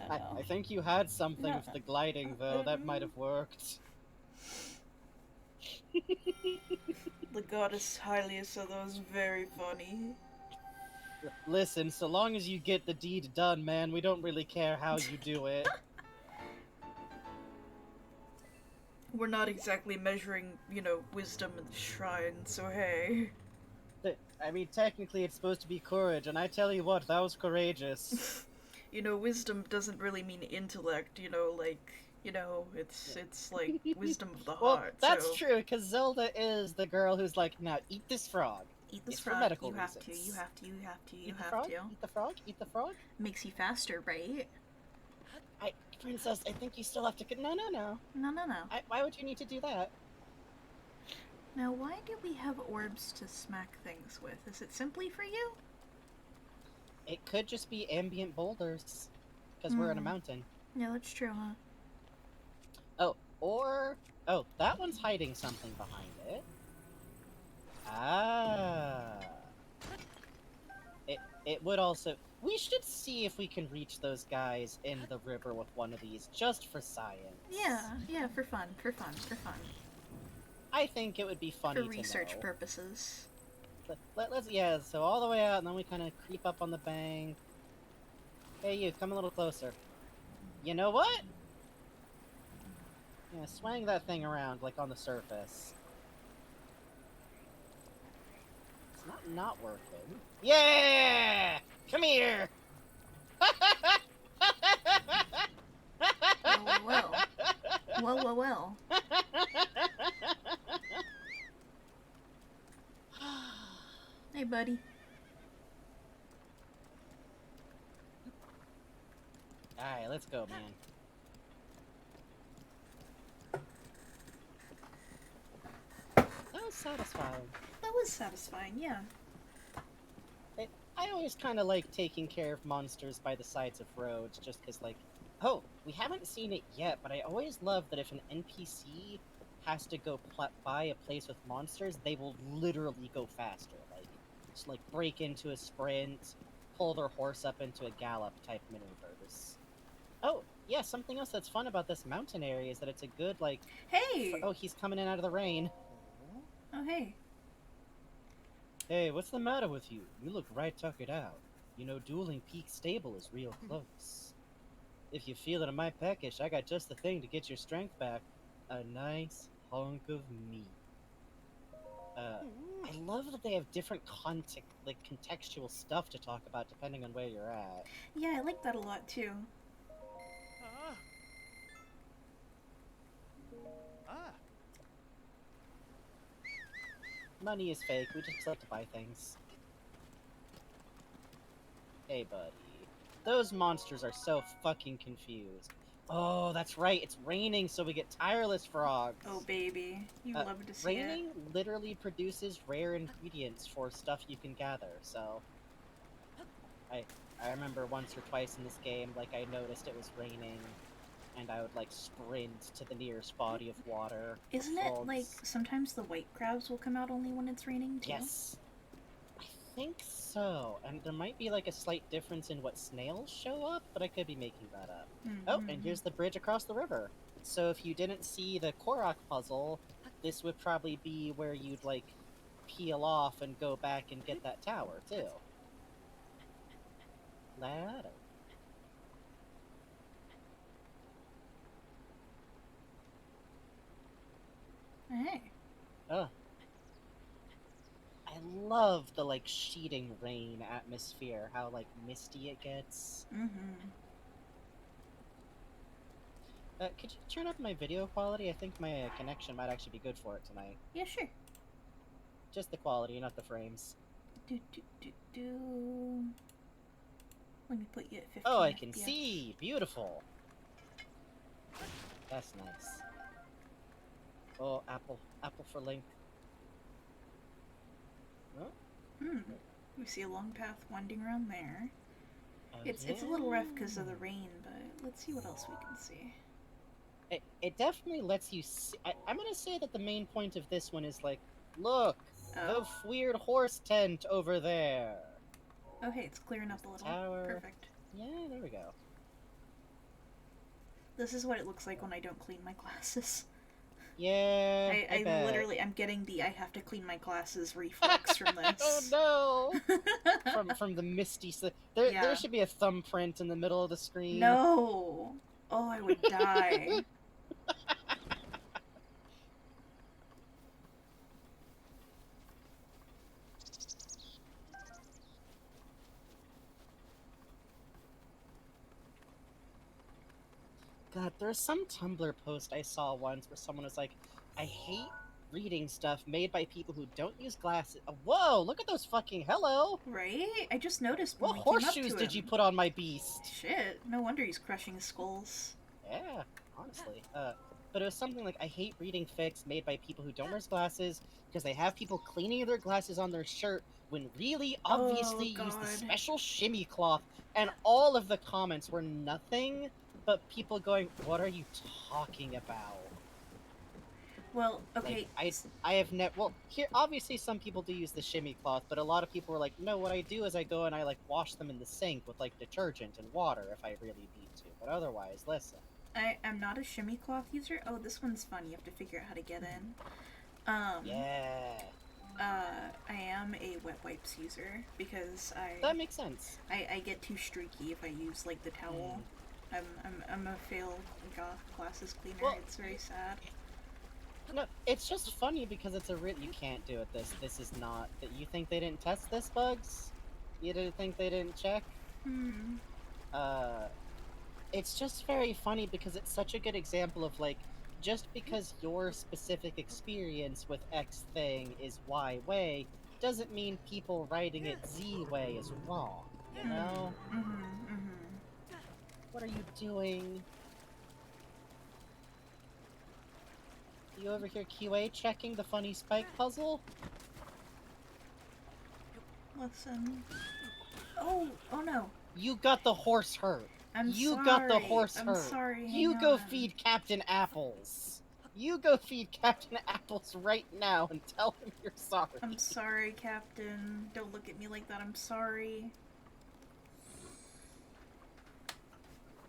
I think you had something No. for the gliding, though. That might have worked. The goddess Hylia said that was very funny. Listen, so long as you get the deed done, man, we don't really care how you do it. We're not exactly measuring, wisdom in the shrine, so hey. I mean, technically it's supposed to be courage, and I tell you what, that was courageous. Wisdom doesn't really mean intellect, it's like wisdom of the Well, heart. that's so... true, because Zelda is the girl who's like, now eat this frog. Eat this it's frog. for medical you have reasons. to, you have to, you have to, you Eat the have frog? to. Eat the frog? Eat the frog? Makes you faster, right? Princess, I think you still have to... No. No. Why would you need to do that? Now, why do we have orbs to smack things with? Is it simply for you? It could just be ambient boulders, because we're in a mountain. Yeah, that's true, huh? Oh, that one's hiding something behind it. Ah. It would also... We should see if we can reach those guys in the river with one of these, just for science. Yeah, for fun. I think it would be funny for research to know. purposes. Let's, so all the way out, and then we kind of creep up on the bank. Hey, you, come a little closer. You know what? Yeah, swing that thing around, like on the surface. It's not working. Yeah! Come here! Well. Hey, buddy. Alright, let's go, man. That was satisfying. That was satisfying, yeah. I always kind of like taking care of monsters by the sides of roads, just because, like, oh, we haven't seen it yet, but I always love that if an NPC has to go by a place with monsters, they will literally go faster. Like, just, like, break into a sprint, pull their horse up into a gallop type maneuvers. Oh, yeah, something else that's fun about this mountain area is that it's a good, like... Hey! Oh, he's coming in out of the rain. Oh, hey. Hey, what's the matter with you? You look right tuckered out. You know, Dueling Peak Stable is real close. If you feel it in my peckish, I got just the thing to get your strength back. A nice hunk of meat. I love that they have different contextual stuff to talk about depending on where you're at. Yeah, I like that a lot, too. Money is fake, we just like to buy things. Hey, buddy. Those monsters are so fucking confused. Oh, that's right, it's raining, so we get tireless frogs. Oh, baby. You love to see raining literally produces rare ingredients for stuff you can gather, so... I remember once or twice in this game, like, I noticed it was raining, and I would, like, sprint to the nearest body of water. Isn't it, like, sometimes the white crabs will come out only when it's raining, too? Yes. I think so. And there might be, like, a slight difference in what snails show up, but I could be making that up. Oh, and here's the bridge across the river. So if you didn't see the Korok puzzle, this would probably be where you'd, like, peel off and go back and get that tower, too. Ladder. Hey. Oh. I love the, like, sheeting rain atmosphere, how, like, misty it gets. Mm-hmm. Could you turn up my video quality? I think my connection might actually be good for it tonight. Yeah, sure. Just the quality, not the frames. Let me put you at 15 Oh, I can FPS. see! Beautiful! That's nice. Oh, apple. Apple for Link. Oh? We see a long path winding around there. Oh, It's a little rough because of the rain, but let's see what else we can see. It definitely lets you see. I'm gonna say that the main point of this one is like, look! Oh. The weird horse tent over there! Oh, hey, it's clearing up a little. Tower. Perfect. Yeah, there we go. This is what it looks like when I don't clean my glasses. Yeah, I bet. Literally, I'm getting the I have to clean my glasses reflex from this. Oh no! from the misty. There Yeah. should be a thumbprint in the middle of the screen. No! Oh, I would die. God, there's some Tumblr post I saw once where someone was like, I hate reading stuff made by people who don't use glasses. Whoa, look at those fucking hello! Right? I just noticed when What we came up horseshoes to did him. you put on my beast? Shit, no wonder he's crushing skulls. Yeah, honestly. But it was something like, I hate reading fics made by people who don't wear glasses because they have people cleaning their glasses on their shirt when really obviously use the special shimmy cloth, and all of the comments were nothing but people going, what are you talking about? Well, okay. Like, I have never. Well, here obviously some people do use the shimmy cloth, but a lot of people were like, no, what I do is I go and I like wash them in the sink with like detergent and water if I really need to. But otherwise, listen. I'm not a shimmy cloth user. Oh, this one's fun. You have to figure out how to get in. Yeah. I am a wet wipes user because That makes sense. I get too streaky if I use like the towel. I'm a failed goth glasses cleaner. Well, it's very sad. No, it's just funny because it's a you can't do it. This is not that you think they didn't test this, Bugs. You didn't think they didn't check. It's just very funny because it's such a good example of like, just because your specific experience with X thing is Y way, doesn't mean people writing it Z way is wrong. You know? What are you doing? You over here QA checking the funny spike puzzle? Listen. Oh no. You got the horse hurt. You got the horse hurt. I'm sorry. You go feed Captain Apples. You go feed Captain Apples right now and tell him you're sorry. I'm sorry, Captain. Don't look at me like that. I'm sorry.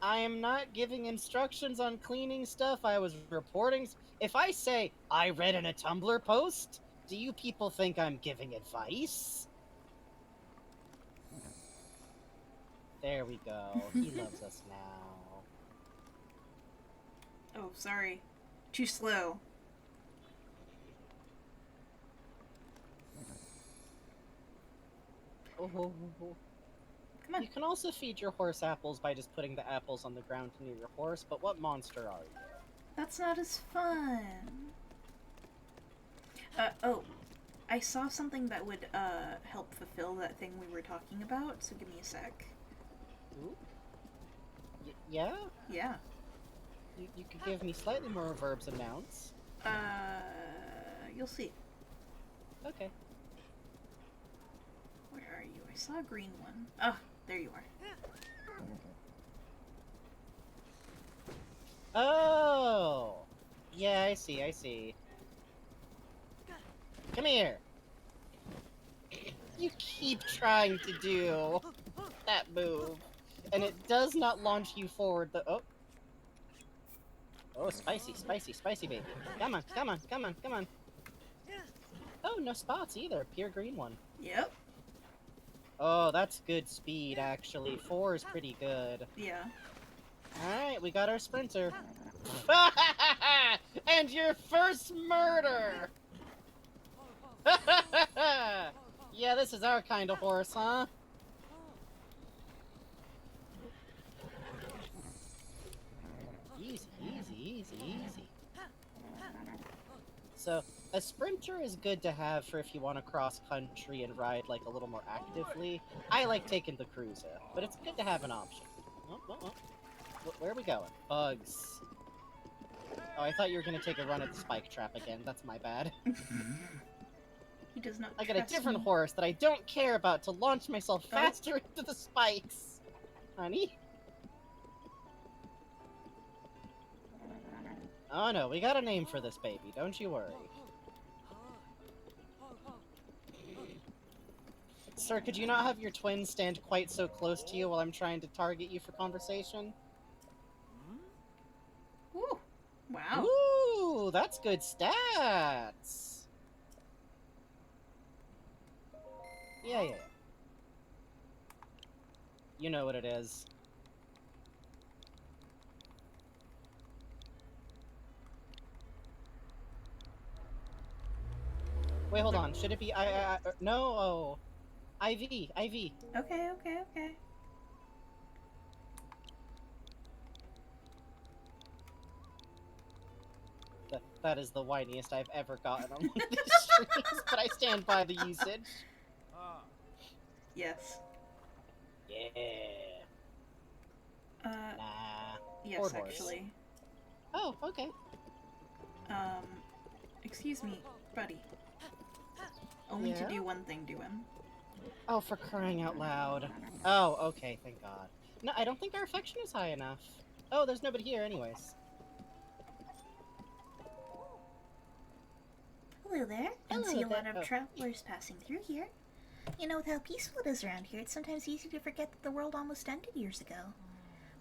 I am not giving instructions on cleaning stuff. I was reporting. If I say, I read in a Tumblr post, do you people think I'm giving advice? There we go. He loves us now. Oh, sorry. Too slow. Oh. Come on. You can also feed your horse apples by just putting the apples on the ground near your horse, but what monster are you? That's not as fun. Oh. I saw something that would, help fulfill that thing we were talking about, so give me a sec. Ooh. Yeah? Yeah. You could give me slightly more verbs and nouns. You'll see. Okay. Where are you? I saw a green one. Oh, there you are. Oh! Yeah, I see. Come here! You keep trying to do that move, and it does not launch you forward the- oh. Oh, spicy, baby. Come on. Oh, no spots either. Pure green one. Yep. Oh, that's good speed, actually. 4 is pretty good. Yeah. Alright, we got our sprinter. And your first murder! Yeah, this is our kind of horse, huh? Easy, easy, easy, easy. So, a sprinter is good to have for if you want to cross country and ride like a little more actively. I like taking the cruiser, but it's good to have an option. Oh, oh, oh. Where are we going? Bugs. Oh, I thought you were gonna take a run at the spike trap again. That's my bad. He does not I got a trust different me. horse that I don't care about to launch myself Oh. faster into the spikes. Honey? Oh no, we got a name for this baby, don't you worry. Sir, could you not have your twin stand quite so close to you while I'm trying to target you for conversation? Ooh. Wow. Ooh, that's good stats! Yeah. You know what it is. Wait, hold on. Should it be no? Oh. IV. Okay. That is the whiniest I've ever gotten on one of these streams, but I stand by the usage. Yes. Yeah. Nah. Yes, Horde horse. actually. Oh, okay. Excuse me, buddy. Only Yeah? to do one thing to him. Oh, for crying out loud. Oh, okay, thank God. No, I don't think our affection is high enough. Oh, there's nobody here anyways. Hello there. I Hello see a lot there. of Oh. travelers passing through here. You know, with how peaceful it is around here, it's sometimes easy to forget that the world almost ended years ago.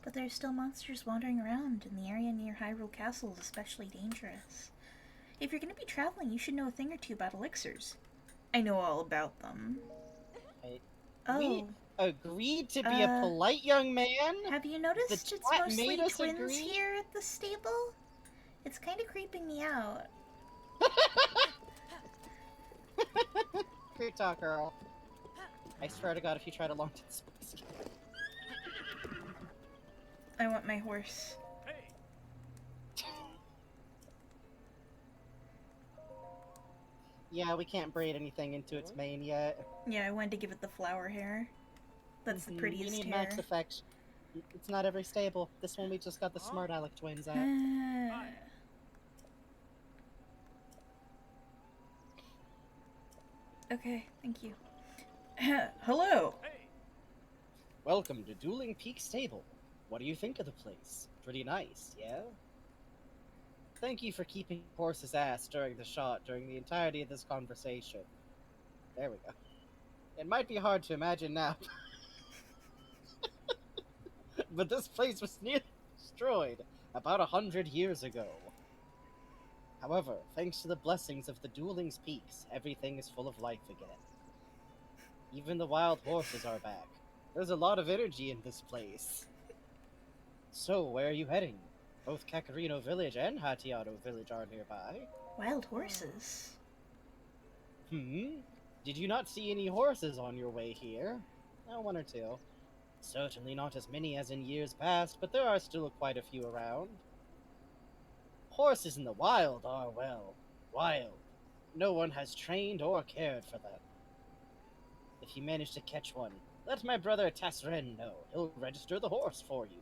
But there are still monsters wandering around, and the area near Hyrule Castle is especially dangerous. If you're going to be traveling, you should know a thing or two about elixirs. I know all about them. We agreed to be a polite young man? Have you noticed The it's twat mostly made us twins agree? here at the stable? It's kind of creeping me out. Great talk, girl. I swear to God, if you try to launch it, space. I want my horse. Yeah, we can't braid anything into its mane yet. Yeah, I wanted to give it the flower hair. That's the prettiest We need hair. max affection. It's not every stable. This one we just got the smart Alec twins at. Okay, thank you. Hello! Welcome to Dueling Peak Stable. What do you think of the place? Pretty nice, yeah? Thank you for keeping horse's ass during the shot during the entirety of this conversation. There we go. It might be hard to imagine now, but this place was nearly destroyed about 100 years ago. However, thanks to the blessings of the Dueling's Peaks, everything is full of life again. Even the wild horses are back. There's a lot of energy in this place. So, where are you heading? Both Cacharino Village and Hatiano Village are nearby. Wild horses. Did you not see any horses on your way here? One or two. Certainly not as many as in years past, but there are still quite a few around. Horses in the wild are, well, wild. No one has trained or cared for them. If you manage to catch one, let my brother Tasren know. He'll register the horse for you.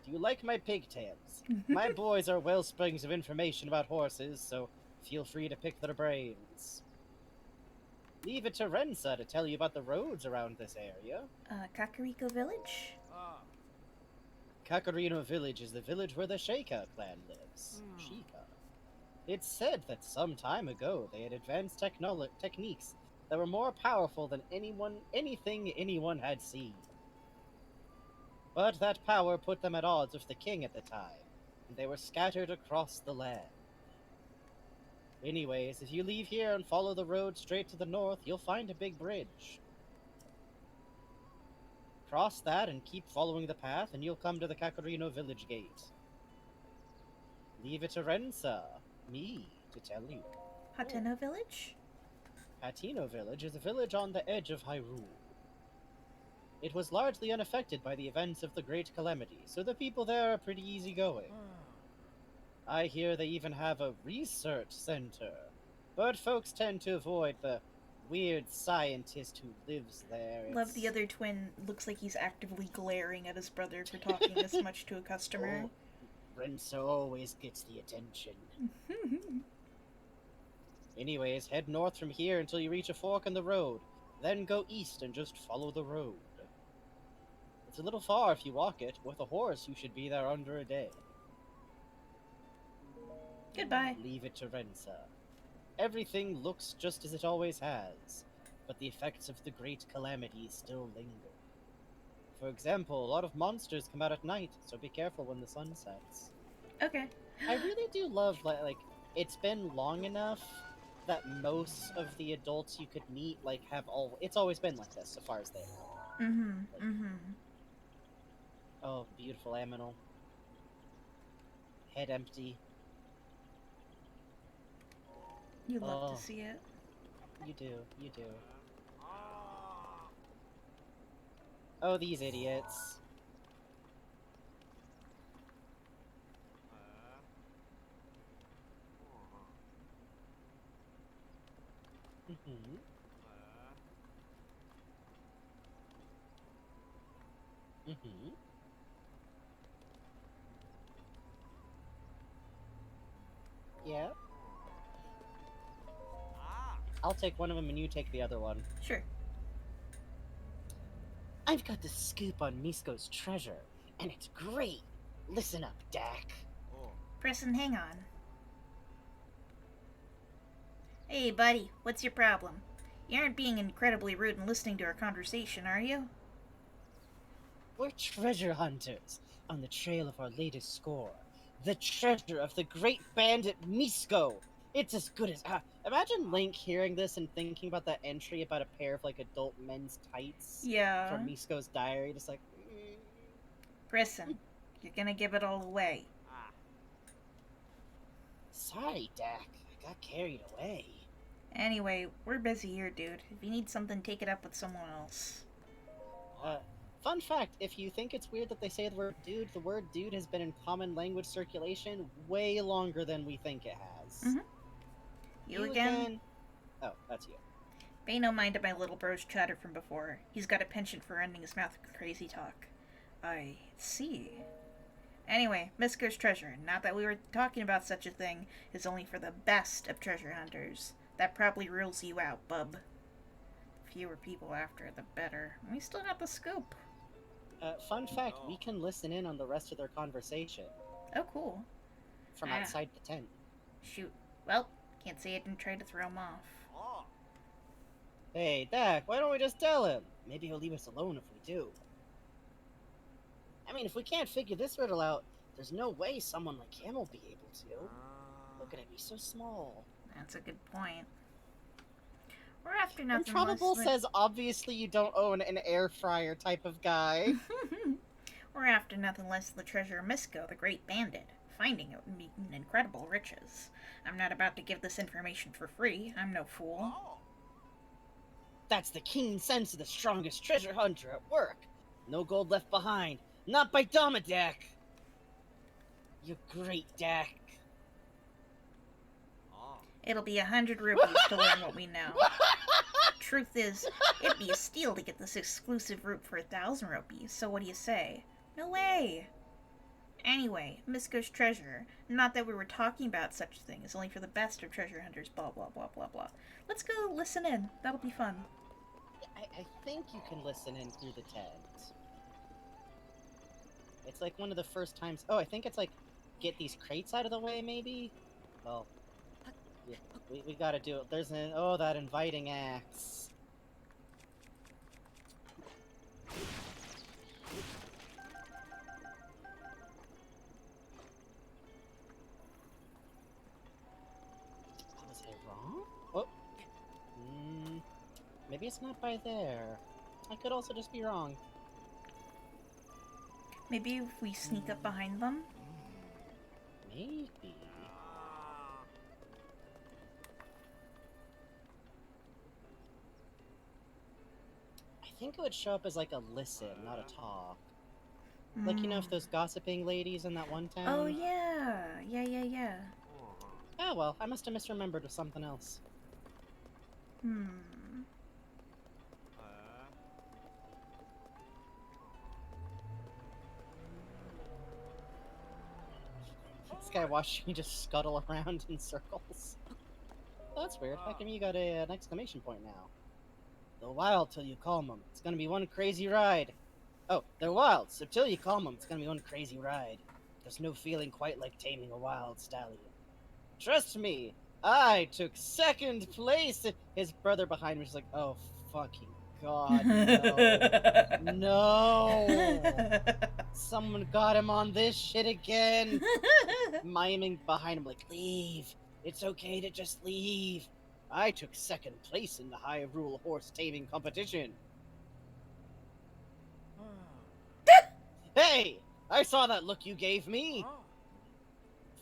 Do you like my pigtails? My boys are wellsprings of information about horses, so feel free to pick their brains. Leave it to Rensa to tell you about the roads around this area. Cacharino Village? Cacharino Village is the village where the Sheikah clan lives. Sheikah. It's said that some time ago they had advanced techniques that were more powerful than anything anyone had seen. But that power put them at odds with the king at the time, and they were scattered across the land. Anyways, if you leave here and follow the road straight to the north, you'll find a big bridge. Cross that and keep following the path, and you'll come to the Cacharino Village gate. Leave it to Rensa, me, to tell you. Hateno Village? Cacharino Village is a village on the edge of Hyrule. It was largely unaffected by the events of the Great Calamity, so the people there are pretty easygoing. I hear they even have a research center, but folks tend to avoid the weird scientist who lives there. Love the other twin looks like he's actively glaring at his brother for talking this much to a customer. Oh, Renzo always gets the attention. Anyways, head north from here until you reach a fork in the road. Then go east and just follow the road. It's a little far if you walk it. With a horse, you should be there under a day. Goodbye. Leave it to Rensa. Everything looks just as it always has, but the effects of the Great Calamity still linger. For example, a lot of monsters come out at night, so be careful when the sun sets. Okay. I really do love, like, it's been long enough that most of the adults you could meet, like, it's always been like this, so far as they know. Oh, beautiful Aminal. Head empty. You love to see it. You do, you do. Oh, these idiots. Mm-hmm. Mm-hmm. Yeah. I'll take one of them and you take the other one. Sure. I've got the scoop on Misko's treasure, and it's great. Listen up, Dak. Preston, hang on. Hey, buddy, what's your problem? You aren't being incredibly rude and listening to our conversation, are you? We're treasure hunters on the trail of our latest score. The treasure of the great bandit Misko. It's as good as... imagine Link hearing this and thinking about that entry about a pair of, like, adult men's tights. Yeah. From Misko's diary, just like... Preston, you're gonna give it all away. Sorry, Dak. I got carried away. Anyway, we're busy here, dude. If you need something, take it up with someone else. Fun fact, if you think it's weird that they say the word dude has been in common language circulation way longer than we think it has. Mm-hmm. You again? Oh, that's you. Pay no mind to my little bro's chatter from before. He's got a penchant for ending his mouth with crazy talk. I see. Anyway, Misko's treasure, not that we were talking about such a thing, is only for the best of treasure hunters. That probably rules you out, bub. The fewer people after, the better. We still got the scoop. Fun fact, we can listen in on the rest of their conversation. Oh, cool. From outside the tent. Shoot. Well, can't say I didn't try to throw him off. Hey, Dak, why don't we just tell him? Maybe he'll leave us alone if we do. I mean, if we can't figure this riddle out, there's no way someone like him will be able to. Look at him, he's so small. That's a good point. We're after nothing Improbable less says, obviously you don't own an air fryer type of guy. We're after nothing less than the treasure of Misko, the great bandit. Finding it would mean incredible riches. I'm not about to give this information for free. I'm no fool. That's the keen sense of the strongest treasure hunter at work. No gold left behind. Not by Domadak. You're great, Dak. It'll be 100 rupees to learn what we know. Truth is, it'd be a steal to get this exclusive route for 1,000 rupees, so what do you say? No way! Anyway, Misko's treasure. Not that we were talking about such a thing. It's only for the best of treasure hunters, blah blah blah blah blah. Let's go listen in. That'll be fun. I think you can listen in through the tent. It's like one of the first times... Oh, I think it's like, get these crates out of the way, maybe? Well, yeah, we gotta do it. There's an... Oh, that inviting axe. Was I wrong? Oh. Maybe it's not by there. I could also just be wrong. Maybe if we sneak up behind them? Maybe. think it would show up as like a listen, not a talk. Like, you know, if those gossiping ladies in that one town? Oh, yeah. Yeah. Oh, well, I must have misremembered with something else. This guy watching me just scuttle around in circles. Oh, that's weird. How come you got an exclamation point now? They're wild till you calm them. It's gonna be one crazy ride. Oh, they're wild, so till you calm them, it's gonna be one crazy ride. There's no feeling quite like taming a wild stallion. Trust me, I took second place. His brother behind me is like, oh, fucking god, no. No! Someone got him on this shit again. Miming behind him like, leave. It's okay to just leave. I took second place in the Hyrule horse taming competition. Hey! I saw that look you gave me.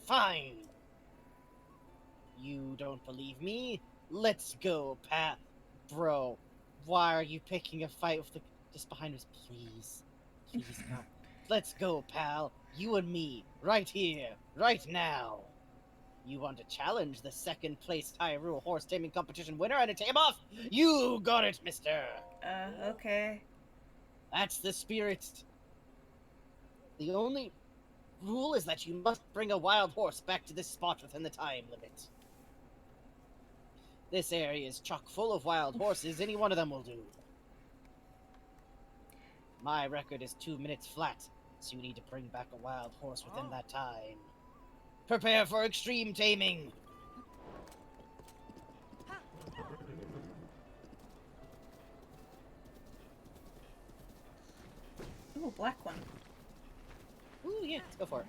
Fine. You don't believe me? Let's go, Pat. Bro, why are you picking a fight with the... Just behind us, please. Please, come. Let's go, pal. You and me. Right here. Right now. You want to challenge the second place Hyrule horse taming competition winner and a tame off? You got it, mister. Okay. That's the spirit. The only rule is that you must bring a wild horse back to this spot within the time limit. This area is chock full of wild horses. Any one of them will do. My record is 2 minutes flat, so you need to bring back a wild horse within that time. Prepare for extreme taming! Ooh, black one. Ooh, yeah, let's go for it.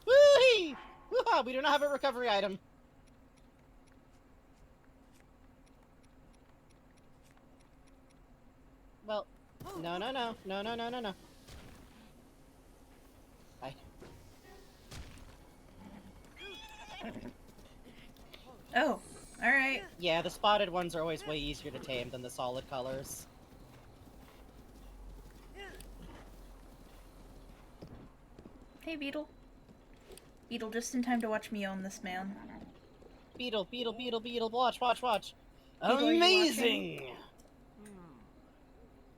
Woo-hee! Woo-ha! We do not have a recovery item. Well, no. Oh, alright. Yeah, the spotted ones are always way easier to tame than the solid colors. Hey, Beetle. Beetle, just in time to watch me own this man. Beetle, watch. Beetle, are you Amazing!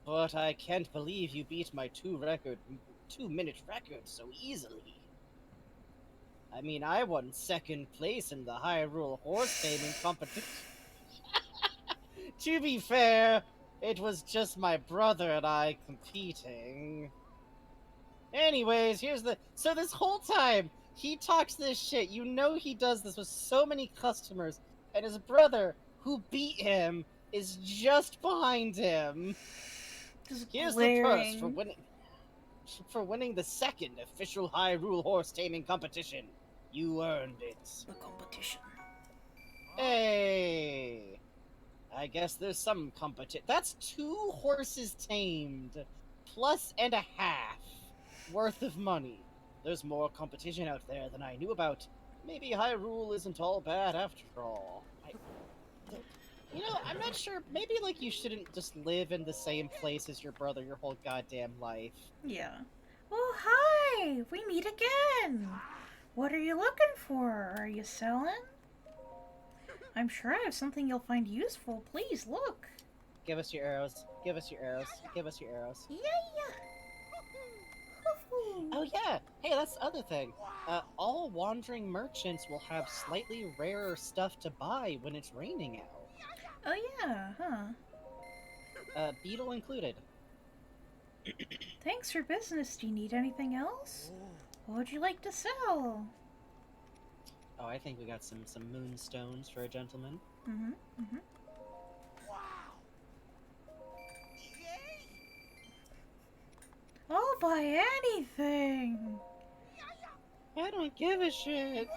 But I can't believe you beat my 2-minute record so easily. I mean, I won second place in the Hyrule horse taming competition. To be fair, it was just my brother and I competing. Anyways, so this whole time, he talks this shit. You know he does this with so many customers, and his brother, who beat him, is just behind him. Just Here's glaring. the purse for winning the second official Hyrule horse taming competition. You earned it. The competition. Hey, I guess there's some competition. That's 2 horses tamed, plus and a half worth of money. There's more competition out there than I knew about. Maybe Hyrule isn't all bad after all. You know, I'm not sure. Maybe, like, you shouldn't just live in the same place as your brother your whole goddamn life. Yeah. Oh, hi! We meet again! What are you looking for? Are you selling? I'm sure I have something you'll find useful. Please, look! Give us your arrows. Give us your arrows. Give us your arrows. Yeah! Oh yeah! Hey, that's the other thing. All wandering merchants will have slightly rarer stuff to buy when it's raining out. Oh yeah, huh? Beetle included. Thanks for business. Do you need anything else? What would you like to sell? Oh, I think we got some moonstones for a gentleman. I'll buy anything! I don't give a shit.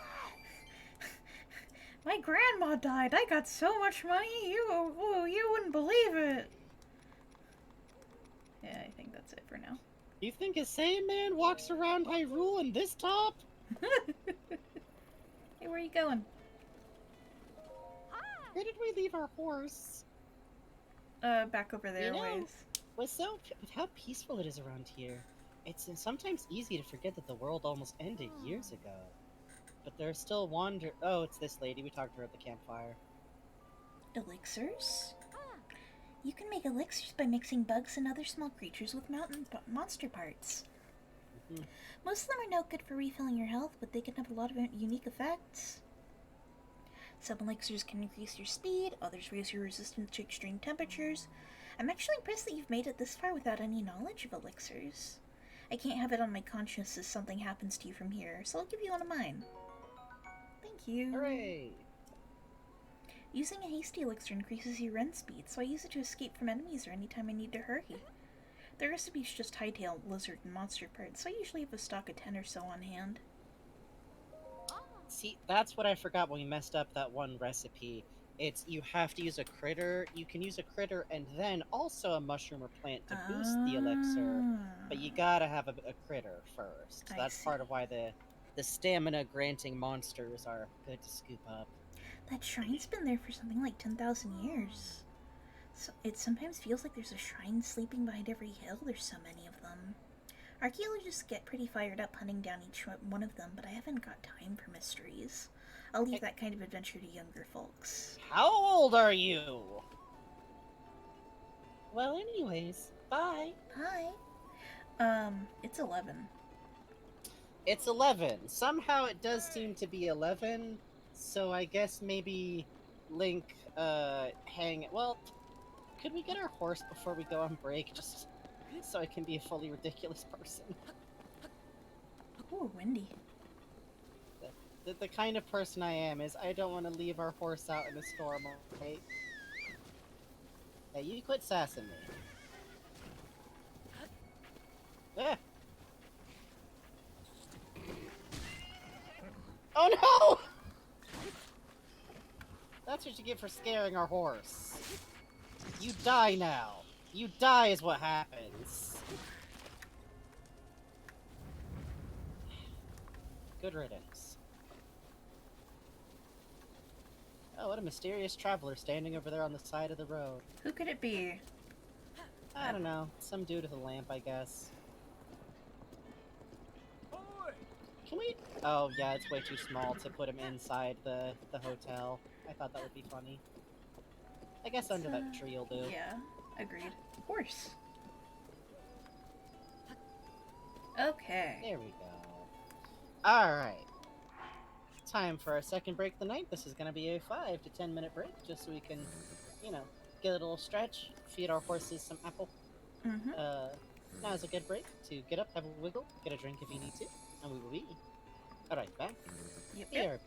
My grandma died. I got so much money, you wouldn't believe it. Yeah, I think that's it for now. You think a sane man walks around Hyrule in this top? Hey, where are you going? Where did we leave our horse? Back over there, know, with. With how peaceful it is around here, it's sometimes easy to forget that the world almost ended years ago. But there's still Oh, it's this lady. We talked to her at the campfire. Elixirs? You can make elixirs by mixing bugs and other small creatures with monster parts. Mhm. Most of them are no good for refilling your health, but they can have a lot of unique effects. Some elixirs can increase your speed, others raise your resistance to extreme temperatures. I'm actually impressed that you've made it this far without any knowledge of elixirs. I can't have it on my conscience if something happens to you from here, so I'll give you one of mine. Thank you. Hooray! Using a hasty elixir increases your run speed, so I use it to escape from enemies or anytime I need to hurry. The recipe's just hightail, lizard, and monster parts, so I usually have a stock of 10 or so on hand. See, that's what I forgot when we messed up that one recipe. It's you have to use a critter. You can use a critter and then also a mushroom or plant to boost the elixir. But you gotta have a critter first. I That's see. part of why the stamina granting monsters are good to scoop up. That shrine's been there for something like 10,000 years. So it sometimes feels like there's a shrine sleeping behind every hill. There's so many of them. Archaeologists get pretty fired up hunting down each one of them, but I haven't got time for mysteries. I'll leave that kind of adventure to younger folks. How old are you? Well, anyways, bye. Hi. It's 11. It's 11. Somehow it does seem to be 11, so I guess maybe Link, well, could we get our horse before we go on break, just so I can be a fully ridiculous person? Ooh, windy. The kind of person I am is I don't want to leave our horse out in a storm, okay? Hey, you quit sassing me. Ah! Oh no! That's what you get for scaring our horse. You die now. You die is what happens. Good riddance. Oh, what a mysterious traveler standing over there on the side of the road. Who could it be? I don't know. Some dude with a lamp, I guess. Can we... Oh, yeah, it's way too small to put him inside the hotel. I thought that would be funny. I guess under that tree will do. Yeah, agreed. Horse. Okay. There we go. Alright. Time for our second break of the night. This is going to be a 5 to 10 minute break, just so we can, you know, get a little stretch, feed our horses some apple. Mm-hmm. Now's a good break to get up, have a wiggle, get a drink if you need to, and we will be alright back. Yep. Here.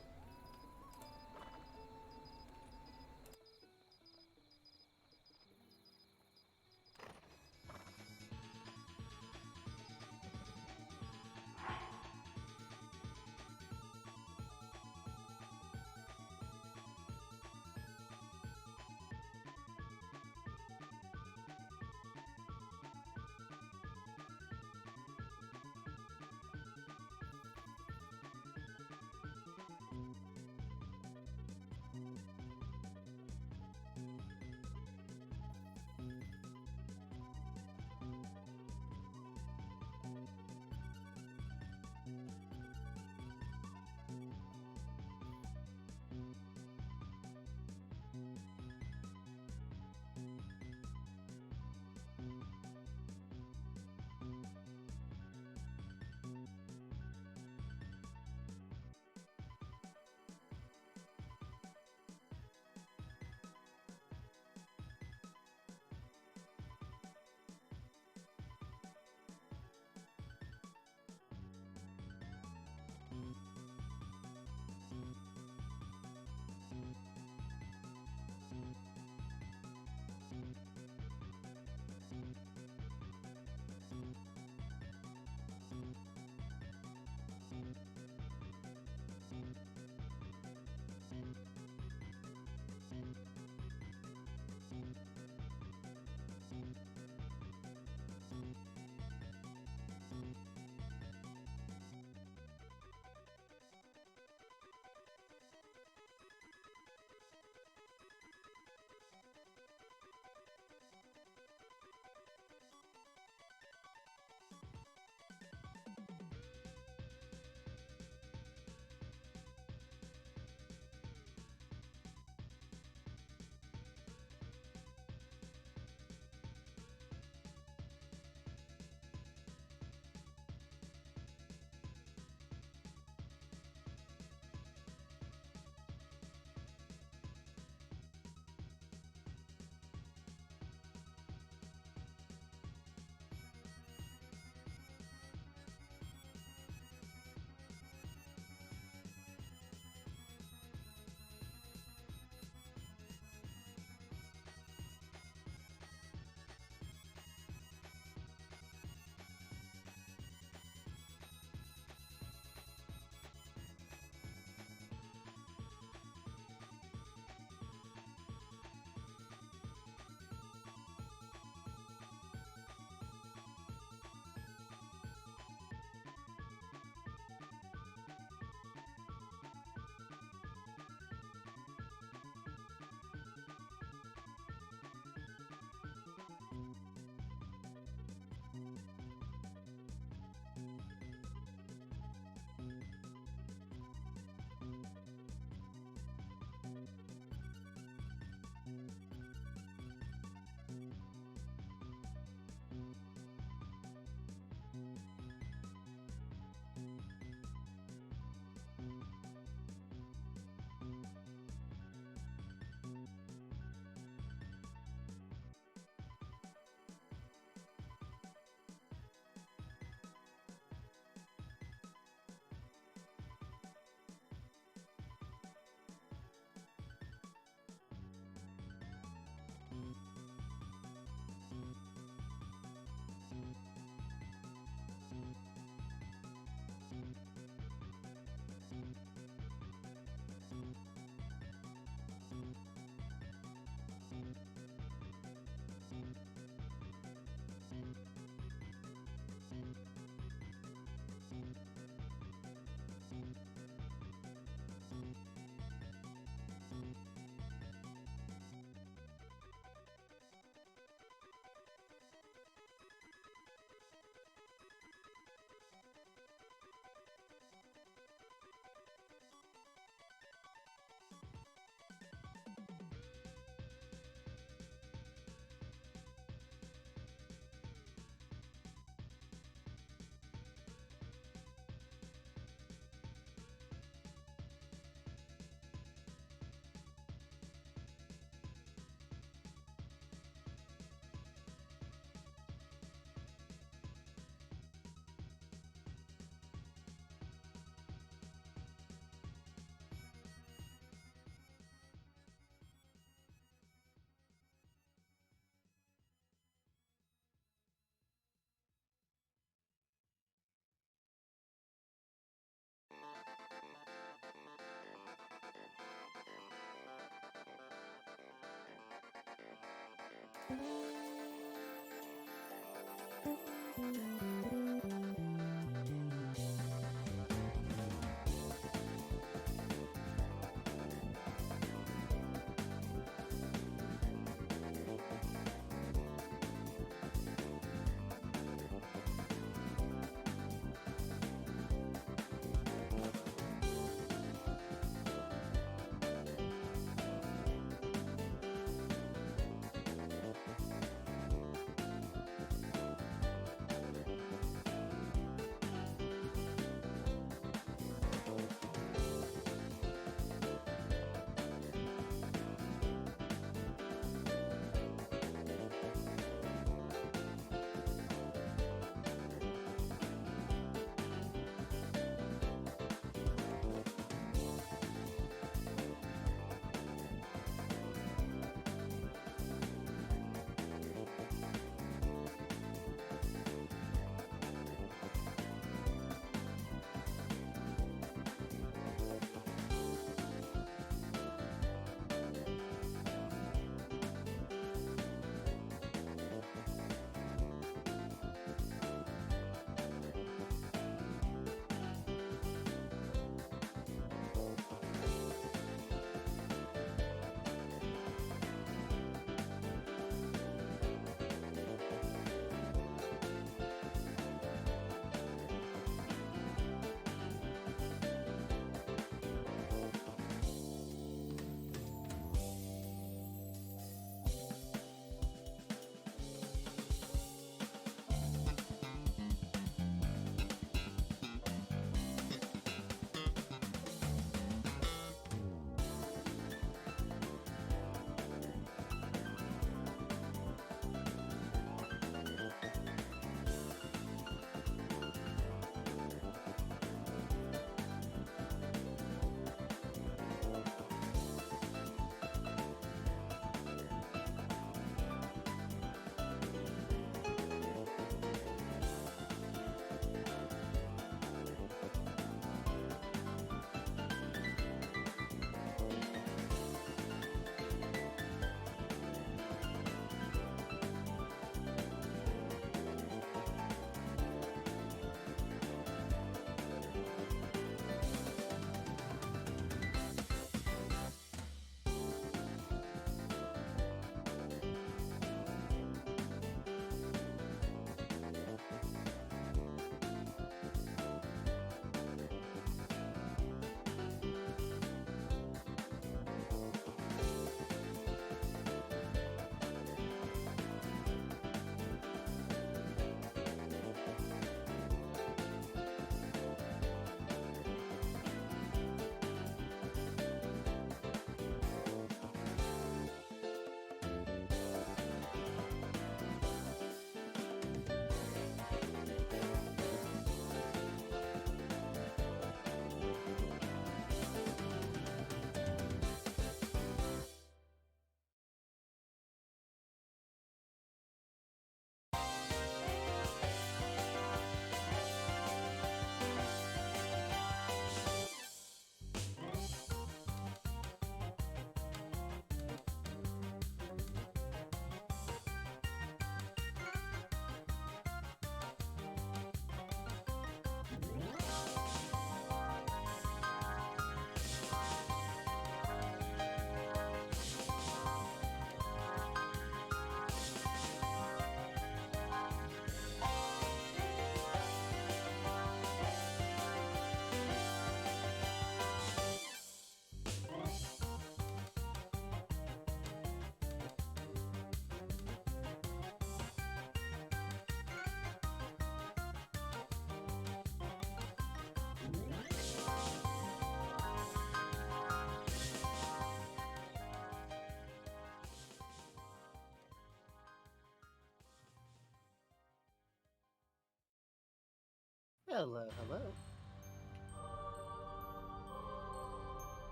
Hello, hello.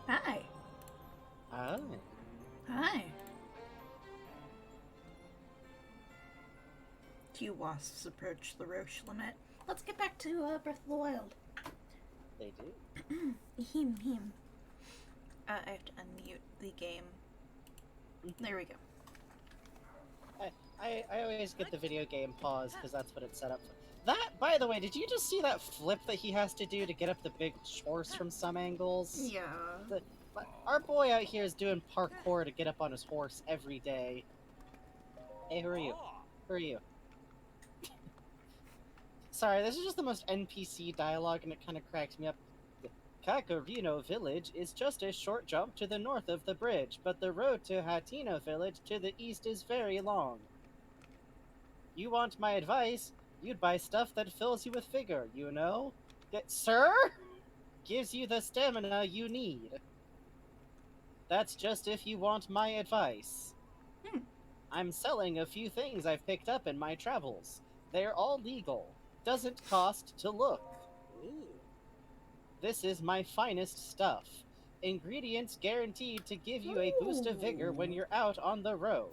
Hi. Hi. Hi. Two wasps approach the Roche limit. Let's get back to Breath of the Wild. They do. Him. I have to unmute the game. There we go. I always get the video game pause because that's what it's set up for. That, by the way, did you just see that flip that he has to do to get up the big horse from some angles? Yeah. Our boy out here is doing parkour to get up on his horse every day. Hey, who are you? Who are you? Sorry, this is just the most NPC dialogue and it kind of cracks me up. The Cacharino Village is just a short jump to the north of the bridge, but the road to Hatino Village to the east is very long. You want my advice? You'd buy stuff that fills you with vigor, you know? Sir? Gives you the stamina you need. That's just if you want my advice. I'm selling a few things I've picked up in my travels. They're all legal. Doesn't cost to look. This is my finest stuff. Ingredients guaranteed to give you a boost of vigor when you're out on the road.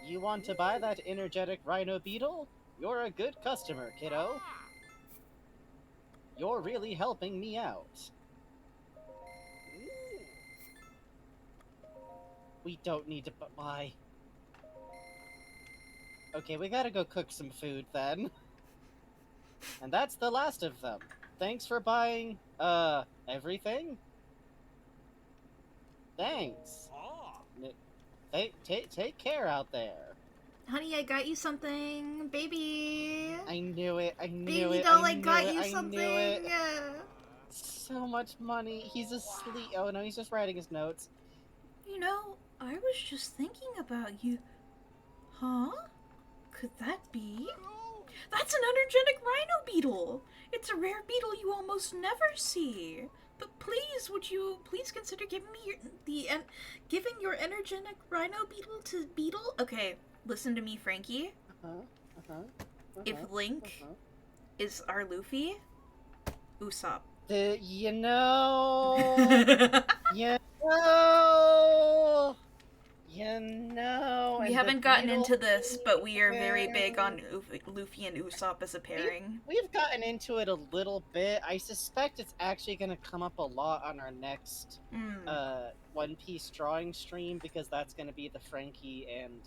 You want to buy that energetic rhino beetle? You're a good customer, kiddo. You're really helping me out. We don't need to buy. Okay, we gotta go cook some food then. And that's the last of them. Thanks for buying, everything? Thanks. Take care out there. Honey, I got you something. Baby. I knew it. I knew Baby it. doll, I I knew got it. you I something. knew it. So much money. He's asleep. Oh no, he's just writing his notes. You know, I was just thinking about you. Huh? Could that be? That's an energetic rhino beetle. It's a rare beetle you almost never see. But please, would you please consider giving me giving your energetic rhino beetle to Beetle? Okay, listen to me, Frankie. If Link is our Luffy, Usopp. You know, We haven't gotten into this, but we are very big on Luffy and Usopp as a pairing. We've gotten into it a little bit. I suspect it's actually going to come up a lot on our next One Piece drawing stream, because that's going to be the Frankie and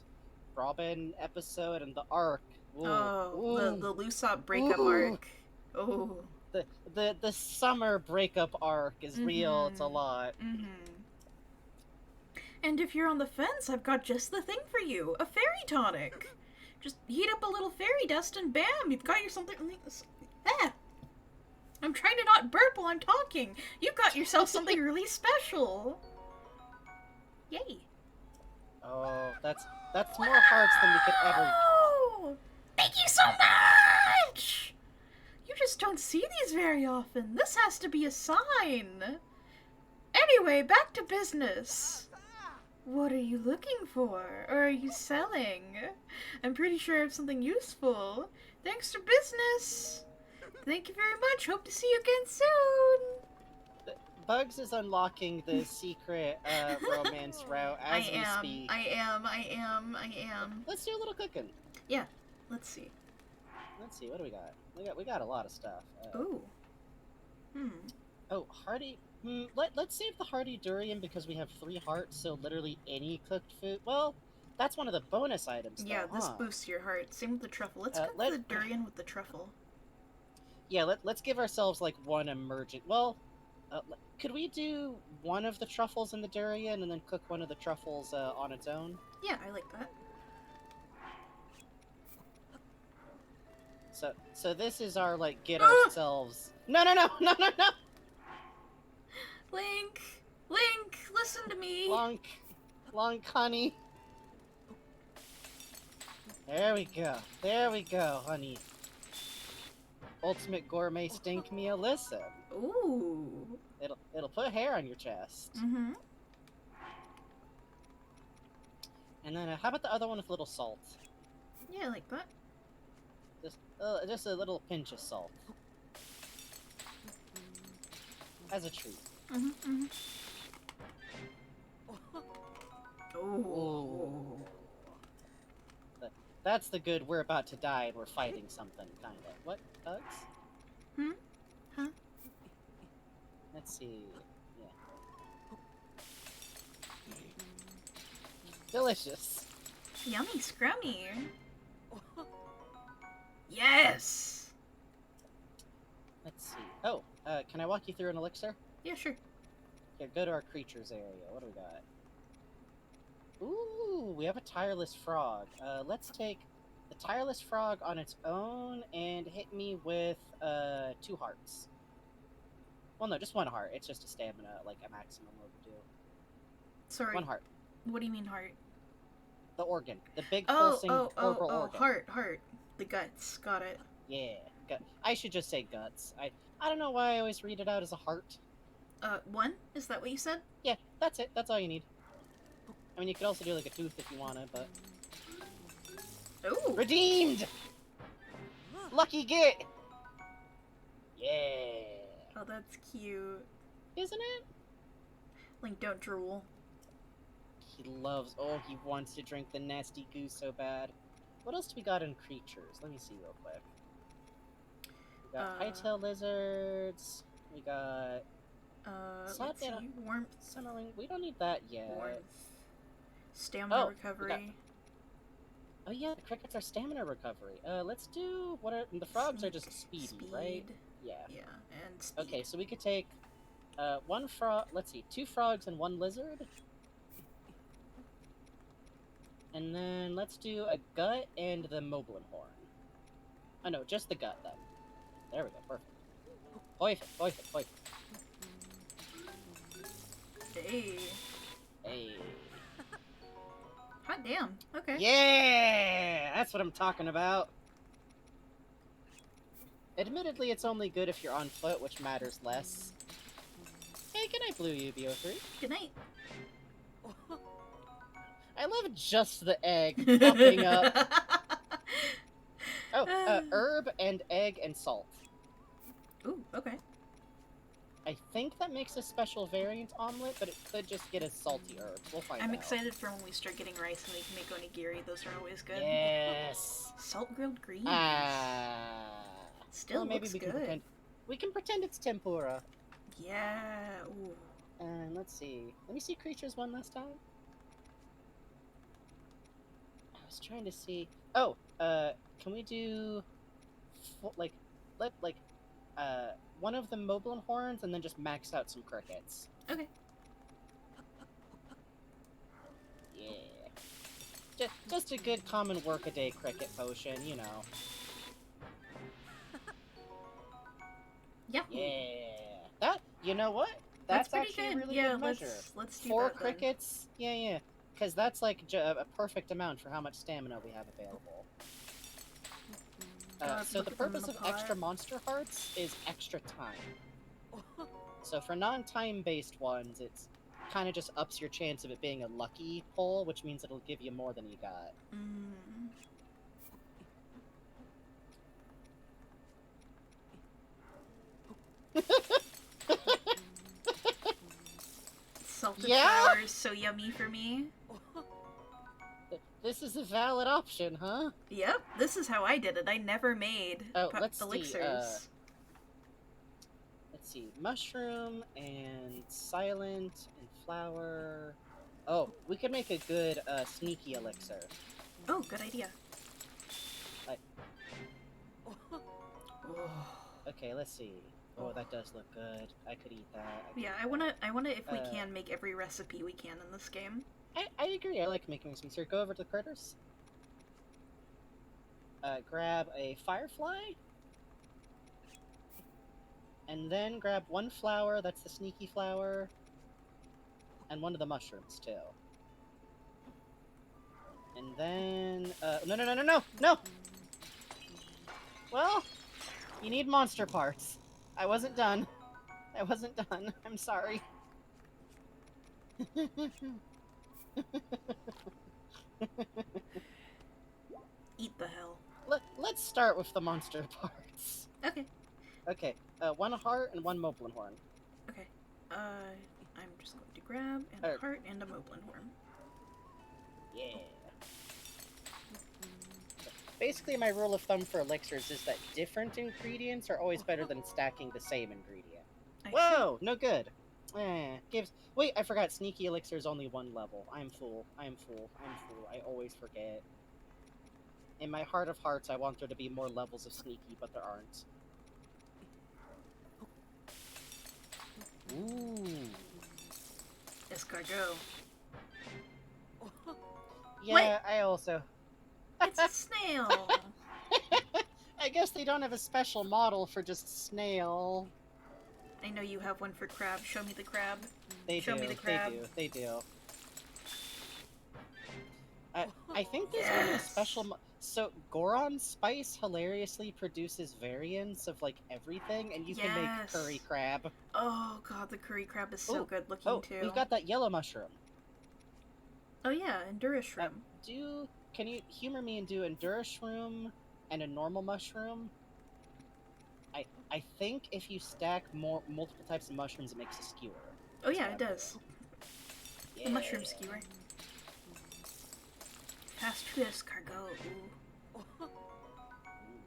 Robin episode and the arc. The Usopp breakup arc. Oh. The summer breakup arc is real. It's a lot. And if you're on the fence, I've got just the thing for you. A fairy tonic. Just heat up a little fairy dust and bam, you've got your something... I'm trying to not burp while I'm talking. You've got yourself something really special. Yay. Oh, that's more hearts than we could ever... Oh! Thank you so much! You just don't see these very often. This has to be a sign. Anyway, back to business. What are you looking for? Or are you selling? I'm pretty sure I have something useful. Thanks for business. Thank you very much. Hope to see you again soon. Bugs is unlocking the secret romance route as we speak. I am. Let's do a little cooking. Yeah, let's see. Let's see, what do we got? We got a lot of stuff. Ooh. Oh, hearty... let's save the hearty durian because we have 3 hearts, so literally any cooked food... Well, that's one of the bonus items, though, yeah, this boosts your heart. Same with the truffle. Let's cook the durian with the truffle. Yeah, let's give ourselves, like, one emergent... Well, could we do one of the truffles in the durian and then cook one of the truffles on its own? Yeah, I like that. So this is our, like, get ourselves... No! Link, listen to me. Lonk, honey. There we go, honey. Ultimate gourmet stink meal. Listen. Ooh. It'll put hair on your chest. And then how about the other one with a little salt? Yeah, I like that. Just a little pinch of salt. As a treat. Ooh. That's the good we're about to die and we're fighting something, kind of. What? Bugs? Huh? Let's see. Yeah. Delicious. Yummy scrummy. Yes! Let's see. Oh, can I walk you through an elixir? Yeah, sure. Here, go to our creatures area. What do we got? Ooh, we have a tireless frog. Let's take the tireless frog on its own and hit me with 2 hearts. Well, no, just 1 heart. It's just a stamina, like a maximum would do. Sorry. 1 heart. What do you mean heart? The organ. The big pulsing organ. Heart. The guts. Got it. Yeah. I should just say guts. I don't know why I always read it out as a heart. 1? Is that what you said? Yeah, that's it. That's all you need. I mean, you could also do like a tooth if you wanted, but... Ooh! Redeemed! Lucky get! Yeah! Oh, that's cute. Isn't it? Link, don't drool. He loves... Oh, he wants to drink the nasty goo so bad. What else do we got in creatures? Let me see real quick. We got hightail lizards. We got... let's see. Warmth. Summerling. We don't need that yet. Warmth. Stamina Oh, recovery. Oh yeah, the crickets are stamina recovery. Let's do... What are... The frogs are just speedy, right? Yeah. Yeah, and speed. Okay, so we could take 1 frog... Let's see, 2 frogs and 1 lizard. And then let's do a gut and the moblin horn. Oh no, just the gut then. There we go, perfect. Hoif. Hey. Hey. Hot damn. Okay. Yeah! That's what I'm talking about. Admittedly, it's only good if you're on foot, which matters less. Hey, good night, Blue UBO3. Good night. I love just the egg popping up. Oh, herb and egg and salt. Ooh, okay. I think that makes a special variant omelet, but it could just get a salty herb. We'll find out. I'm excited for when we start getting rice and we can make onigiri. Those are always good. Yes. Salt grilled greens. Still well, maybe looks we good. can pretend. We can pretend it's tempura. Yeah. Ooh. And let's see. Let me see creatures one last time. I was trying to see. Oh, can we do one of the moblin horns and then just max out some crickets? Okay. Yeah. Just a good common workaday cricket potion, you know. Yeah. Yeah. You know what? That's pretty actually good. a really Yeah, good measure. let's do 4 that then. crickets? Yeah. Because that's like a perfect amount for how much stamina we have available. So the purpose of extra monster hearts is extra time. So for non-time based ones, it's kind of just ups your chance of it being a lucky pull, which means it'll give you more than you got. Salted Yeah? flour is so yummy for me. This is a valid option, huh? Yep, this is how I did it. I never made Let's elixirs. Let's see. Mushroom and silent and flower. Oh, we could make a good sneaky elixir. Oh, good idea. Okay, let's see. Oh, that does look good. I could eat that. Yeah, I wanna if we can make every recipe we can in this game. I agree. I like making some. So go over to the critters. Grab a firefly. And then grab 1 flower, that's the sneaky flower. And 1 of the mushrooms, too. And then... No! Well, you need monster parts. I wasn't done. I'm sorry. Eat the hell. Let's start with the monster parts. Okay. Okay, 1 heart and 1 moblin horn. Okay. I'm just going to grab a heart and a moblin horn. Yeah. Basically, my rule of thumb for elixirs is that different ingredients are always better than stacking the same ingredient. Whoa, no good. Gives. Wait, I forgot. Sneaky Elixir is only 1 level. I'm fool. I'm fool. I'm fool. I always forget. In my heart of hearts, I want there to be more levels of Sneaky, but there aren't. Ooh. Escargot. Yeah, What? I also. It's a snail. I guess they don't have a special model for just snail. I know you have one for crab. Show me the crab. They Show do. me the crab. They do. I think there's gonna be a special. So Goron Spice hilariously produces variants of like everything, and you can make curry crab. Oh god, the curry crab is so good looking too. We've got that yellow mushroom. Oh yeah, Endura shroom. Can you humor me and do Endura shroom and a normal mushroom? I think if you stack multiple types of mushrooms, it makes a skewer. Oh yeah, it does. Yeah. The mushroom skewer. Fast food escargot. Ooh.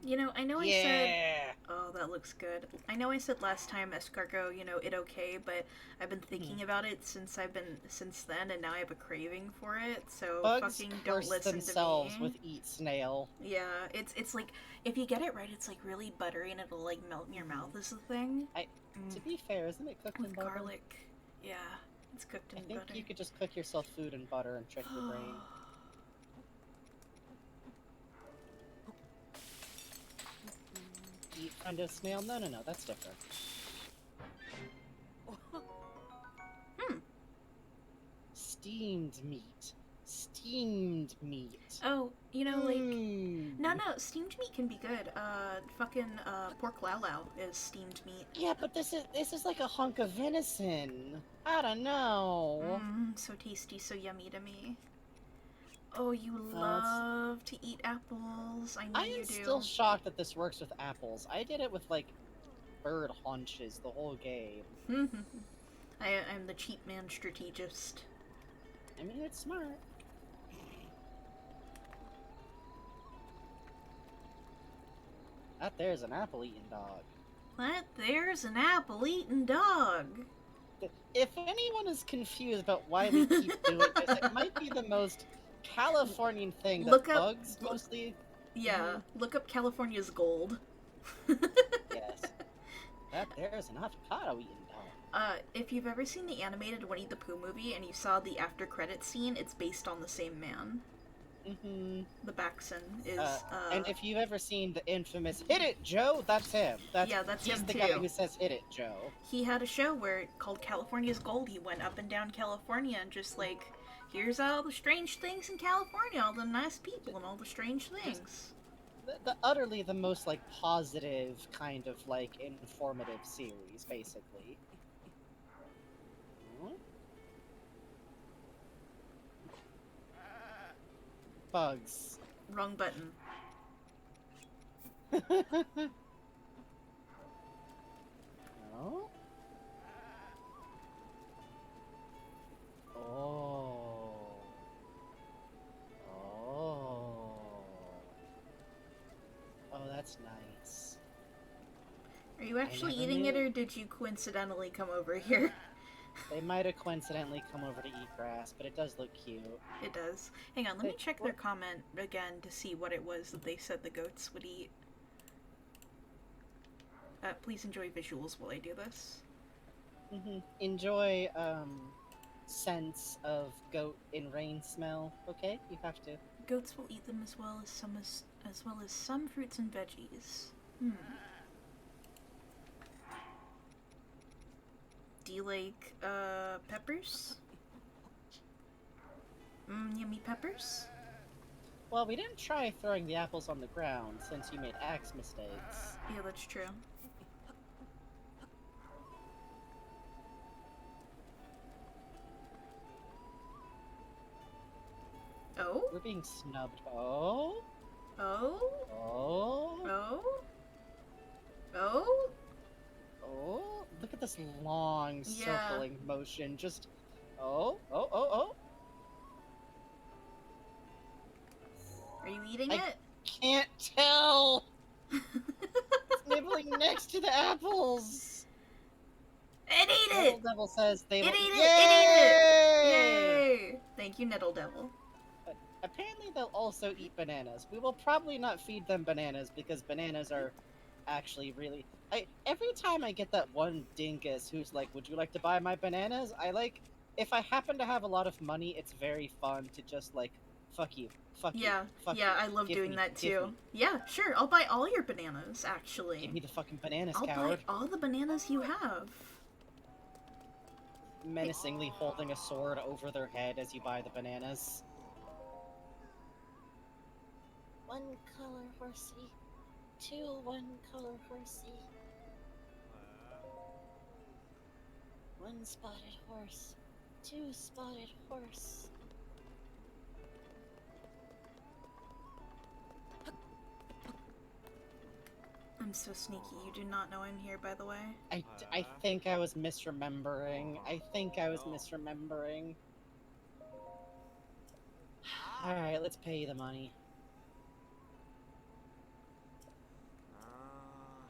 You know, I know I said... Oh, that looks good. I know I said last time escargot, you know, it okay, but I've been thinking about it since then, and now I have a craving for it, so Bugs fucking don't listen themselves to me. with eat snail. Yeah, it's like, if you get it right, it's like really buttery and it'll like melt in your mouth is the thing. To be fair, isn't it cooked in With butter? garlic. Yeah, it's cooked in butter. I think you could just cook yourself food in butter and trick your brain. Eat kind of snail? No, that's different. Steamed meat. Steamed meat. Oh, you know, like... No, steamed meat can be good. Pork lao lao is steamed meat. Yeah, but this is like a hunk of venison. I don't know. So tasty, so yummy to me. Oh, you love to eat apples. I know you do. I am still shocked that this works with apples. I did it with, like, bird haunches the whole game. I'm the cheap man strategist. I mean, it's smart. That there's an apple-eating dog. That there's an apple-eating dog. If anyone is confused about why we keep doing this, it might be the most Californian thing that bugs mostly... Yeah, look up California's gold. Yes. That there's an avocado-eating dog. If you've ever seen the animated Winnie the Pooh movie and you saw the after-credits scene, it's based on the same man. The Baxen is, And if you've ever seen the infamous "Hit It, Joe," that's him. That's him the too. guy who says "Hit it, Joe." He had a show called California's Gold. He went up and down California and just like, here's all the strange things in California, all the nice people and all the strange things. The most like positive kind of like informative series, basically. Bugs. Wrong button. No? Oh. Oh, that's nice. Are you actually eating it, or did you coincidentally come over here? They might have coincidentally come over to eat grass, but it does look cute. It does. Hang on, let me check their comment again to see what it was that they said the goats would eat. Please enjoy visuals while I do this. Enjoy, sense of goat in rain smell, okay? You have to. Goats will eat them as well as some fruits and veggies. Do you like, peppers? Yummy peppers? Well, we didn't try throwing the apples on the ground since you made axe mistakes. Yeah, that's true. Oh? We're being snubbed. Oh? Oh? Oh? Oh? Oh? Oh? Look at this long circling motion. Just... Oh? Are you eating it? Can't tell! It's nibbling next to the apples! It ate Nettle it! Devil says they It will. ate it! Yay! It ate it! Yay! Thank you, Nettle Devil. Apparently, they'll also eat bananas. We will probably not feed them bananas because bananas are actually really. Every time I get that one dingus who's like, "Would you like to buy my bananas?" I like. If I happen to have a lot of money, it's very fun to just like, fuck you, fuck you, Yeah, fuck yeah, you. I love Give doing me, that give too. me. Yeah, sure, I'll buy all your bananas, actually. Give me the fucking bananas, I'll coward. buy all the bananas you have. Menacingly holding a sword over their head as you buy the bananas. One color horsey, two one color horsey, one spotted horse, two spotted horse. I'm so sneaky, you do not know I'm here, by the way. I think I was misremembering. I think I was misremembering. Alright, let's pay you the money.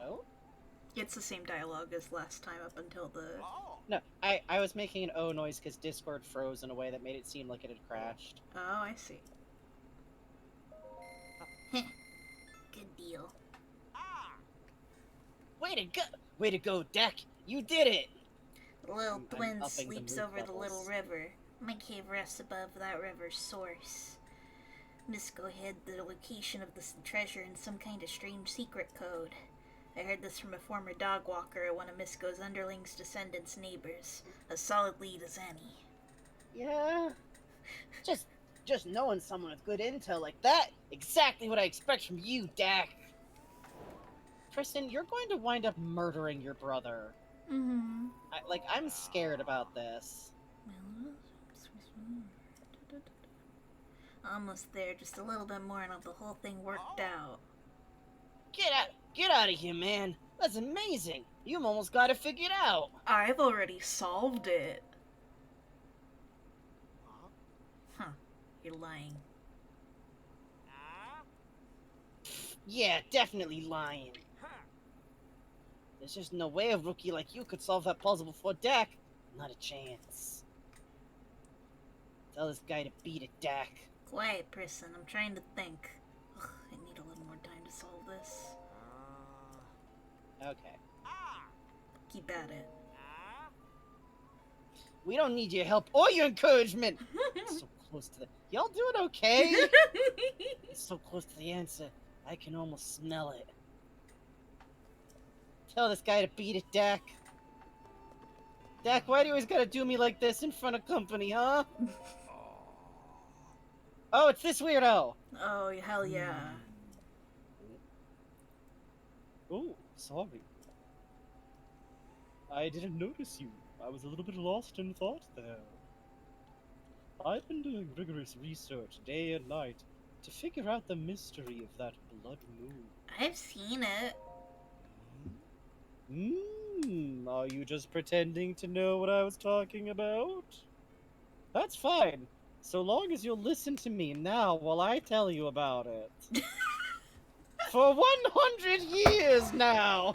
Oh? It's the same dialogue as last time up until the... No, I was making an oh noise because Discord froze in a way that made it seem like it had crashed. Oh, I see. Good deal. Way to go, Deck! You did it! The little I'm twin upping the sleeps mood over the little levels. river. My cave rests above that river's source. Misko hid the location of the treasure in some kind of strange secret code. I heard this from a former dog walker at one of Misko's underlings' descendants' neighbors. A solid lead as any. Yeah. Just knowing someone with good intel like that, exactly what I expect from you, Dak. Tristan, you're going to wind up murdering your brother. Mm-hmm. I'm scared about this. Almost there, just a little bit more and I'll have the whole thing worked out. Get out of here, man. That's amazing. You almost got it figured out. I've already solved it. Huh. You're lying. Yeah, definitely lying. There's just no way a rookie like you could solve that puzzle before Dak. Not a chance. Tell this guy to beat it, Dak. Quiet, person. I'm trying to think. Ugh, I need a little more time to solve this. Okay. Keep at it. We don't need your help or your encouragement. So close to the... Y'all doing okay? It's so close to the answer. I can almost smell it. Tell this guy to beat it, Dak. Dak, why do you always gotta do me like this in front of company, huh? Oh, it's this weirdo! Oh, hell yeah. Oh, sorry. I didn't notice you. I was a little bit lost in thought there. I've been doing rigorous research day and night to figure out the mystery of that blood moon. I've seen it. Are you just pretending to know what I was talking about? That's fine, so long as you'll listen to me now while I tell you about it. For 100 years now,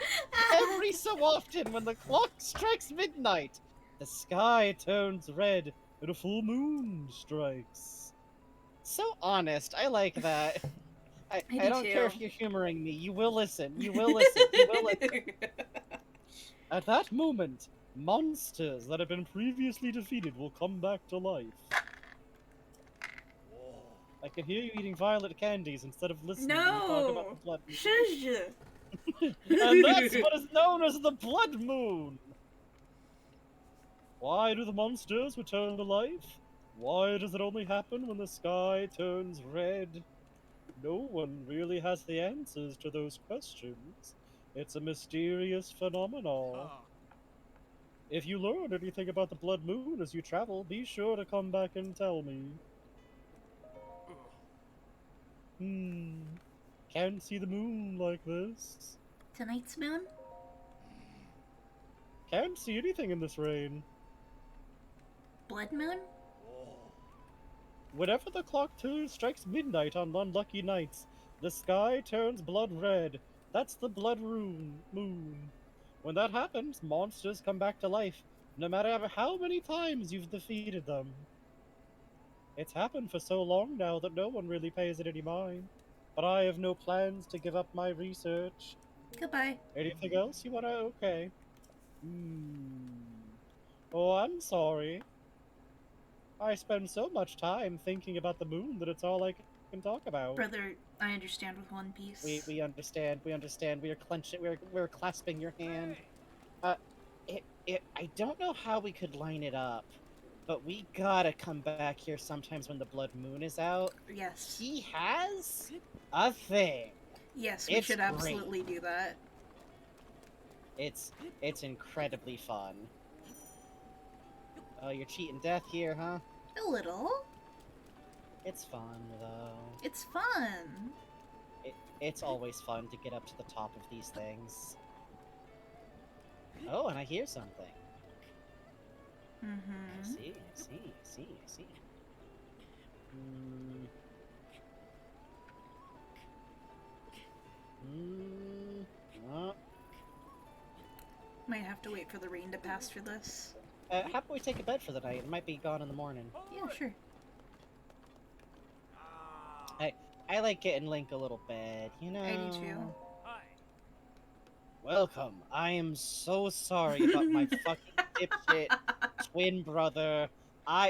every so often when the clock strikes midnight, the sky turns red and a full moon strikes. So honest, I like that. I do don't care too. if you're humoring me, you will listen, you will listen, you will listen. At that moment, monsters that have been previously defeated will come back to life. I can hear you eating violet candies instead of listening when you talk about No! the blood moon. Shush! And that's what is known as the blood moon! Why do the monsters return to life? Why does it only happen when the sky turns red? No one really has the answers to those questions. It's a mysterious phenomenon. If you learn anything about the blood moon as you travel, be sure to come back and tell me. Can't see the moon like this. Tonight's moon? Can't see anything in this rain. Blood moon? Whenever the clock strikes midnight on unlucky nights, the sky turns blood red. That's the blood moon. When that happens, monsters come back to life, no matter how many times you've defeated them. It's happened for so long now that no one really pays it any mind. But I have no plans to give up my research. Goodbye. Anything else you wanna? Okay. Hmm. Oh, I'm sorry. I spend so much time thinking about the moon that it's all I can talk about. Brother, I understand with One Piece. We understand. We understand. We are clenching. We're clasping your hand. Uh, I don't know how we could line it up, but we gotta come back here sometimes when the blood moon is out. Yes. He has a thing. Yes, we It's should great. absolutely do that. It's incredibly fun. Oh, you're cheating death here, huh? A little. It's fun though. It's fun. It's always fun to get up to the top of these things. Oh, and I hear something. Mm-hmm. I see. Hmm. Oh. Might have to wait for the rain to pass for this. How about we take a bed for the night? It might be gone in the morning. Yeah, sure. I like getting Link a little bed, you know? I do too. Welcome. I am so sorry about my fucking dipshit twin brother.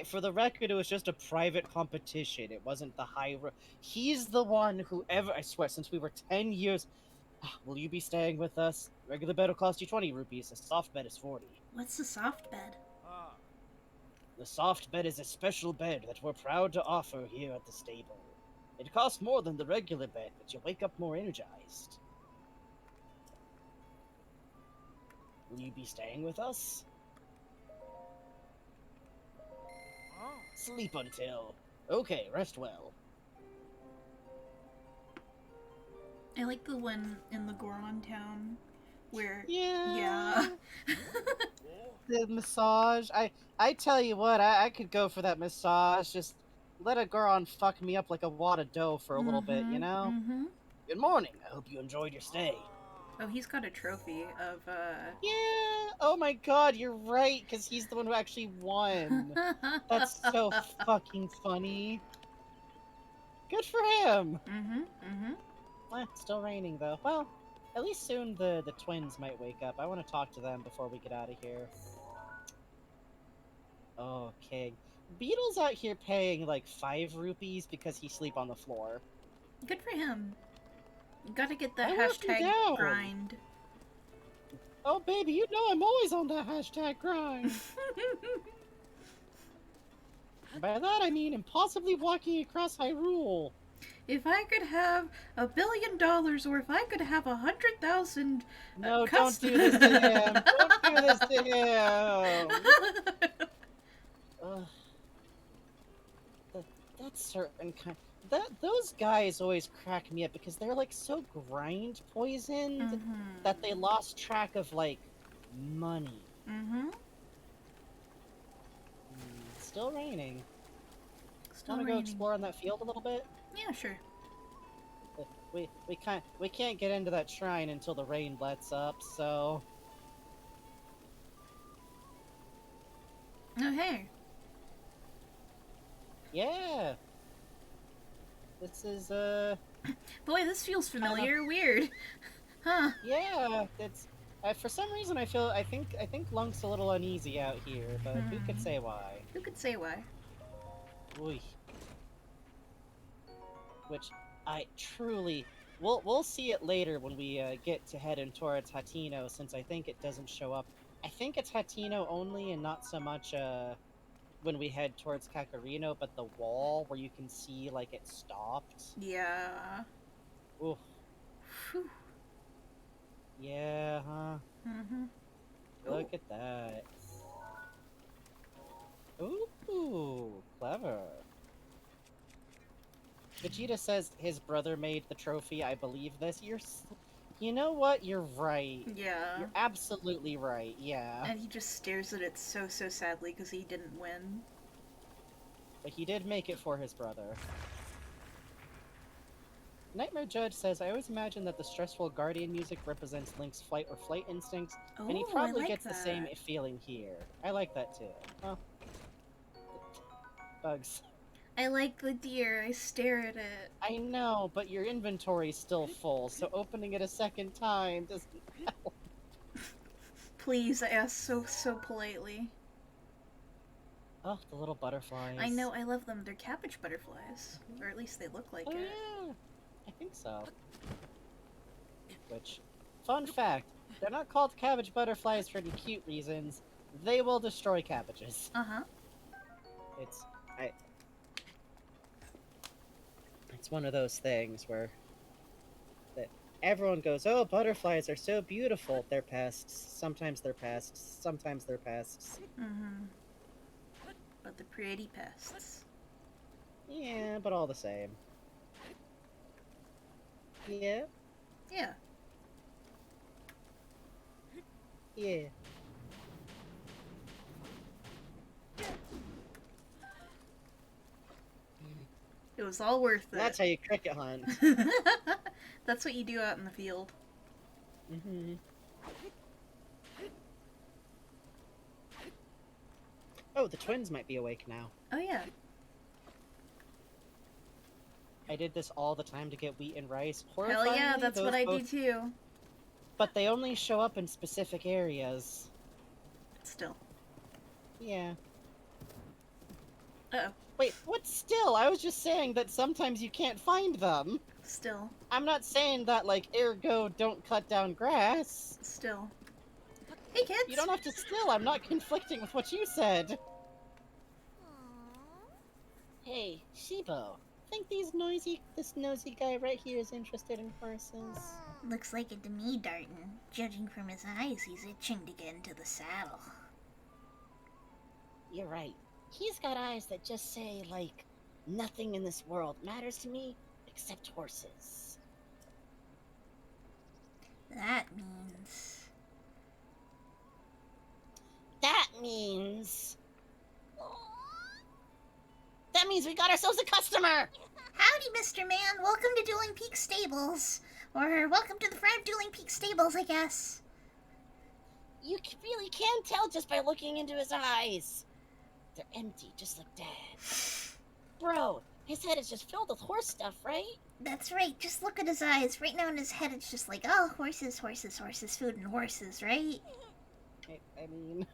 For the record, it was just a private competition. It wasn't the He's the one who I swear, since we were 10 years. Will you be staying with us? Regular bed will cost you 20 rupees. A soft bed is 40. What's the soft bed? The soft bed is a special bed that we're proud to offer here at the stable. It costs more than the regular bed, but you wake up more energized. Will you be staying with us? Sleep until. Okay, rest well. I like the one in the Goron town where Yeah. yeah. The massage. I tell you what, I could go for that massage. Just let a Goron fuck me up like a wad of dough for a little bit, you know? Mm-hmm. Good morning. I hope you enjoyed your stay. Oh, he's got a trophy of Yeah. Oh my god, you're right, because he's the one who actually won. That's so fucking funny. Good for him. It's still raining though. Well, at least soon the twins might wake up. I want to talk to them before we get out of here. Okay. Beetle's out here paying like 5 rupees because he sleep on the floor. Good for him. You gotta get that I work him hashtag down. grind. Oh baby, you know I'm always on that hashtag grind. By that I mean impossibly walking across Hyrule. If I could have $1 billion, or if I could have 100,000. No, don't do this to him. Don't do this to him. That certain kind. Those guys always crack me up because they're like so grind poisoned that they lost track of like money. Still raining. Still Wanna raining. go explore in that field a little bit? Yeah, sure. We can't get into that shrine until the rain lets up, so Oh, hey. yeah. This is Boy, this feels familiar. Weird. Huh. yeah. It's for some reason I think Lunk's a little uneasy out here, but who could say why? Who could say why? Oy. Which I truly we'll see it later when we get to heading towards Hatino, since I think it doesn't show up. I think it's Hatino only and not so much when we head towards Cacharino, but the wall where you can see like it stopped. Yeah. Oof. Whew. Yeah, huh? Look Ooh. at that. Ooh, clever. Vegeta says his brother made the trophy. I believe this. You know what? You're right. Yeah. You're absolutely right. Yeah. And he just stares at it so sadly because he didn't win. But he did make it for his brother. Nightmare Judge says, I always imagine that the stressful guardian music represents Link's flight or flight instincts, and he Oh, I probably like gets the same that. feeling here. I like that too. Well, bugs. I like the deer. I stare at it. I know, but your inventory's still full, so opening it a second time doesn't help. Please, I ask so politely. Oh, the little butterflies. I know, I love them. They're cabbage butterflies. Or at least they look like Oh, it. yeah. I think so. Which, fun fact, they're not called cabbage butterflies for any cute reasons. They will destroy cabbages. Uh-huh. It's one of those things where that everyone goes, "Oh, butterflies are so beautiful." They're pests. Sometimes they're pests. Sometimes they're pests. Mm-hmm. But the pretty pests. Yeah, but all the same. Yeah. Yeah. Yeah. It was all worth it. That's how you cricket hunt. That's what you do out in the field. Mm-hmm. Oh, the twins might be awake now. Oh yeah. I did this all the time to get wheat and rice. Hell yeah, Horrifyingly, that's what those I do both- too. But they only show up in specific areas. Still. Yeah. Uh-oh. Wait, what still? I was just saying that sometimes you can't find them. Still. I'm not saying that, like, ergo, don't cut down grass. Still. Hey kids! You don't have to still. I'm not conflicting with what you said. Hey, Shibo. Think this nosy guy right here is interested in horses? Looks like it to me, Darton. Judging from his eyes, he's itching to get into the saddle. You're right. He's got eyes that just say, like, nothing in this world matters to me except horses. That means... That means... That means we got ourselves a customer! Howdy, Mr. Man. Welcome to Dueling Peak Stables. Or welcome to the front of Dueling Peak Stables, I guess. You really can tell just by looking into his eyes. They're empty, just like Dad. Bro, his head is just filled with horse stuff, right? That's right. Just look at his eyes. Right now in his head, it's just like, oh, horses, horses, horses, food and horses, right? I mean...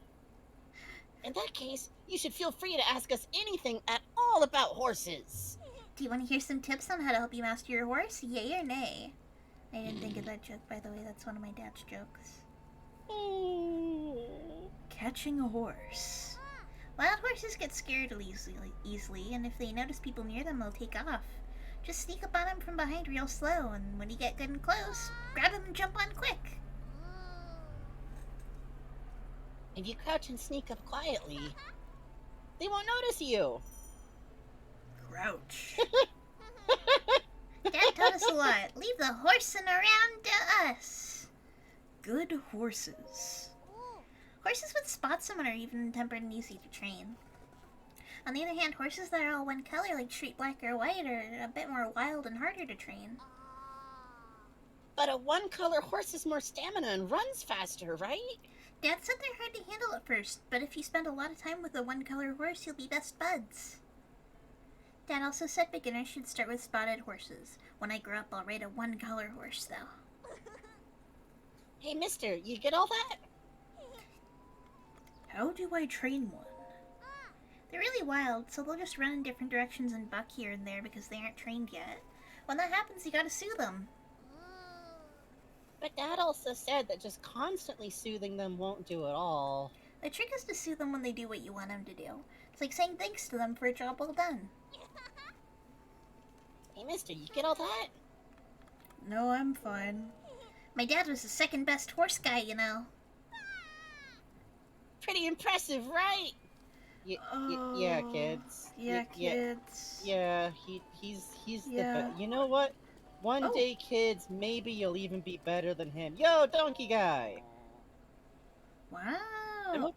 In that case, you should feel free to ask us anything at all about horses. Do you want to hear some tips on how to help you master your horse? Yay or nay? I didn't think of that joke, by the way. That's one of my dad's jokes. Catching a horse. Wild horses get scared easily, and if they notice people near them, they'll take off. Just sneak up on them from behind real slow, and when you get good and close, grab them and jump on quick. If you crouch and sneak up quietly, they won't notice you. Crouch. Dad taught us a lot. Leave the horsing around to us. Good horses. Horses with spots on them are even-tempered and easy to train. On the other hand, horses that are all one color, like straight black or white, are a bit more wild and harder to train. But a one-color horse has more stamina and runs faster, right? Dad said they're hard to handle at first, but if you spend a lot of time with a one-color horse, you'll be best buds. Dad also said beginners should start with spotted horses. When I grow up, I'll ride a one-color horse, though. Hey, mister, you get all that? How do I train one? They're really wild, so they'll just run in different directions and buck here and there because they aren't trained yet. When that happens, you gotta soothe them. But Dad also said that just constantly soothing them won't do it all. The trick is to soothe them when they do what you want them to do. It's like saying thanks to them for a job well done. Hey, mister, you get all that? No, I'm fine. My dad was the second best horse guy, you know. Pretty impressive, right? Yeah, kids. Yeah, Yeah. kids. Yeah, he's Yeah. the You know what? One Oh. day, kids, maybe you'll even be better than him. Yo, donkey guy! I'm Wow.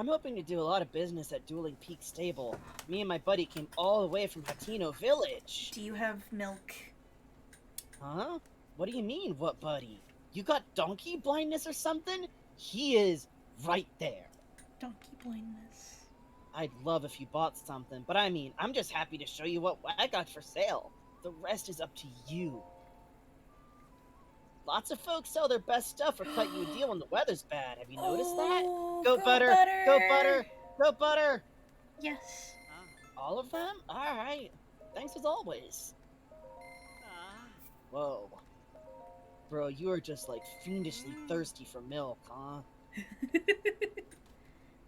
hoping to do a lot of business at Dueling Peak Stable. Me and my buddy came all the way from Cacharino Village. Do you have milk? Huh? What do you mean, what buddy? You got donkey blindness or something? He is right there. Donkey blindness. I'd love if you bought something, but I mean, I'm just happy to show you what I got for sale. The rest is up to you. Lots of folks sell their best stuff or cut you a deal when the weather's bad. Have you noticed that? Oh, Go butter! Go butter! Go butter! Yes. All of them? Alright. Thanks as always. Whoa. Bro, you are just like fiendishly thirsty for milk, huh?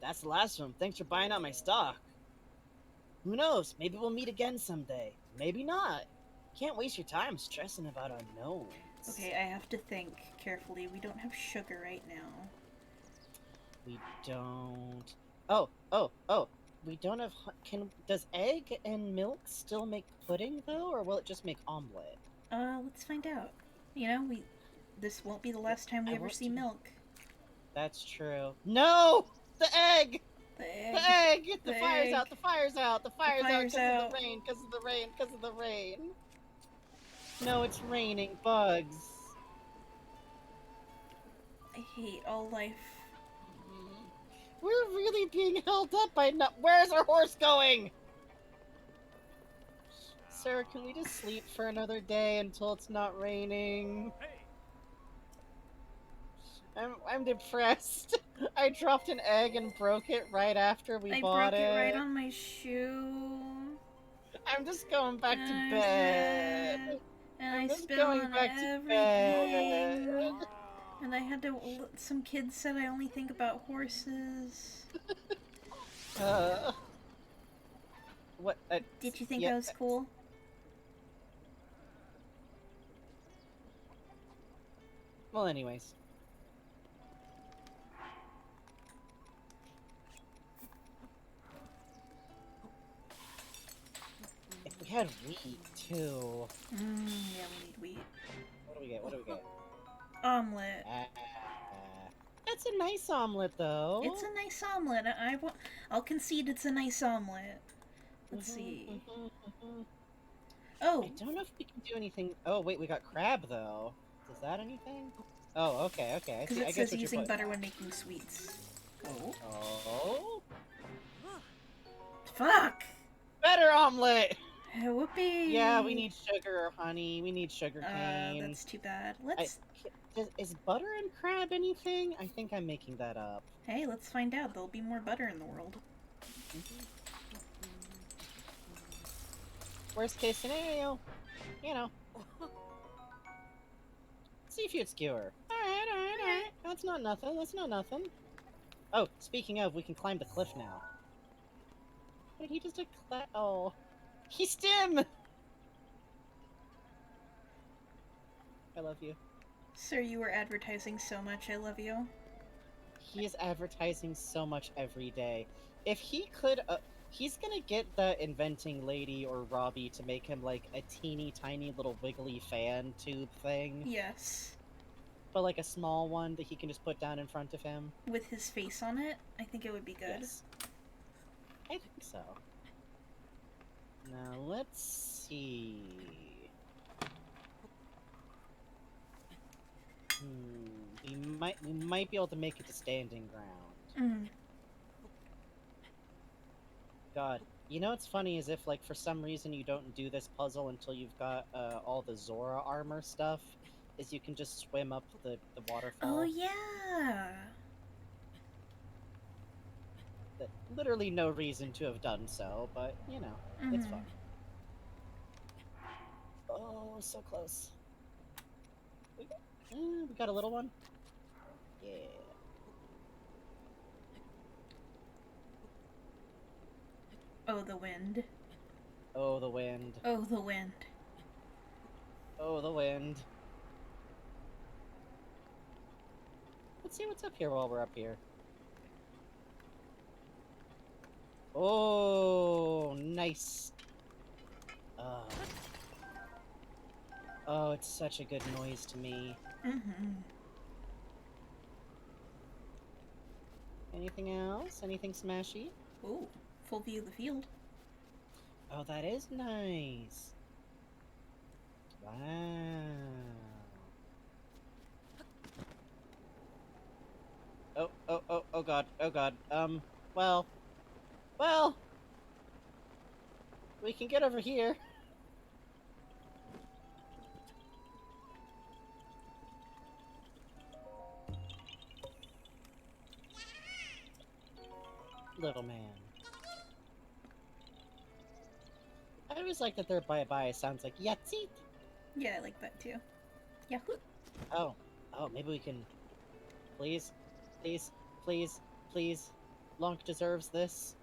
That's the last of them. Thanks for buying out my stock. Who knows? Maybe we'll meet again someday. Maybe not. Can't waste your time stressing about unknowns. Okay, I have to think carefully. We don't have sugar right now. We don't. Oh. We don't have. Does egg and milk still make pudding though, or will it just make omelet? Let's find out. You know, this won't be the last time we ever see milk. That's true. No! The egg! The egg! The egg! The The fire's egg. out! The fire's out! The fire's out fire's because of out. the rain! Because of the rain! Because of the rain! No, it's raining bugs. I hate all life. We're really being held up by no- Where's our horse going? Sir, can we just sleep for another day until it's not raining? I'm depressed. I dropped an egg and broke it right after we I bought broke it right on my shoe. I'm just going back to And bed. And I'm I just spilled going on back to everything. bed. And I had to. Some kids said I only think about horses. What? Did you think yeah, I was cool? Well, anyways. If we had wheat, too. Yeah, we need wheat. What do we get? What do we get? Omelet. That's a nice omelet, though. It's a nice omelet. I'll concede it's a nice omelet. Let's see. Oh, I don't know if we can do anything. Oh, wait, we got crab, though. Is that anything? Oh, okay, okay. because I it guess says what you're using putting. butter when making sweets. Oh. Oh. Fuck! Better omelet! Whoopee! Yeah, we need sugar or honey. We need sugar cane. That's too bad. Let's. Is butter and crab anything? I think I'm making that up. Hey, let's find out. There'll be more butter in the world. Worst case scenario, you know. Seafood skewer. Alright. That's not nothing. That's not nothing. Oh, speaking of, we can climb the cliff now. Wait, he just oh. He stim! I love you. Sir, you were advertising so much. I love you. He is advertising so much every day. If he could, he's gonna get the inventing lady or Robbie to make him like a teeny tiny little wiggly fan tube thing. Yes. But like a small one that he can just put down in front of him. With his face on it, I think it would be good. Yes. I think so. Now let's see. We might be able to make it to standing ground. God, you know what's funny is if like for some reason you don't do this puzzle until you've got all the Zora armor stuff, is you can just swim up the waterfall. Oh yeah. Literally no reason to have done so, but you know, it's fun. Oh, so close. We got a little one. Yeah. Oh, the wind. Oh, the wind. Oh, the wind. Oh, the wind. Let's see what's up here while we're up here. Oh, nice. Oh, it's such a good noise to me. Anything else? Anything smashy? Oh, full view of the field. Oh, that is nice. Wow. god, oh god. Well, well, we can get over here. Little man. I always like that their bye-bye sounds like Yahtzee. Yeah, I like that too. Yahoo! Oh, maybe we can... Please, please, please, please. Lonk deserves this.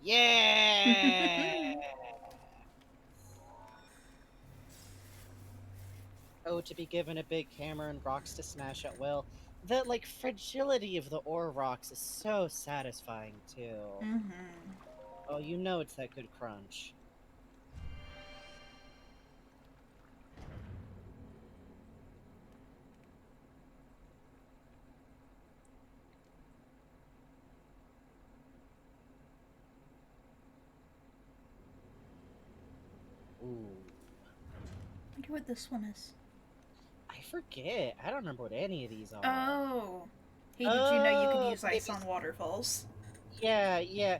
Yeah! Oh, to be given a big hammer and rocks to smash at will. The, like, fragility of the ore rocks is so satisfying, too. Mm-hmm. Oh, you know it's that good crunch. Ooh. I wonder what this one is. I forget. I don't remember what any of these are. Oh! Hey, did you know you could Oh, use ice maybe- on waterfalls? Yeah, yeah.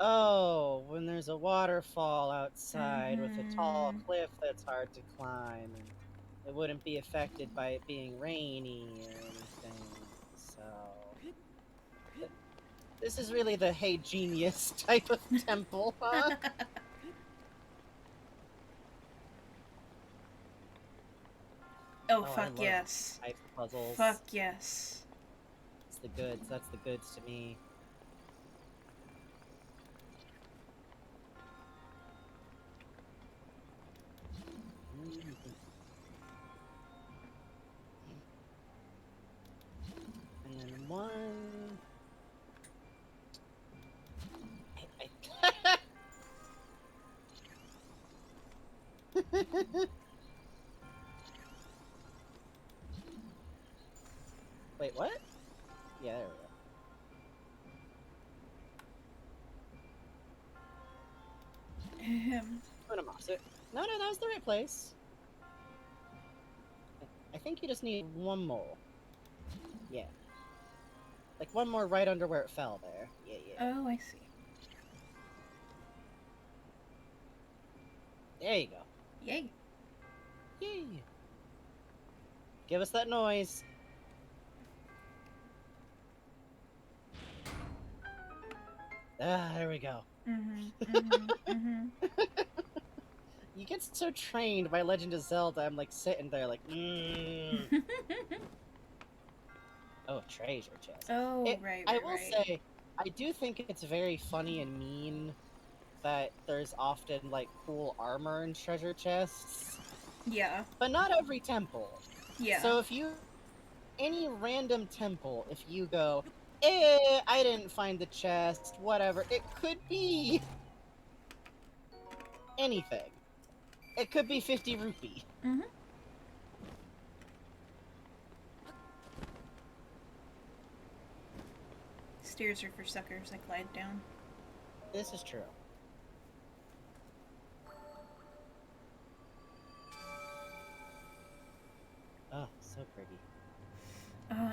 Oh, when there's a waterfall outside with a tall Mhm. cliff that's hard to climb, and it wouldn't be affected by it being rainy or anything. So, this is really the hey genius type of temple, huh? Oh, I fuck love yes. type puzzles. Fuck yes. It's the goods. That's the goods to me. And then one. Wait, what? Yeah, there we go. Put 'em off. So, no, that was the right place. I think you just need one more. Yeah. Like one more right under where it fell there. Yeah, yeah. Oh, I see. There you go. Yay. Yay. Give us that noise. Ah, there we go. Mm-hmm. Mm-hmm. Mm-hmm. You get so trained by Legend of Zelda, I'm like sitting there like, Oh, treasure chest. Oh, right, I right, will right. say, I do think it's very funny and mean that there's often like cool armor in treasure chests, Yeah. but not every temple. Yeah. So if you, any random temple, if you go, I didn't find the chest, whatever, it could be anything. It could be 50 rupee. Mm-hmm. Stairs are for suckers. I glide down. This is true. Oh, so pretty.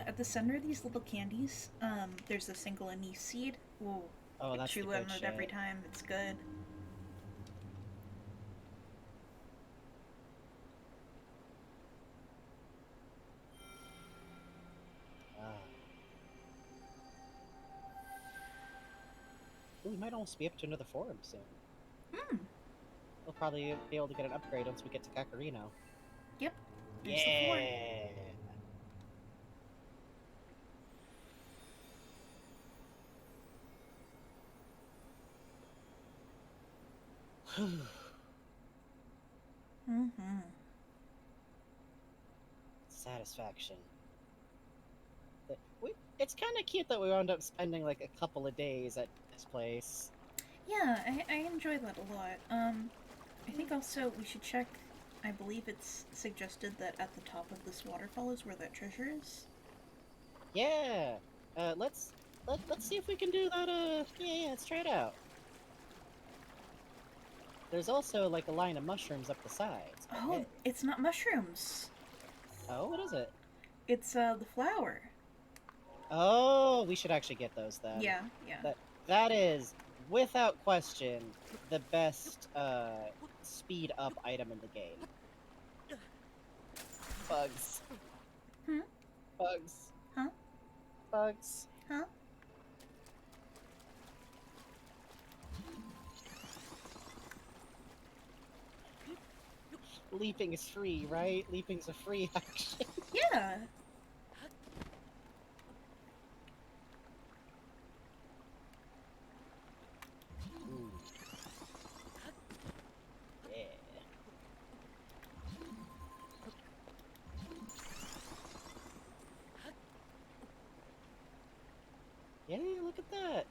At the center of these little candies, there's a single anise seed. Whoa. Oh, that's the chew good on it every shit. time. It's good. Ah. Ooh, we might almost be up to another forum soon. Hmm. We'll probably be able to get an upgrade once we get to Cacharino. Yep. There's the floor. Mm-hmm. Satisfaction. It's kind of cute that we wound up spending like a couple of days at this place. Yeah, I enjoy that a lot. I think also we should check. I believe it's suggested that at the top of this waterfall is where that treasure is. Yeah. Let's see if we can do that. Yeah, let's try it out. There's also like a line of mushrooms up the sides. Oh, Okay. it's not mushrooms. Oh, what is it? It's the flower. Oh, we should actually get those then. Yeah, yeah. That is, without question, the best speed up item in the game. Bugs. Hmm? Bugs. Huh? Bugs. Huh? Leaping is free, right? Leaping's a free action. Yeah. Ooh. Yeah. Yeah, look at that.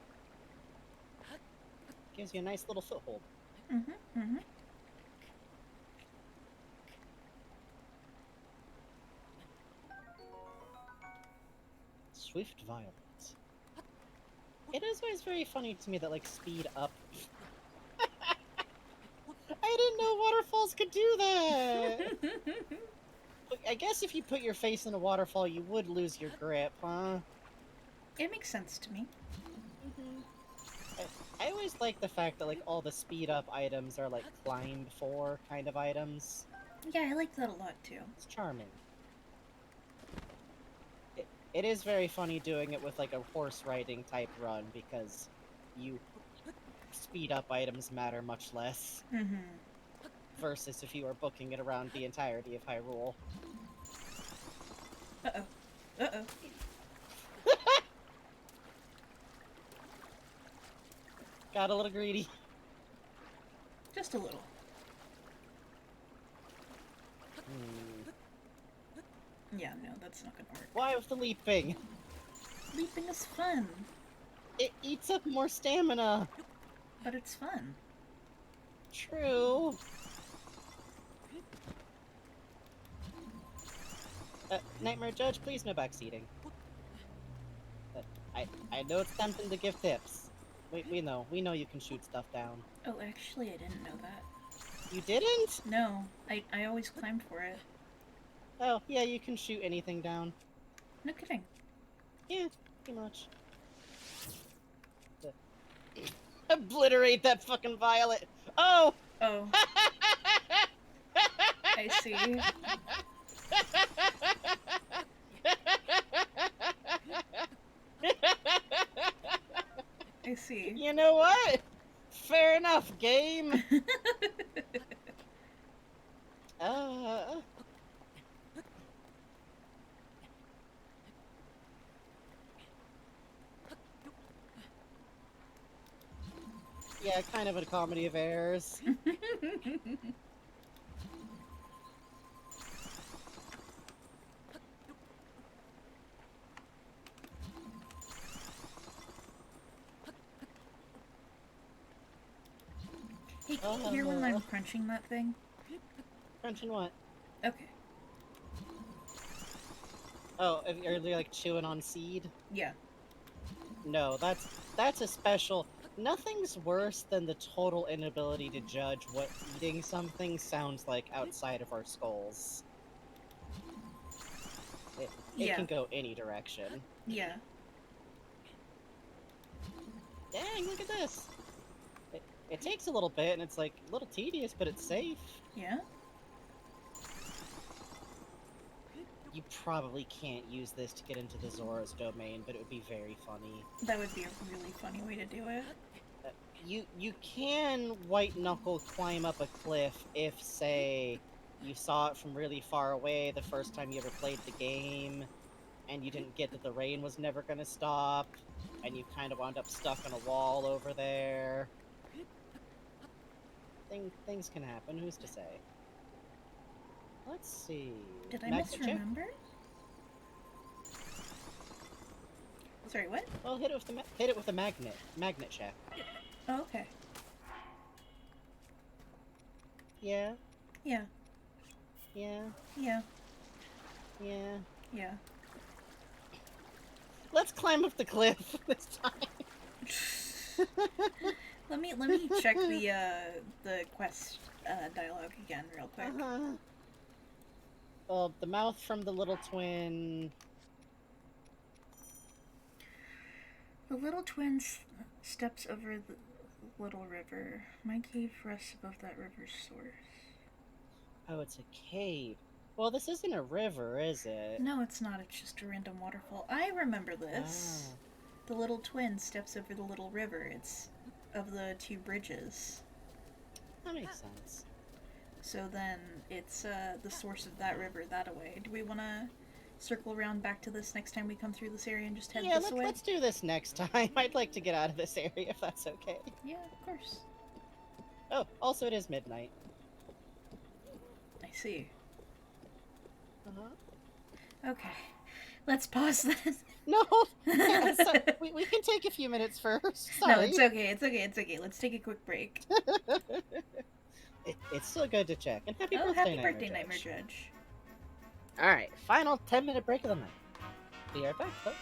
Gives you a nice little foothold. Mm-hmm. Mm-hmm. Swift Violet. It is always very funny to me that, like, speed up... I didn't know waterfalls could do that! But I guess if you put your face in a waterfall, you would lose your grip, huh? It makes sense to me. I always like the fact that, like, all the speed up items are, like, climbed for kind of items. Yeah, I like that a lot too. It's charming. It is very funny doing it with, like, a horse riding type run, because you... speed up items matter much less, Mm-hmm. versus if you are booking it around the entirety of Hyrule. Uh-oh. Uh-oh. Got a little greedy. Just a little. Yeah, no, that's not gonna work. Why with the leaping? Leaping is fun, It eats up more stamina. but it's fun. True. Nightmare Judge, please no backseating. I know it's tempting to give tips. We know you can shoot stuff down. Oh, actually, I didn't know that. You didn't? No, I always climbed for it. Oh, yeah, you can shoot anything down. No kidding. Yeah, pretty much. Obliterate that fucking violet! Oh! Oh, I see. I see. You know what? Fair enough, game! Yeah, kind of a comedy of errors. Hey, can you hear when I'm crunching that thing? Crunching what? Okay. Oh, are they like chewing on seed? Yeah. No, that's a special... Nothing's worse than the total inability to judge what eating something sounds like outside of our skulls. It Yeah. can go any direction. Yeah. Dang, look at this! It takes a little bit, and it's like, a little tedious, but it's safe. Yeah? You probably can't use this to get into the Zora's domain, but it would be very funny. That would be a really funny way to do it. You can white-knuckle climb up a cliff if, say, you saw it from really far away the first time you ever played the game, and you didn't get that the rain was never gonna stop, and you kind of wound up stuck on a wall over there. Things can happen, who's to say? Let's see... Did I Magnet check? misremember? Sorry, what? Well, hit it with the magnet. Magnet check. Oh, okay. Yeah, Yeah. yeah, Yeah. yeah. Yeah. Let's climb up the cliff this time. Let me check the quest dialogue again real quick. Well, the mouth from the little twin... The little twin steps over the little river. My cave rests above that river's source. Oh, it's a cave. Well, this isn't a river, is it? No, it's not. It's just a random waterfall. I remember this. Ah. The little twin steps over the little river. It's of the two bridges. That makes sense. So then it's the source of that river that way. Do we want to circle around back to this next time we come through this area and just head Yeah, this way? let's do this next time. I'd like to get out of this area if that's okay. Yeah, of course. Oh, also it is midnight. I see. Uh-huh. Okay. Let's pause this. No! Yeah, so we can take a few minutes first. Sorry. No, it's okay. It's okay. It's okay. Let's take a quick break. It's still good to check. And happy birthday, happy Nightmare birthday, Judge. Nightmare Judge. Alright, final 10-minute break of the night. Be right back, folks.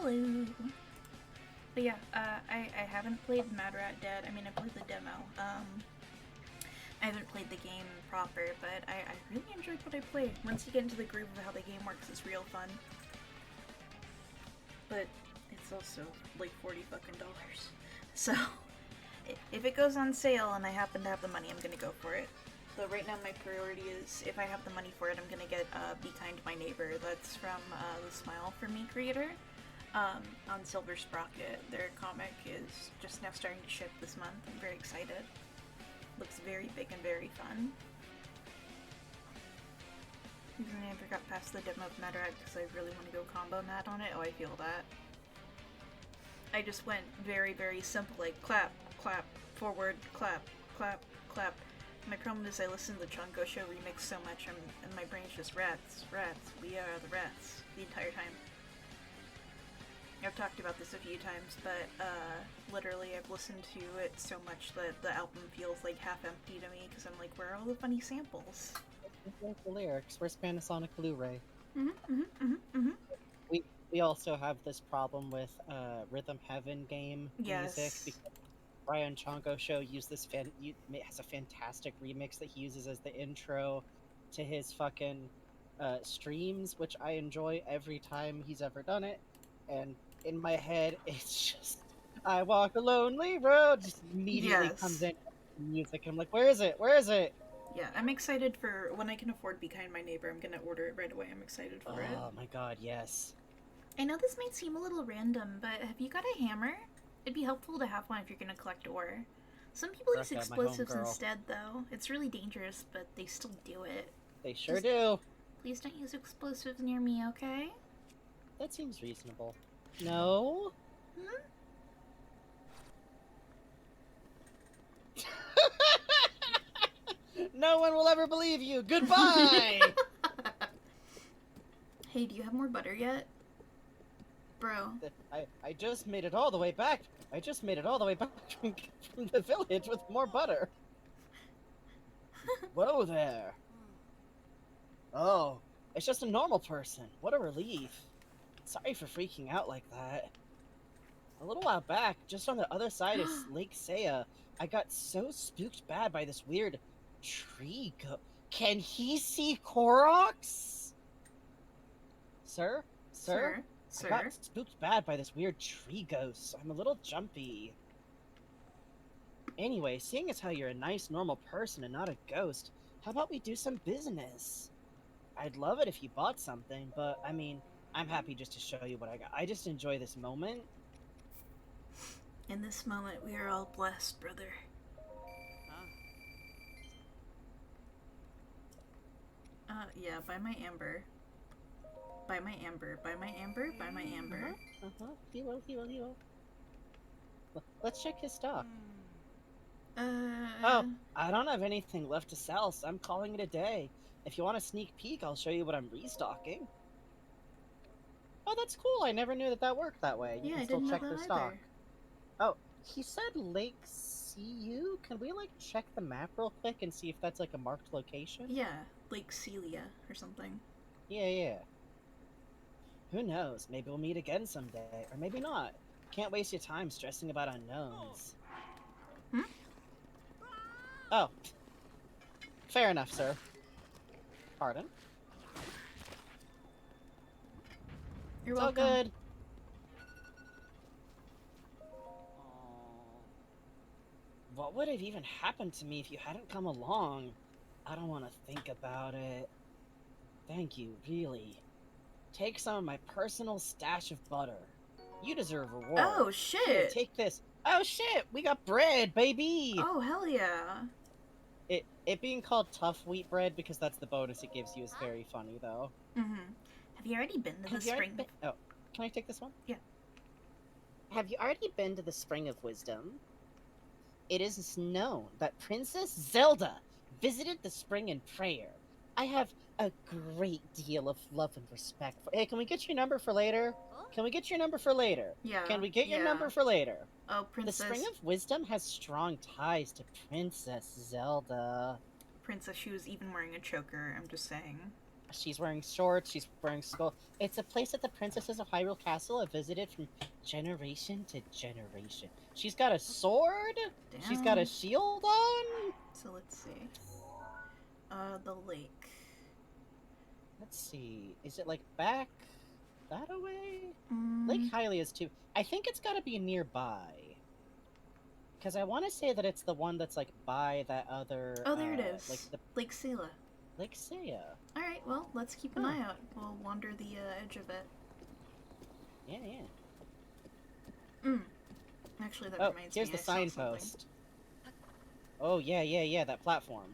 Hello. But yeah, I haven't played Mad Rat Dead. I mean, I played the demo. I haven't played the game proper, but I really enjoyed what I played. Once you get into the groove of how the game works, it's real fun. But it's also like $40 fucking. So, if it goes on sale and I happen to have the money, I'm gonna go for it. But right now my priority is, if I have the money for it, I'm gonna get Be Kind to My Neighbor. That's from the Smile For Me creator on Silver Sprocket. Their comic is just now starting to ship this month. I'm very excited. Looks very big and very fun. I never got past the demo of Mad Rat because I really want to go combo mad on it. Oh, I feel that. I just went very, very simple, like clap, clap, forward, clap, clap, clap. My problem is I listen to the Chongo Show remix so much and my brain's just rats, rats, we are the rats the entire time. I've talked about this a few times, but literally I've listened to it so much that the album feels like half empty to me because I'm like, where are all the funny samples? The lyrics. Where's Panasonic Blu-ray? Mm-hmm. We also have this problem with Rhythm Heaven game music Yes. because Brian Chongo Show has a fantastic remix that he uses as the intro to his fucking streams, which I enjoy every time he's ever done it. And in my head, it's just I walk a lonely road. Just immediately comes in music. I'm like, where is it? Where is it? Yeah, I'm excited for when I can afford Be Kind My Neighbor. I'm gonna order it right away. I'm excited for it. Oh my god, yes. I know this might seem a little random, but have you got a hammer? It'd be helpful to have one if you're gonna collect ore. Some people use Brecca, my explosives homegirl. instead, though. It's really dangerous, but they still do it. They sure Just- do. Please don't use explosives near me, okay? That seems reasonable. No? Hmm? No one will ever believe you. Goodbye. Hey, do you have more butter yet? Bro. I just made it all the way back. I just made it all the way back from the village with more butter. Whoa there. Oh, it's just a normal person. What a relief. Sorry for freaking out like that. A little while back, just on the other side of Lake Saya, I got so spooked bad by this weird tree Can he see Koroks? Sir? Sir? I got spooked bad by this weird tree ghost. I'm a little jumpy. Anyway, seeing as how you're a nice, normal person and not a ghost, how about we do some business? I'd love it if you bought something, but, I mean, I'm happy just to show you what I got. I just enjoy this moment. In this moment, we are all blessed, brother. Yeah, buy my amber. Buy my amber. Buy my amber. Buy my amber. He will. Let's check his stock. Oh, I don't have anything left to sell, so I'm calling it a day. If you want a sneak peek, I'll show you what I'm restocking. Oh, that's cool. I never knew that worked that way. You Yeah, can I still didn't check know their that stock. either. Oh, he said Lake CU? Can we, like, check the map real quick and see if that's, like, a marked location? Yeah, Lake Celia or something. Yeah. Who knows? Maybe we'll meet again someday. Or maybe not. Can't waste your time stressing about unknowns. Hmm? Oh. Fair enough, sir. Pardon? You're It's all welcome. good. What would have even happened to me if you hadn't come along? I don't want to think about it. Thank you, really. Take some of my personal stash of butter. You deserve a reward. Oh, Here, shit! take this. Oh shit, we got bread, baby! Oh, hell yeah. It being called tough wheat bread because that's the bonus it gives you is very funny, though. Mm-hmm. Have you already been to the Have you already spring? Oh, can I take this one? Yeah. Have you already been to the Spring of Wisdom? It is known that Princess Zelda visited the spring in prayer. I have a great deal of love and respect for. Hey, can we get your number for later? Can we get your number for later? Yeah. Can we get your yeah. number for later? Oh, Princess. The Spring of Wisdom has strong ties to Princess Zelda. Princess, she was even wearing a choker, I'm just saying. She's wearing shorts, she's wearing skull. It's a place that the princesses of Hyrule Castle have visited from generation to generation. She's got a sword, she's got a Damn. shield on. So let's see. The lake. Let's see, is it like back that away? Mm, Lake Hylia is too. I think it's gotta be nearby. Because I want to say that it's the one that's like by that other. oh, there it is. Like the Lake Sela. Lake Saya. Alright, well, let's keep an Huh. eye out. We'll wander the edge of it. Yeah, yeah. Actually, that Oh, reminds here's me. the I saw something. signpost. Oh yeah, yeah, yeah. That platform.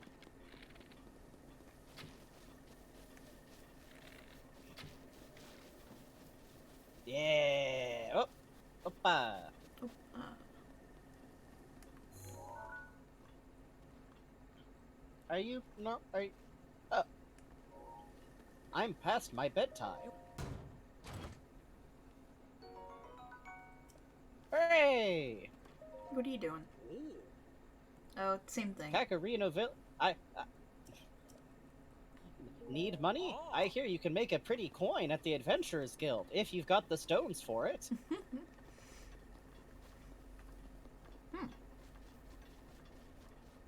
Yeah. Oh, oppa. Oh, Are you no? Are you? I'm past my bedtime. Hooray! what are you doing? Oh, same thing. Cacharino Village. Need money? I hear you can make a pretty coin at the Adventurers Guild if you've got the stones for it.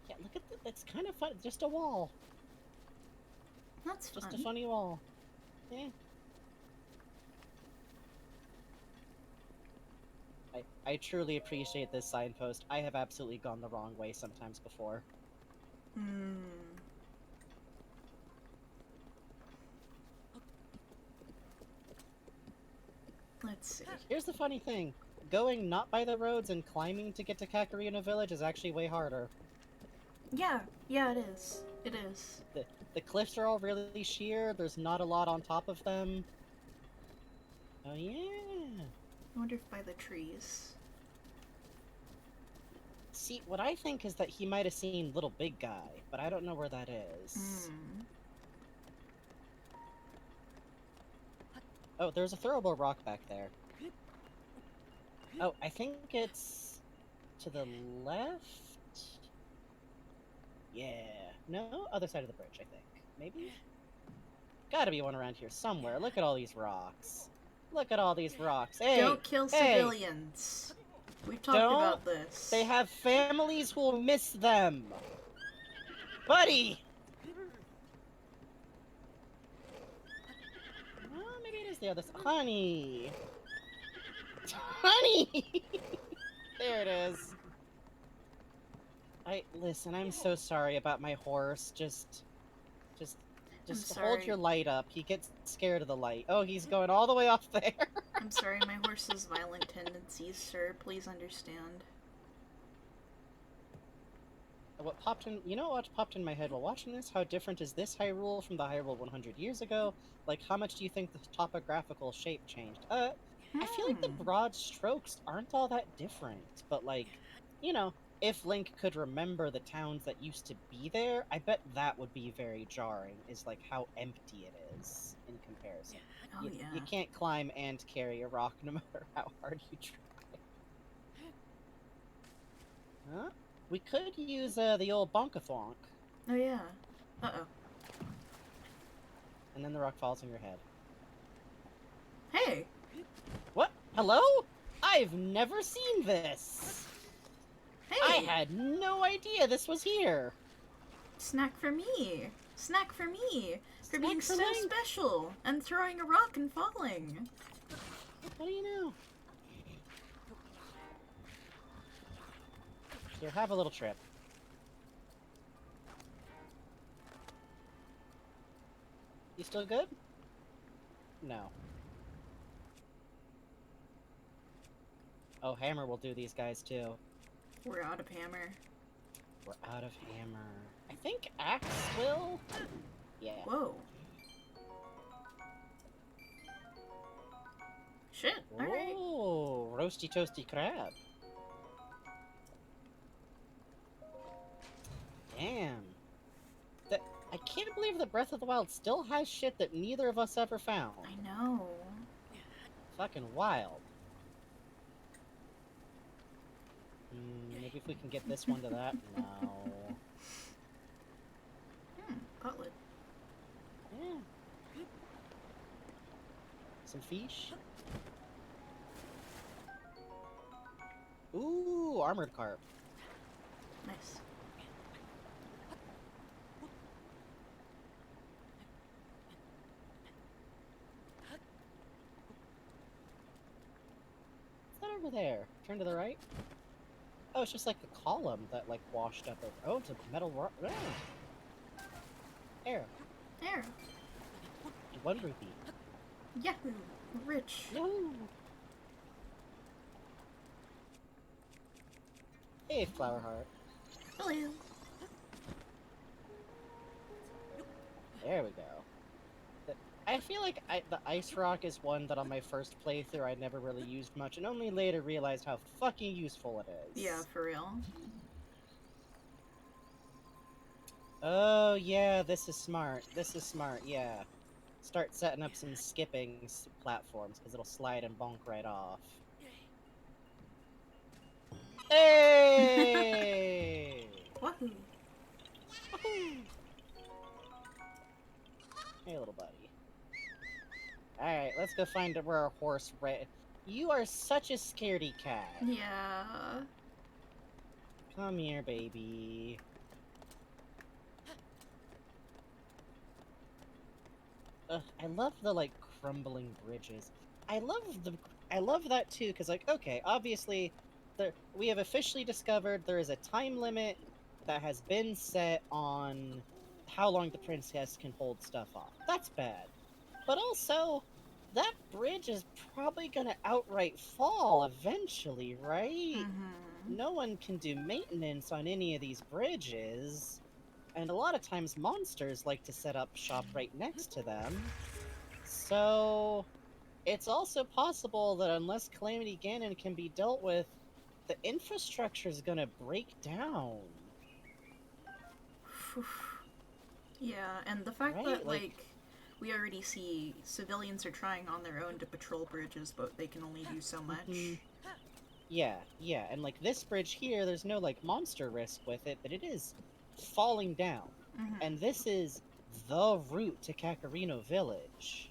Yeah, look at that. It's kind of fun. Just a wall. That's Just fun. a funny wall. Yeah. I truly appreciate this signpost. I have absolutely gone the wrong way sometimes before. Hmm. Let's see. Here's the funny thing. Going not by the roads and climbing to get to Cacharino Village is actually way harder. Yeah, it is. It is. The cliffs are all really sheer, there's not a lot on top of them. Oh yeah. I wonder if by the trees. See, what I think is that he might have seen Little Big Guy, but I don't know where that is. Hmm. Oh, there's a throwable rock back there. Oh, I think it's to the left? Yeah. No? Other side of the bridge, I think. Maybe? Gotta be one around here somewhere. Look at all these rocks. Look at all these rocks. Hey! Don't kill hey, civilians. We've talked Don't. about this. They have families who will miss them! Buddy! Oh, maybe it is the other side. Honey! Honey! There it is. Listen, I'm so sorry about my horse. Just hold sorry. your light up. He gets scared of the light. Oh, he's going all the way off there. I'm sorry, my horse's violent tendencies, sir. Please understand. What popped in? You know what popped in my head while watching this? How different is this Hyrule from the Hyrule 100 years ago? Like, how much do you think the topographical shape changed? I feel like the broad strokes aren't all that different, but like, you know, if Link could remember the towns that used to be there, I bet that would be very jarring, is like how empty it is in comparison. Oh, you, yeah. you can't climb and carry a rock no matter how hard you try. Huh? We could use the old Bonkathonk, Oh, yeah. Uh-oh. and then the rock falls on your head. Hey! What? Hello? I've never seen this! Hey! I had no idea this was here! Snack for me! Snack for me! For Snack being for so Link. special! And throwing a rock and falling! What do you know? Here, have a little trip. You still good? No. Oh, Hammer will do these guys too. We're out of hammer. We're out of Hammer. I think Axe will? Yeah. Whoa. Shit, alright. Oh, roasty toasty crab. Damn. I can't believe that Breath of the Wild still has shit that neither of us ever found. I know. Fucking wild. Maybe if we can get this one to that? No. Gauntlet. Yeah. some fish. Ooh, armored carp. Nice. What's that over there? Turn to the right. Oh, it's just like a column that like washed up over. Oh, it's a metal rock. Oh. Arrow. There. 1 rupee. Yahoo! Rich. Yahoo! Hey, flower heart. Hello. There we go. I feel like the ice rock is one that on my first playthrough I never really used much, and only later realized how fucking useful it is. Yeah, for real. Oh yeah, this is smart. This is smart. Yeah. Start setting up some skipping platforms because it'll slide and bonk right off. Hey! Wahoo! Hey, little buddy. Alright, let's go find where our horse You are such a scaredy cat. Yeah. Come here, baby. Ugh, I love the, like, crumbling bridges. I love that, too, because, like, okay, obviously, we have officially discovered there is a time limit that has been set on how long the princess can hold stuff off. That's bad. But also, that bridge is probably gonna outright fall eventually, right? Mm-hmm. No one can do maintenance on any of these bridges. And a lot of times monsters like to set up shop right next to them. So, it's also possible that unless Calamity Ganon can be dealt with, the infrastructure is gonna break down. Yeah, and the fact Right? that, Like- like, we already see civilians are trying on their own to patrol bridges, but they can only do so much. Mhm. Yeah, and like this bridge here, there's no like monster risk with it, but it is falling down. Mhm. And this is the route to Cacharino Village.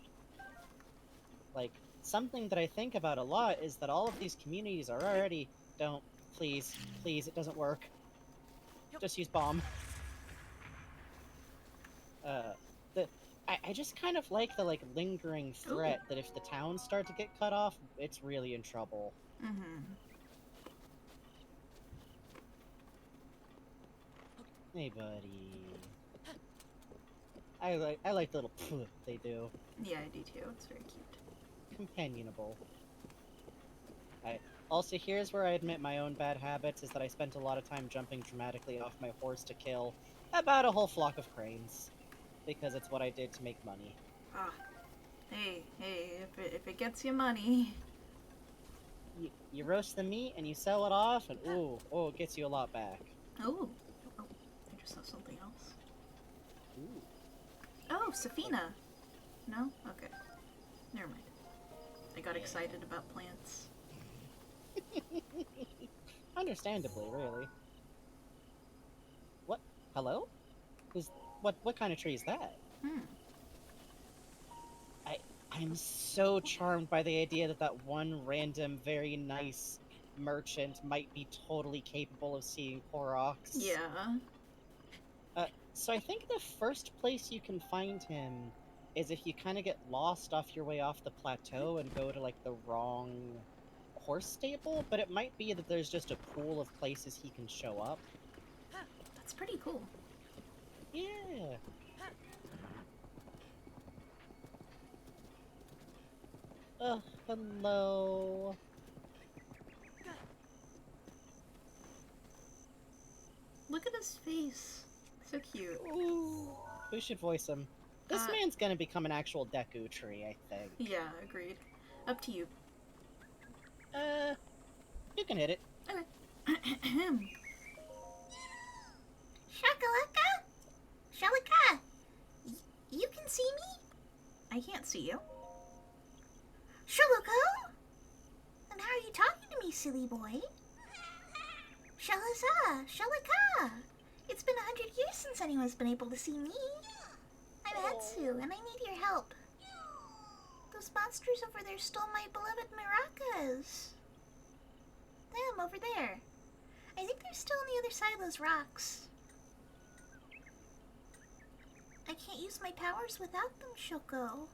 Like, something that I think about a lot is that all of these communities are already... Don't. Please. Please, it doesn't work. Just use bomb. I just kind of like the, like, lingering threat that if the towns start to get cut off, it's really in trouble. Mm-hmm. Hey, buddy. I like the little poof they do. Yeah, I do too. It's very cute. Companionable. Also, here's where I admit my own bad habits, is that I spent a lot of time jumping dramatically off my horse to kill about a whole flock of cranes. Because it's what I did to make money. Ah. Hey, if it gets you money. You roast the meat and you sell it off, and it gets you a lot back. Oh, I just saw something else. Ooh. Oh, Safina. No? Okay. Never mind. I got excited about plants. Understandably, really. What? Hello? What kind of tree is that? I'm so charmed by the idea that one random, very nice merchant might be totally capable of seeing Koroks. Yeah. So I think the first place you can find him is if you kind of get lost off your way off the plateau and go to, like, the wrong horse stable, but it might be that there's just a pool of places he can show up. That's pretty cool. Yeah. Hello. Look at his face. So cute. Ooh. Who should voice him? This man's gonna become an actual Deku tree, I think. Yeah, agreed. Up to you. You can hit it. Okay. Shakalaka? Shalaka? You can see me? I can't see you. Shaloko? And how are you talking to me, silly boy? Shalaza, Shalaka. It's been 100 years since anyone's been able to see me. I'm Hetsu, and I need your help. Those monsters over there stole my beloved maracas. Them over there. I think they're still on the other side of those rocks. I can't use my powers without them, Shoko.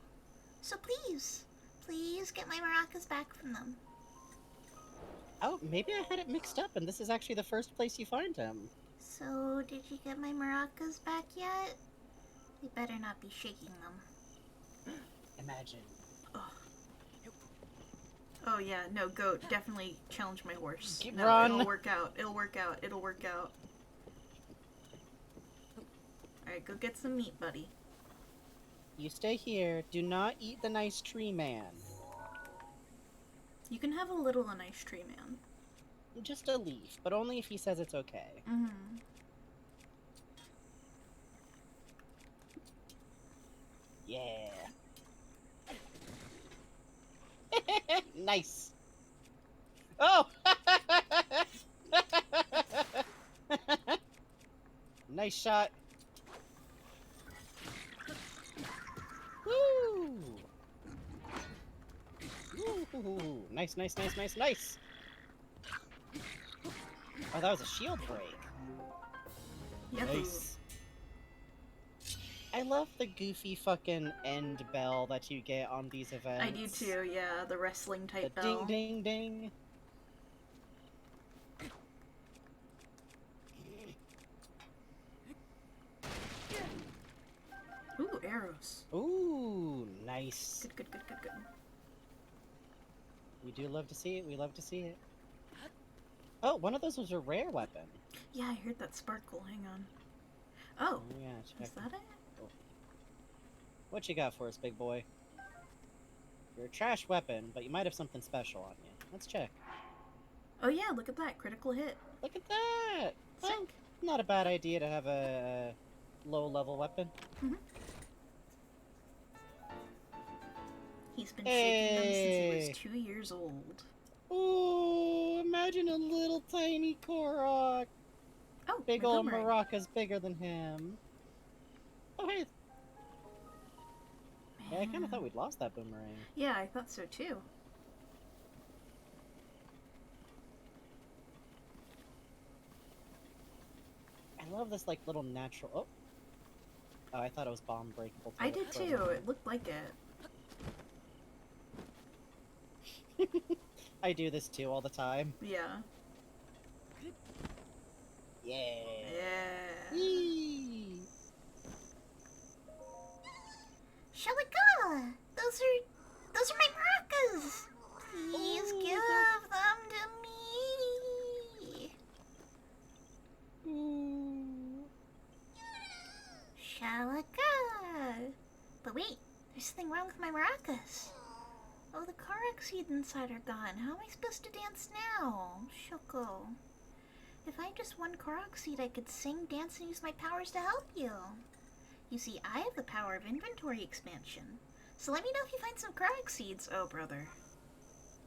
So please, please get my maracas back from them. Oh, maybe I had it mixed up, and this is actually the first place you find him. So, did you get my maracas back yet? You better not be shaking them. Imagine. Oh yeah, no, goat, definitely challenge my horse. No, Run. it'll work out. It'll work out. It'll work out. Alright, go get some meat, buddy. You stay here. Do not eat the nice tree man. You can have a little a nice tree man. Just a leaf, but only if he says it's okay. Mm-hmm. Yeah. Nice. Oh! Nice shot. Woo! Ooh, nice, nice, nice, nice, nice. Oh, that was a shield break. Yahoo. Nice. I love the goofy fucking end bell that you get on these events. I do too, yeah, the wrestling The type bell. ding, ding, ding. Ooh, arrows. Ooh, nice. Good, good, good, good, good. We do love to see it. We love to see it. Oh, one of those was a rare weapon. Yeah, I heard that sparkle. Hang on. Oh, Yeah, check. is that it? What you got for us, big boy? You're a trash weapon, but you might have something special on you. Let's check. Oh yeah, look at that. Critical hit. Look at that! Sick. Oh, not a bad idea to have a low-level weapon. He's been shaking them since he Hey. was 2 years old. Ooh, imagine a little tiny Korok. Oh, Big my old boomerang. Maracas bigger than him. Oh, hey. Yeah, I kind of Man. thought we'd lost that boomerang. Yeah, I thought so too. I love this, like, little natural... Oh! Oh, I thought it was bomb breakable. I did too. It looked like it. I do this too all the time. Yeah. Yeah. Yeah. Yee. Shalika! Those are my maracas! Please Oh, give them to me! Ooh. Shalika! But wait, there's something wrong with my maracas. Oh, the Korok seeds inside are gone. How am I supposed to dance now? Shoko. If I had just one Korok seed, I could sing, dance, and use my powers to help you. You see, I have the power of inventory expansion. So let me know if you find some Korok seeds. Oh, brother.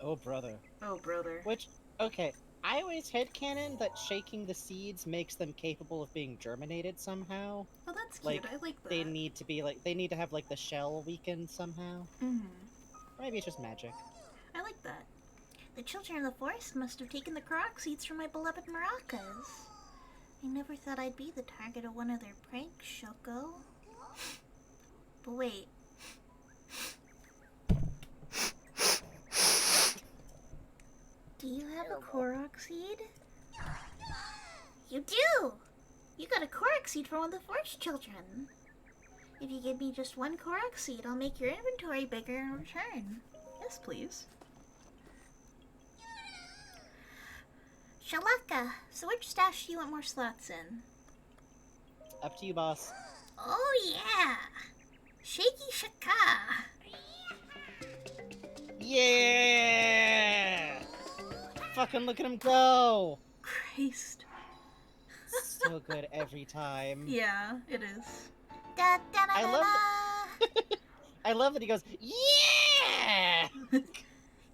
Oh, brother. Oh, brother. Which, okay, I always headcanon that shaking the seeds makes them capable of being germinated somehow. Oh, that's cute. Like, I like that. They need to be, like, they need to have, like, the shell weakened somehow. Mm-hmm. Or maybe it's just magic. I like that. The children of the forest must have taken the Korok seeds from my beloved maracas. I never thought I'd be the target of one of their pranks, Shoko. But wait. Do you have a Korok seed? You do! You got a Korok seed from one of the forest children. If you give me just one Korok seed, I'll make your inventory bigger in return. Yes, please. Shalaka, so which stash do you want more slots in? Up to you, boss. Oh yeah! Shaky Shaka! Yeah! Fucking look at him go! Christ. So good every time. Yeah, it is. Da, da, da, I da, love da. I love that he goes, yeah!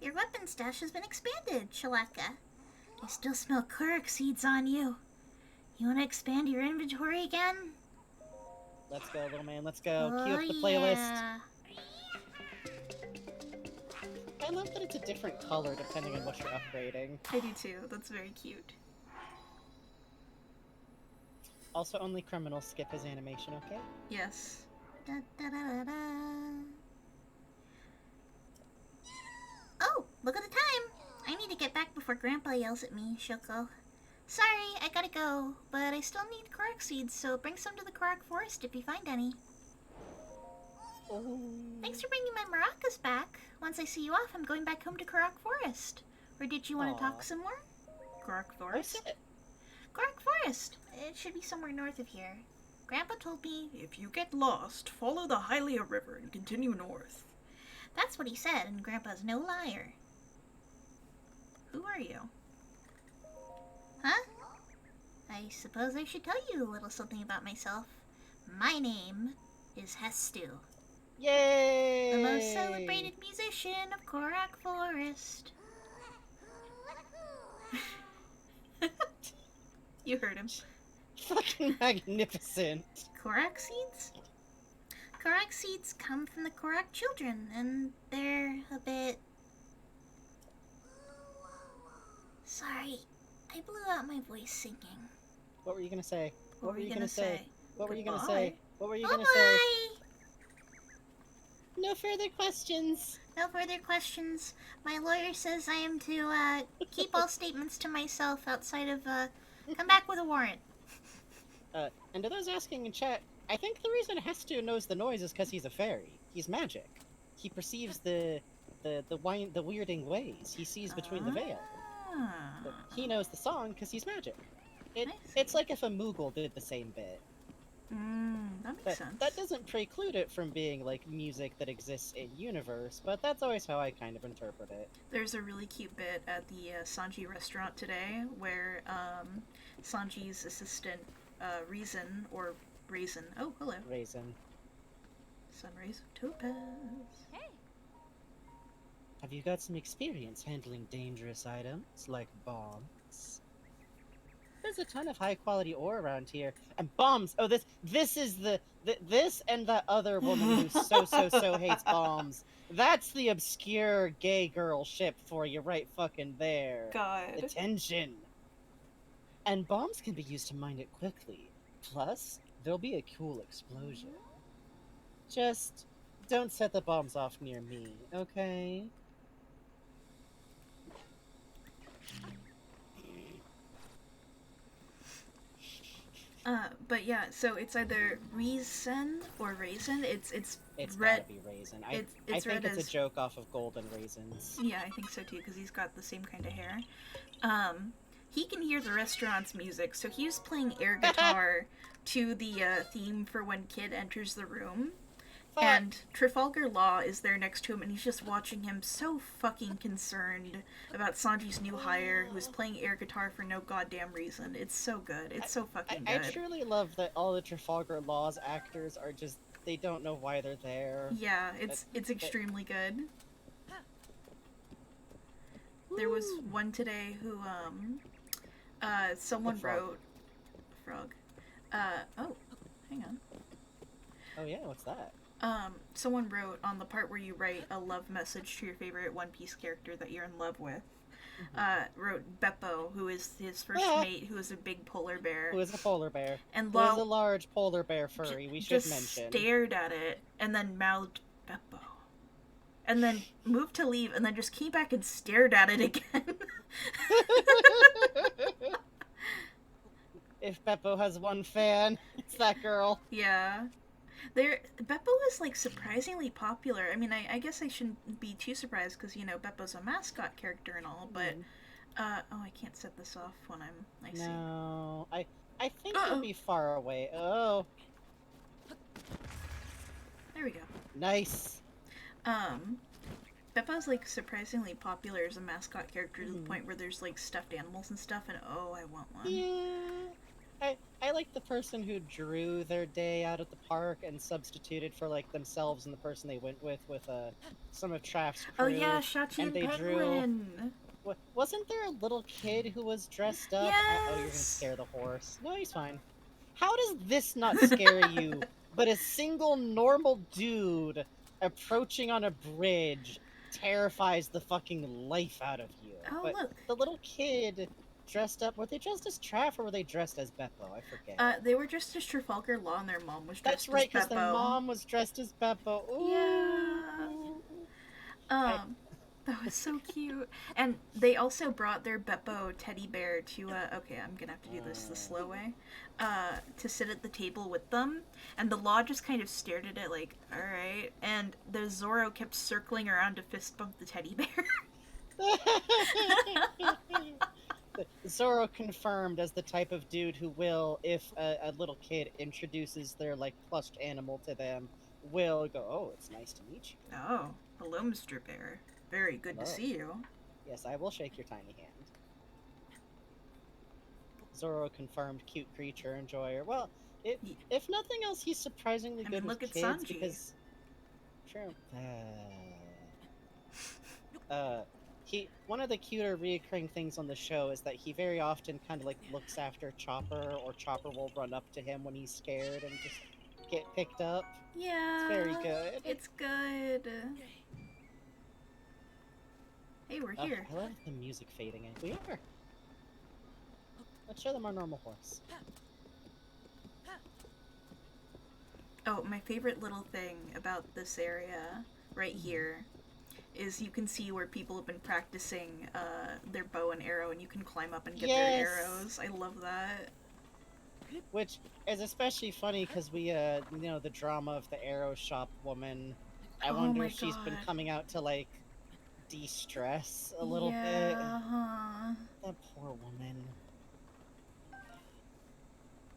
Your weapon stash has been expanded, Shalaka. I still smell Korok seeds on you. You want to expand your inventory again? Let's go, little man, let's go. Cue up the playlist. Yeah. I love that it's a different color depending on what you're upgrading. I do too. That's very cute. Also, only criminals skip his animation, okay? Yes. Da, da, da, da, da. Oh, look at the time! I need to get back before Grandpa yells at me, Shoko. Sorry, I gotta go, but I still need Korok seeds, so bring some to the Korok Forest if you find any. Oh. Thanks for bringing my maracas back. Once I see you off, I'm going back home to Korok Forest. Or did you want to talk Aw. some more? Korok Forest. Korok Forest! It should be somewhere north of here. Grandpa told me If you get lost, follow the Hylia River and continue north. that's what he said, and Grandpa's no liar. Who are you? Huh? I suppose I should tell you a little something about myself. My name is Hestu, Yay! the most celebrated musician of Korok Forest. You heard him. Fucking magnificent. Korok seeds? Korok seeds come from the Korok children, and they're a bit... Sorry, I blew out my voice singing. What were you gonna say? What were you gonna say? What were you gonna Goodbye. say? What were you gonna say? Bye-bye! No further questions. No further questions. My lawyer says I am to, keep all statements to myself outside of, come back with a warrant. And to those asking in chat, I think the reason Hestu knows the noise is because he's a fairy. He's magic. He perceives the weirding ways. He sees between the veil. Ah. But he knows the song because he's magic. I see. It's like if a Moogle did the same bit. That makes But sense. that doesn't preclude it from being like music that exists in universe, but that's always how I kind of interpret it. There's a really cute bit at the Sanji restaurant today where Sanji's assistant, Reason, or Raisin. Oh, hello. Raisin. Sunrays Topaz. Have you got some experience handling dangerous items like bombs? There's a ton of high quality ore around here, and bombs. Oh, this is this and that other woman who so hates bombs. That's the obscure gay girl ship for you, right fucking there. God. Attention. And bombs can be used to mine it quickly. Plus, there'll be a cool explosion. Just don't set the bombs off near me, okay? But yeah, so it's either Reason or Raisin. It's It's red. gotta be raisin. I it's think red it's as- a joke off of golden raisins. Yeah, I think so too, because he's got the same kind of hair. He can hear the restaurant's music, so he was playing air guitar to the theme for when Kid enters the room. Fuck. And Trafalgar Law is there next to him, and he's just watching him so fucking concerned about Sanji's new hire, who's playing air guitar for no goddamn reason. It's so good. It's so fucking I good. truly love that all the Trafalgar Law's actors are just, they don't know why they're there. Yeah, it's extremely good. There was one today who someone A frog. wrote frog. Oh, hang on. Oh yeah, what's that? Someone wrote on the part where you write a love message to your favorite One Piece character that you're in love with. Wrote Beppo, who is his first Ah. mate, who is a big polar bear, Who is a polar bear? and Who is a Law large polar bear furry, we should just mention. stared at it and then mouthed Beppo, and then moved to leave, and then just came back and stared at it again. If Beppo has one fan, it's that girl. Yeah. Beppo is, like, surprisingly popular. I mean, I guess I shouldn't be too surprised, because, you know, Beppo's a mascot character and all, but, oh, I can't set this off when I see. No, I think Uh-oh. it'll be far away. Oh, There we go. nice. Beppo's, like, surprisingly popular as a mascot character to the point where there's, like, stuffed animals and stuff, and oh, I want one. Yeah, I like the person who drew their day out at the park and substituted for like themselves and the person they went with some of Traff's crew. Oh yeah, Shachi and they drew- Penguin! Wasn't there a little kid who was dressed up? Oh, you're gonna Yes! scare the horse. No, he's fine. How does this not scare you? But a single normal dude approaching on a bridge terrifies the fucking life out of you. Oh, But look. the little kid dressed up, were they dressed as Traff or were they dressed as Beppo? I forget. They were dressed as Trafalgar Law, and their mom was dressed That's right, as because their Beppo. mom was dressed as Beppo. Ooh. Yeah. That was so cute. And they also brought their Beppo teddy bear to, okay, I'm gonna have to do this the slow way, to sit at the table with them. And the Law just kind of stared at it like, alright. And the Zoro kept circling around to fist bump the teddy bear. Zoro confirmed as the type of dude who will, if a little kid introduces their like plushed animal to them, will go, "Oh, it's nice to meet you." Oh, hello, Mr. Bear. Very good to Hello. see you. Yes, I will shake your tiny hand. Zoro confirmed cute creature enjoyer. Well, if nothing else, he's surprisingly I good mean, look with at kids Sanji. because true. One of the cuter reoccurring things on the show is that he very often kind of like looks after Chopper, or Chopper will run up to him when he's scared and just get picked up. Yeah. It's very good. It's good. Hey, we're here. I love the music fading in. We are. Let's show them our normal horse. Oh, my favorite little thing about this area right here is you can see where people have been practicing their bow and arrow, and you can climb up and get their arrows. I love that. Which is especially funny because we, the drama of the arrow shop woman. I wonder if she's been coming out to, like, de-stress a little bit. Huh. That poor woman.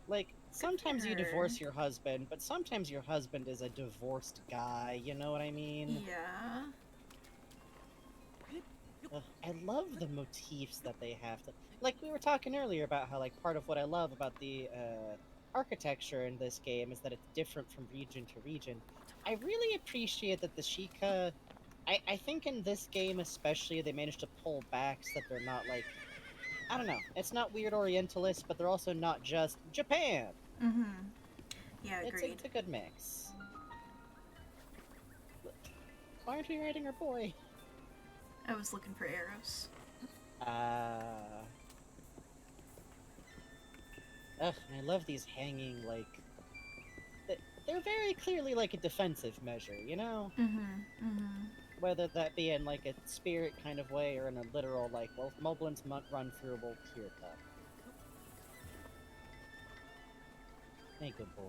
Like, sometimes you divorce your husband, but sometimes your husband is a divorced guy, you know what I mean? Yeah. I love the motifs that they have. Like, we were talking earlier about how, like, part of what I love about the architecture in this game is that it's different from region to region. I really appreciate that the Sheikah... I think in this game especially, they managed to pull back so that they're not, like... I don't know. It's not weird Orientalist, but they're also not just Japan. Mm-hmm. Yeah, agreed. It's a good mix. Why aren't we riding our boy? I was looking for arrows. Ugh, I love these hanging, like... They're very clearly, like, a defensive measure, you know? Mm-hmm. Mm-hmm. Whether that be in, like, a spirit kind of way or in a literal, like, well, if Moblins run through, we'll clear cut. Hey, good boy.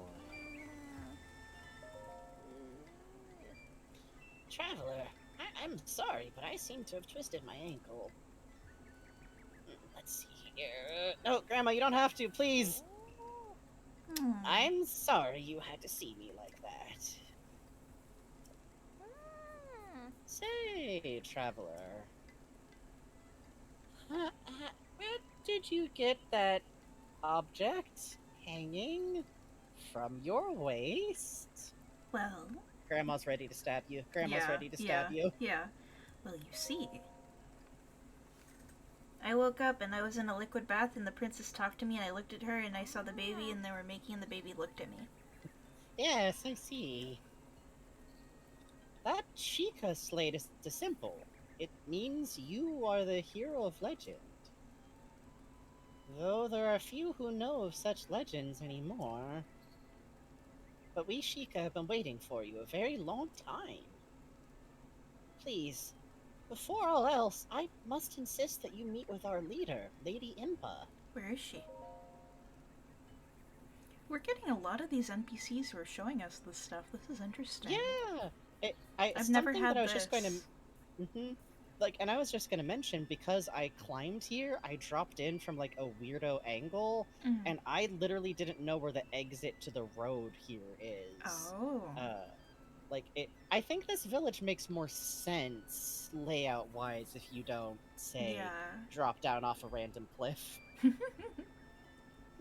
Traveler, I'm sorry, but I seem to have twisted my ankle. Let's see here. No, Grandma, you don't have to, please! I'm sorry you had to see me like that. Say, Traveler. Where did you get that object hanging from your waist? Well... Grandma's ready to stab you. Grandma's ready to stab you. Yeah. Well, you see... I woke up and I was in a liquid bath and the princess talked to me and I looked at her and I saw the baby and they were making the baby looked at me. Yes, I see. That Sheikah slate is simple. It means you are the hero of legend. Though there are few who know of such legends anymore. But we Sheikah have been waiting for you a very long time. Please, before all else, I must insist that you meet with our leader, Lady Impa. Where is she? We're getting a lot of these NPCs who are showing us this stuff. This is interesting. Yeah! I've never had that I was this. just going to... and I was just going to mention, because I climbed here, I dropped in from, like, a weirdo angle, and I literally didn't know where the exit to the road here is. Oh. I think this village makes more sense layout-wise if you don't, say, drop down off a random cliff.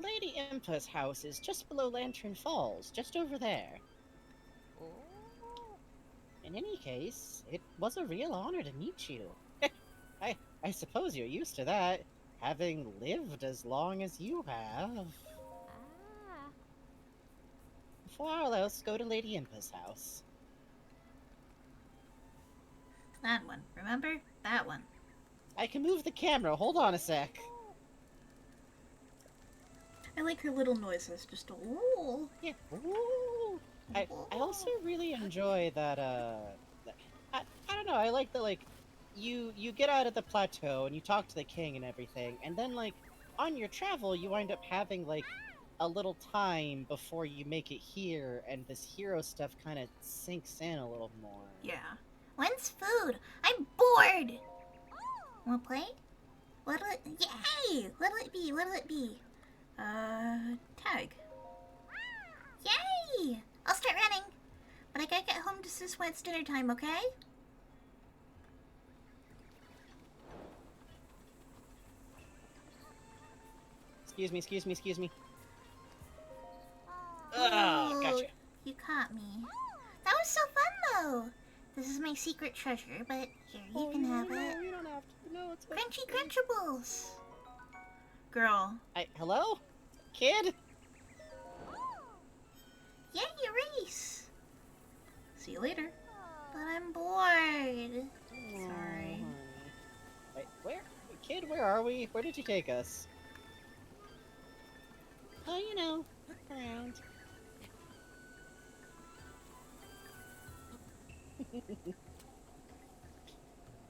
Lady Impa's house is just below Lantern Falls, just over there. In any case, it was a real honor to meet you. I suppose you're used to that, having lived as long as you have. Before all else, go to Lady Impa's house. That one. Remember? That one. I can move the camera. Hold on a sec. I like her little noises. Just a ooh. Yeah. Ooh. I also really enjoy that. I don't know. I like that. Like, you get out of the plateau and you talk to the king and everything, and then like on your travel you wind up having like a little time before you make it here, and this hero stuff kind of sinks in a little more. Yeah. When's food? I'm bored! Wanna play? What'll it... Yay! What'll it be? What'll it be? Tag. Yay! I'll start running. But I gotta get home just this when it's dinner time, okay? Excuse me. Oh, Gotcha. You caught me. That was so fun, though. This is my secret treasure, but here, you can have it. You don't have to. No, it's Crunchy Crunchables! Girl. Hello? Kid? Yay, erase! See you later. But I'm bored. Sorry. Wait, kid, where are we? Where did you take us? Oh, you know, look around.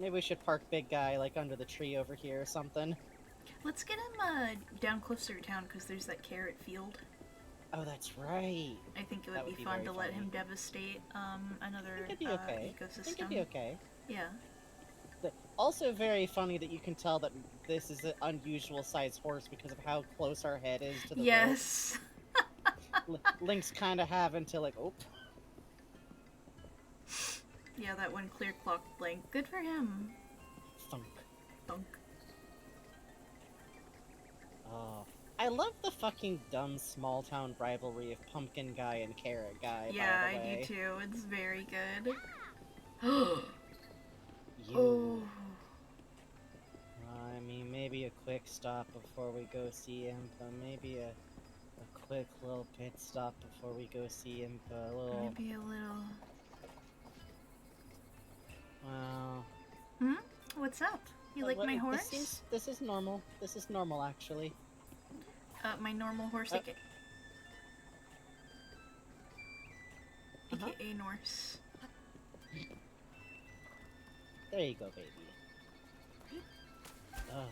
Maybe we should park big guy, like, under the tree over here or something. Let's get him down closer to town because there's that carrot field. Oh, that's right. I think it That would would be be fun very to let funny. him devastate another I think it'd be okay. ecosystem. I think it'd be okay. Yeah. But also very funny that you can tell that this is an unusual sized horse because of how close our head is to the Yes. road. Link's kind of having to, like, oh. Yeah, that one clear clock blank. Good for him. Thunk. Thunk. Oh, I love the fucking dumb small town rivalry of Pumpkin Guy and Carrot Guy. Yeah, by the I way. do too. It's very good. You. Oh. I mean, maybe a quick stop before we go see Impa. Maybe a quick little pit stop before we go see Impa. A little. Maybe a little. Well. Hmm? What's up? You like my horse? This is normal. This is normal, actually. My normal horse, aka Norse. There you go, baby. Oh.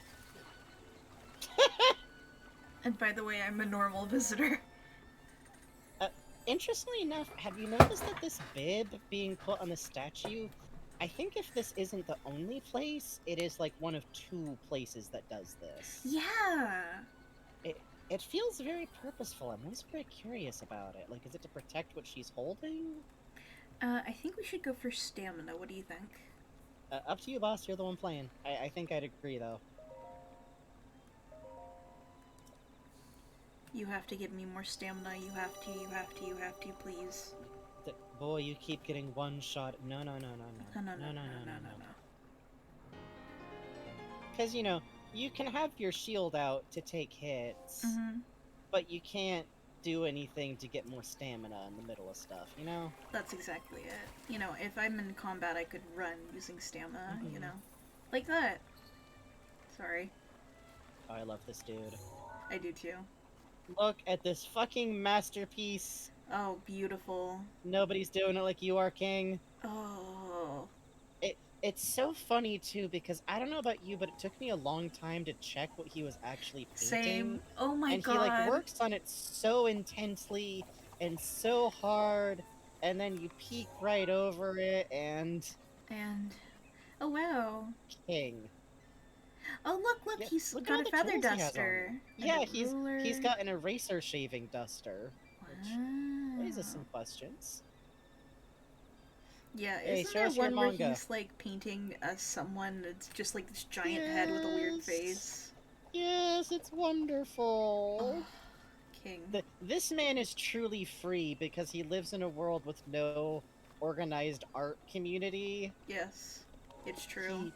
And by the way, I'm a normal visitor. Interestingly enough, have you noticed that this bib being put on the statue, I think if this isn't the only place, it is like one of 2 places that does this. Yeah. It feels very purposeful. I'm also very curious about it. Like, is it to protect what she's holding? I think we should go for stamina. What do you think? Up to you, boss. You're the one playing. I think I'd agree, though. You have to give me more stamina. You have to, please. Boy, you keep getting one shot. No. No. Because, you know, you can have your shield out to take hits, but you can't do anything to get more stamina in the middle of stuff, you know? That's exactly it. You know, if I'm in combat, I could run using stamina, you know? Like that. Sorry. Oh, I love this dude. I do too. Look at this fucking masterpiece. Oh, beautiful. Nobody's doing it like you are, King. Oh. It's so funny, too, because I don't know about you, but it took me a long time to check what he was actually painting. Same. Oh my and god. he, like, works on it so intensely and so hard, and then you peek right over it, and... Oh, wow. King. Oh, look, Yeah, he's look at got all a the feather tools he has on duster. him. and Yeah, a ruler. he's got an eraser shaving duster, which raises Wow. some questions. Yeah, Hey, isn't show there us your one where manga. he's, like, painting someone that's just, like, this giant head with a weird Yes. face? Yes, it's wonderful. Oh, King. This man is truly free because he lives in a world with no organized art community. Yes, it's true.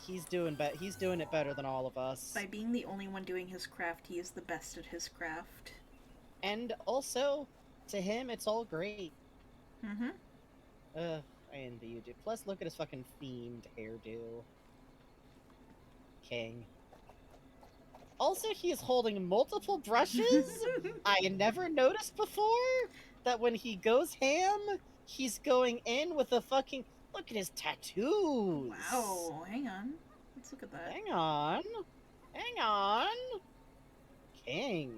He's doing it better than all of us. By being the only one doing his craft, he is the best at his craft. And also, to him, it's all great. Mm-hmm. I envy you, dude. Plus, look at his fucking fiend hairdo. King. Also, he is holding multiple brushes. I never noticed before that when he goes ham, he's going in with a fucking. Look at his tattoos. Wow, hang on. Let's look at that. Hang on. Hang on. King.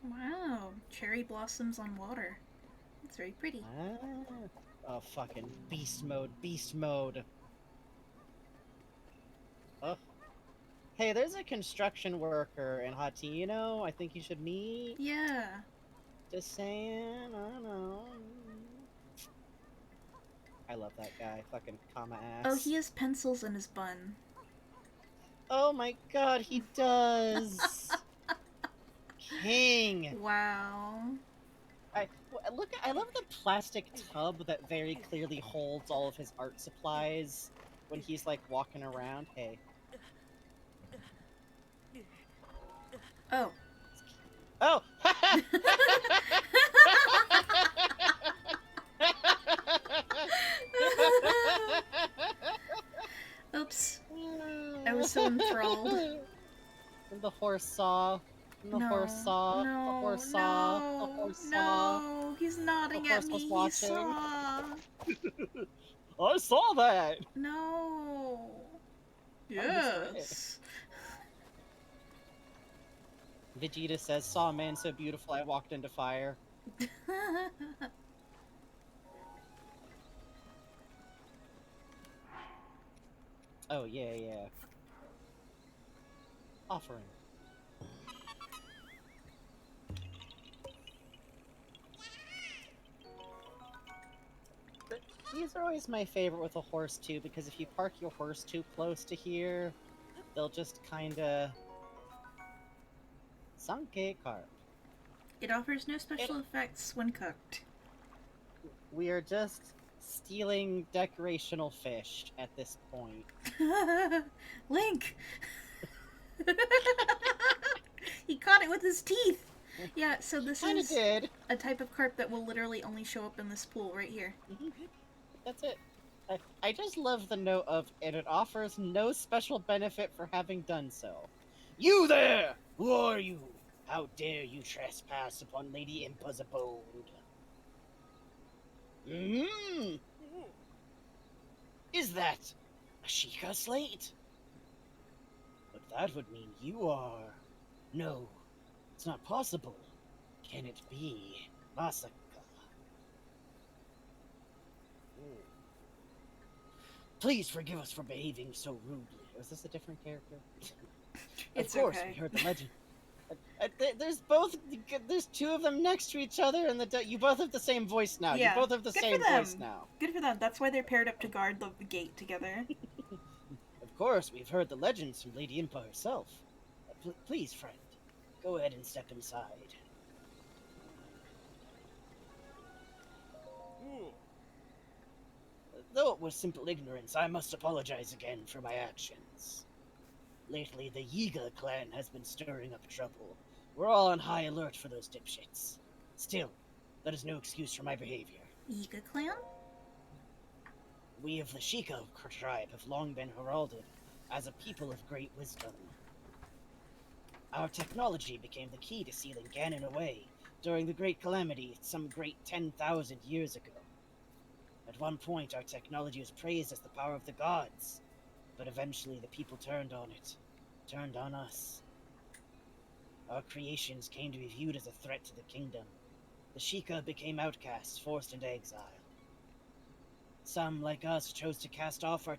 Wow, cherry blossoms on water. It's very pretty. Ah. Oh, fucking beast mode, beast mode. Oh. Hey, there's a construction worker in Hatino. I think you should meet. Yeah. Just saying, I don't know. I love that guy, fucking comma ass. Oh, he has pencils in his bun. Oh my god, he does! King! Wow. I love the plastic tub that very clearly holds all of his art supplies when he's like walking around. Hey. Oh. Oh! Oops. I was so enthralled. And the horse saw. And the horse saw. No, the horse saw. no, The horse saw. no, he's nodding The at horse me. was He watching. saw. I saw that! No. just Yes. Vegeta says, saw a man so beautiful I walked into fire. Oh, yeah, yeah. Offering. But these are always my favorite with a horse, too, because if you park your horse too close to here, they'll just kinda... Sanke carp. It offers no special effects when cooked. We are just stealing decorational fish at this point. Link! He caught it with his teeth! Yeah, so this Kinda is did. a type of carp that will literally only show up in this pool right here. That's it. I just love the note of, and it offers no special benefit for having done so. You there! Who are you? How dare you trespass upon Lady Impa's abode? Is that a Sheikah slate? But that would mean you are... No, it's not possible. Can it be Masaka? Please forgive us for behaving so rudely. Was this a different character? It's of course, okay. we heard the legend. There's two of them next to each other, and you both have the same voice now. Yeah, You both have the good same for them. voice now. Good for them. That's why they're paired up to guard the gate together. Of course, we've heard the legends from Lady Impa herself. Please, friend, go ahead and step inside. Though it was simple ignorance, I must apologize again for my actions. Lately, the Yiga clan has been stirring up trouble. We're all on high alert for those dipshits. Still, that is no excuse for my behavior. Yiga clan? We of the Sheikah tribe have long been heralded as a people of great wisdom. Our technology became the key to sealing Ganon away during the Great Calamity some great 10,000 years ago. At one point, our technology was praised as the power of the gods, but eventually the people turned on it, turned on us. Our creations came to be viewed as a threat to the kingdom. The Sheikah became outcasts, forced into exile. Some, like us, chose to cast off our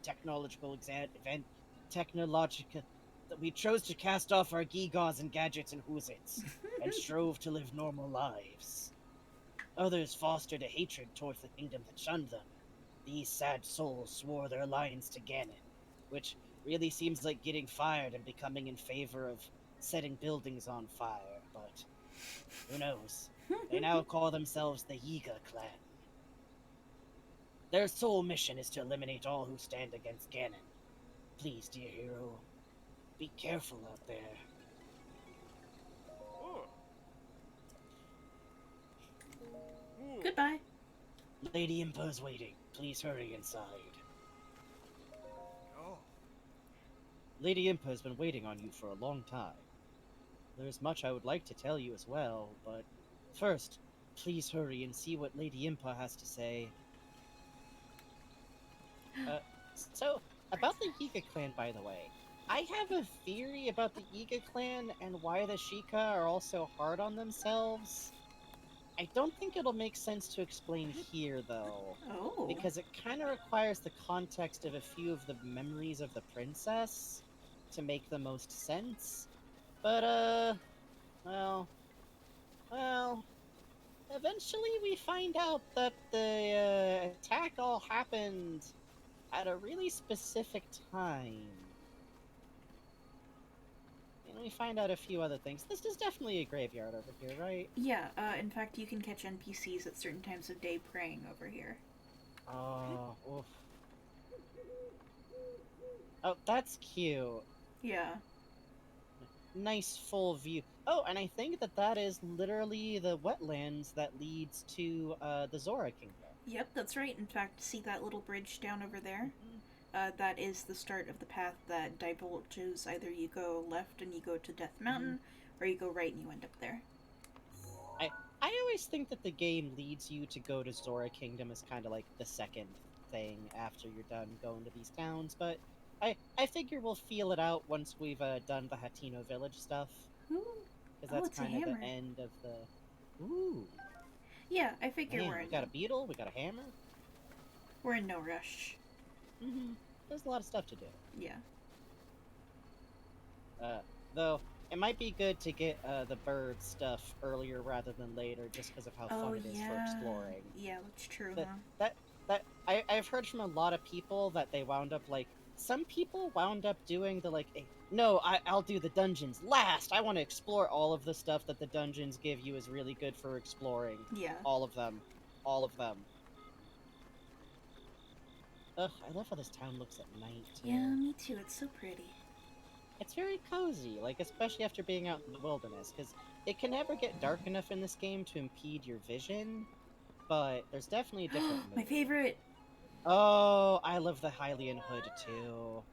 we chose to cast off our gewgaws and gadgets and hoozits, and strove to live normal lives. Others fostered a hatred towards the kingdom that shunned them. These sad souls swore their alliance to Ganon, which really seems like getting fired and becoming in favor of setting buildings on fire, but who knows? They now call themselves the Yiga clan. Their sole mission is to eliminate all who stand against Ganon. Please, dear hero, be careful out there. Goodbye. Lady Impo's waiting. Please hurry inside. Oh. Lady Impo's been waiting on you for a long time. There's much I would like to tell you as well, but first, please hurry and see what Lady Impa has to say. So, about the Yiga clan, by the way. I have a theory about the Yiga clan and why the Sheikah are all so hard on themselves. I don't think it'll make sense to explain here, though, Oh. because it kind of requires the context of a few of the memories of the princess to make the most sense. But, well, well, eventually we find out that the attack all happened at a really specific time. And we find out a few other things. This is definitely a graveyard over here, right? Yeah, in fact, you can catch NPCs at certain times of day praying over here. Oh, oof. Oh, that's cute. Yeah. Nice full view. Oh, and I think that is literally the wetlands that leads to the Zora Kingdom. Yep, that's right. In fact, see that little bridge down over there? Mhm. That is the start of the path that divulges. Either you go left and you go to Death Mountain, or you go right and you end up there. I always think that the game leads you to go to Zora Kingdom as kind of like the second thing after you're done going to these towns, but I figure we'll feel it out once we've done the Hatino Village stuff, Ooh. because Oh, that's it's a kind of the hammer. end of the. Ooh, Yeah, I figure man, we got a beetle, we got a hammer. we're in no rush. There's a lot of stuff to do. Yeah. Though it might be good to get the bird stuff earlier rather than later, just because of how Oh, fun it is for yeah. exploring. Yeah, that's true, The- huh? I've heard from a lot of people that they wound up like some people wound up doing the like no, I'll do the dungeons last. I want to explore all of the stuff that the dungeons give you is really good for exploring. Yeah. All of them. All of them. Ugh, I love how this town looks at night too. Yeah, me too. It's so pretty. It's very cozy, like especially after being out in the wilderness, because it can never get dark enough in this game to impede your vision, but there's definitely a different My mood. favorite. Oh, I love the Hylian hood too.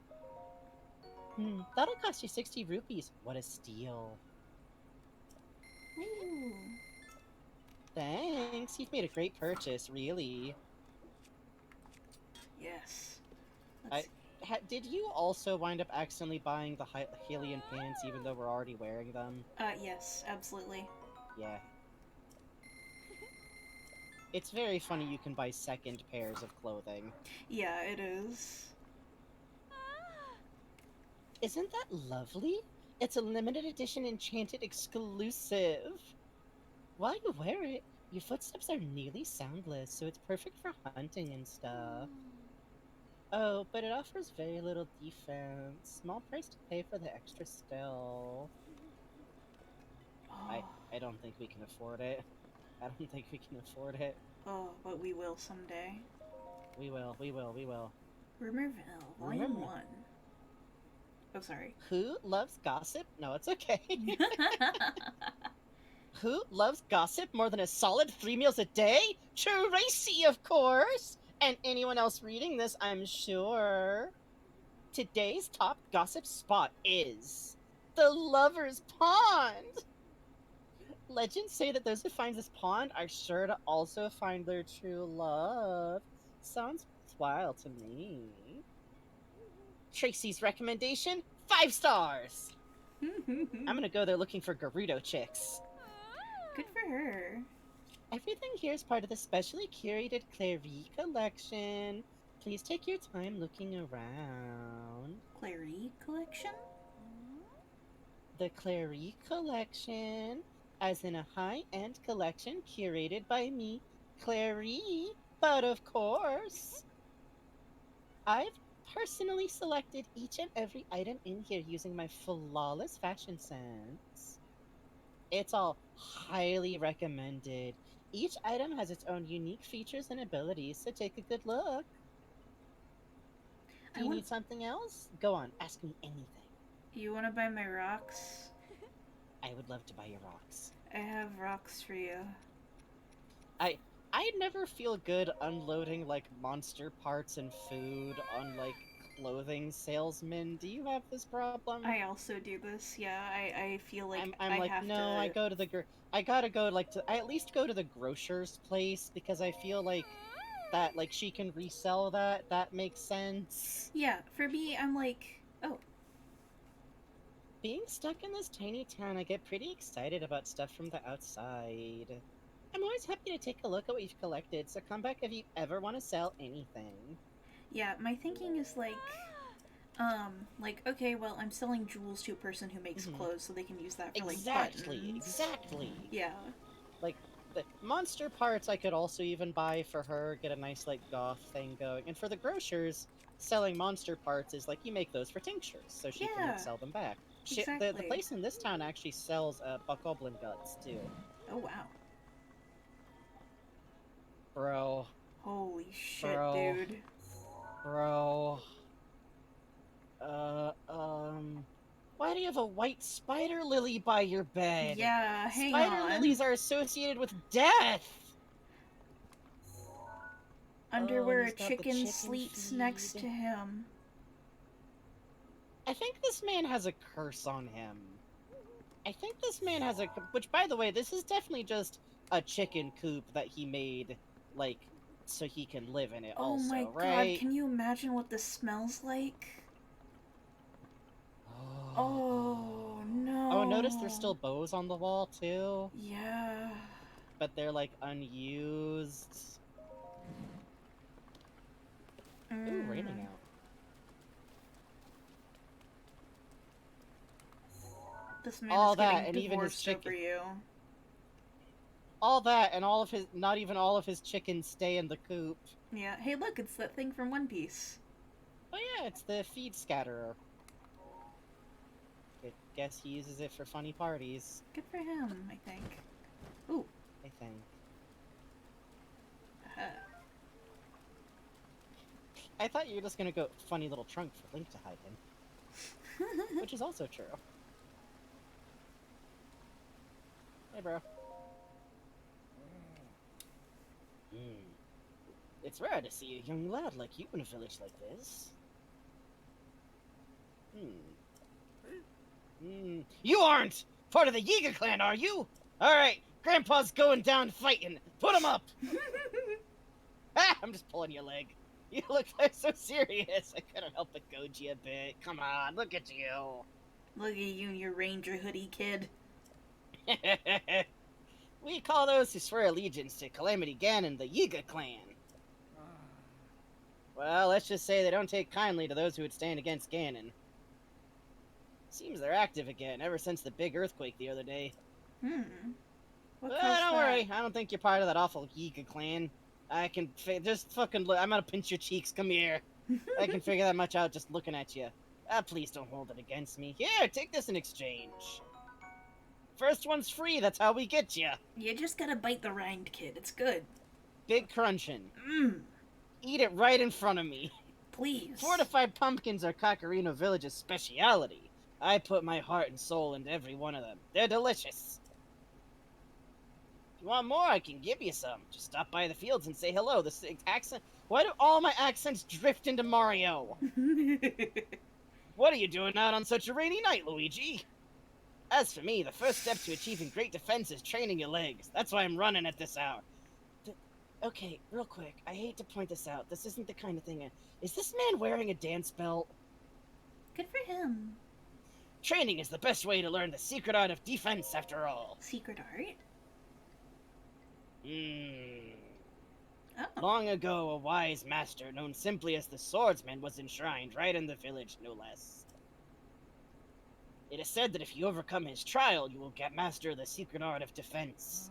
That'll cost you 60 rupees. What a steal. Ooh. Thanks, you've made a great purchase, really. Yes. Did you also wind up accidentally buying the Hylian pants even though we're already wearing them? Yes, absolutely. Yeah. It's very funny you can buy second pairs of clothing. Yeah, it is. Isn't that lovely? It's a limited edition enchanted exclusive. While you wear it, your footsteps are nearly soundless, so it's perfect for hunting and stuff. Oh, but it offers very little defense. Small price to pay for the extra stealth. Oh. I don't think we can afford it. I don't think we can afford it. Oh, but we will someday. We will. Rumorville, Volume Rumor- 1. Oh, sorry. Who loves gossip? No, it's okay. Who loves gossip more than a solid 3 meals a day? Tracy, of course! And anyone else reading this, I'm sure. Today's top gossip spot is the Lover's Pond! Legends say that those who find this pond are sure to also find their true love. Sounds worthwhile to me. Tracy's recommendation, 5 stars! I'm gonna go there looking for Gerudo chicks. Good for her. Everything here is part of the specially curated Clary collection. Please take your time looking around. Clary collection? The Clary collection, as in a high-end collection curated by me, Clary. But of course, I've personally selected each and every item in here using my flawless fashion sense. It's all highly recommended. Each item has its own unique features and abilities, so take a good look. Do you need something else? Go on, ask me anything. You want to buy my rocks? I would love to buy your rocks. I have rocks for you. I never feel good unloading, like, monster parts and food on, like, clothing salesmen. Do you have this problem? I also do this. Yeah, I feel like I'm I like, have no, to. I go to the I gotta go, like, I at least go to the grocer's place, because I feel like that, like, she can resell that. That makes sense. Yeah, for me, I'm like, oh, Being stuck in this tiny town, I get pretty excited about stuff from the outside. I'm always happy to take a look at what you've collected, so come back if you ever want to sell anything. yeah. My thinking is like, okay, well, I'm selling jewels to a person who makes Mhm. clothes, so they can use that for like Exactly, buttons. exactly. Yeah. Like, the monster parts I could also even buy for her, get a nice, like, goth thing going. And for the grocers, selling monster parts is like, you make those for tinctures, so she can, like, Yeah. sell them back. The Exactly. place in this town actually sells, Bokoblin guts, too. Oh wow. Bro. Holy shit, Bro. dude. Bro. Why do you have a white spider lily by your bed? Yeah, hang Spider on. lilies are associated with death! Under Oh, and where a he's got the chicken chicken sleeps feed. next to him. I think this man has a curse on him. I think this man has a... Which, by the way, this is definitely just a chicken coop that he made, like, so he can live in it Oh also, my god, right? can you imagine what this smells like? Oh no. Oh, notice there's still bows on the wall, too. Yeah. But they're, like, unused. Ooh, raining out. This man All is that, getting and even his divorced over chicken. you. All that, and all of his... Not even all of his chickens stay in the coop. Yeah. Hey, look, it's that thing from One Piece. Oh yeah, it's the feed scatterer. I guess he uses it for funny parties, Good for him, I think. Ooh. I think. I thought you were just gonna go funny little trunk for Link to hide him, which is also true. Hey, bro. It's rare to see a young lad like you in a village like this. You aren't part of the Yiga clan, are you? Alright, Grandpa's going down fighting. Put him up! Ah, I'm just pulling your leg. You look like so serious. I couldn't help but goad you a bit. Come on, look at you. Look at you and your ranger hoodie, kid. We call those who swear allegiance to Calamity Ganon the Yiga clan. Well, let's just say they don't take kindly to those who would stand against Ganon. Seems they're active again, ever since the big earthquake the other day. What But caused don't that? worry, I don't think you're part of that awful Yiga clan. I can just fucking look. I'm gonna pinch your cheeks. Come here. I can figure that much out just looking at you. Please don't hold it against me. Here, take this in exchange. First one's free. That's how we get you. You just gotta bite the rind, kid. It's good. Big crunchin'. Mmm. Eat it right in front of me. Please. Fortified pumpkins are Cacharino Village's speciality. I put my heart and soul into every one of them. They're delicious. If you want more, I can give you some. Just stop by the fields and say hello. This accent... Why do all my accents drift into Mario? What are you doing out on such a rainy night, Luigi? As for me, the first step to achieving great defense is training your legs. That's why I'm running at this hour. Okay, real quick, I hate to point this out. This isn't the kind of thing... Is this man wearing a dance belt? Good for him. Training is the best way to learn the secret art of defense, after all. Secret art? Oh. Long ago, a wise master, known simply as the Swordsman, was enshrined right in the village, no less. It is said that if you overcome his trial, you will get master the secret art of defense.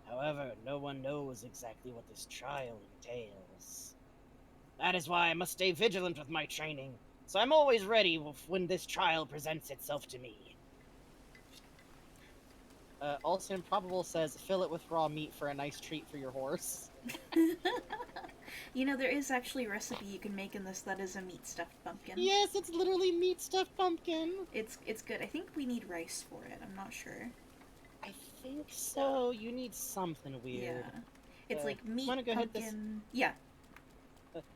However, no one knows exactly what this trial entails. That is why I must stay vigilant with my training, so I'm always ready when this trial presents itself to me. Also Improbable says, fill it with raw meat for a nice treat for your horse. You know, there is actually a recipe you can make in this that is a meat stuffed pumpkin. Yes, it's literally meat stuffed pumpkin. It's good. I think we need rice for it. I'm not sure. I think so. You need something weird. Yeah. It's like meat, wanna go hit this? pumpkin. Yeah,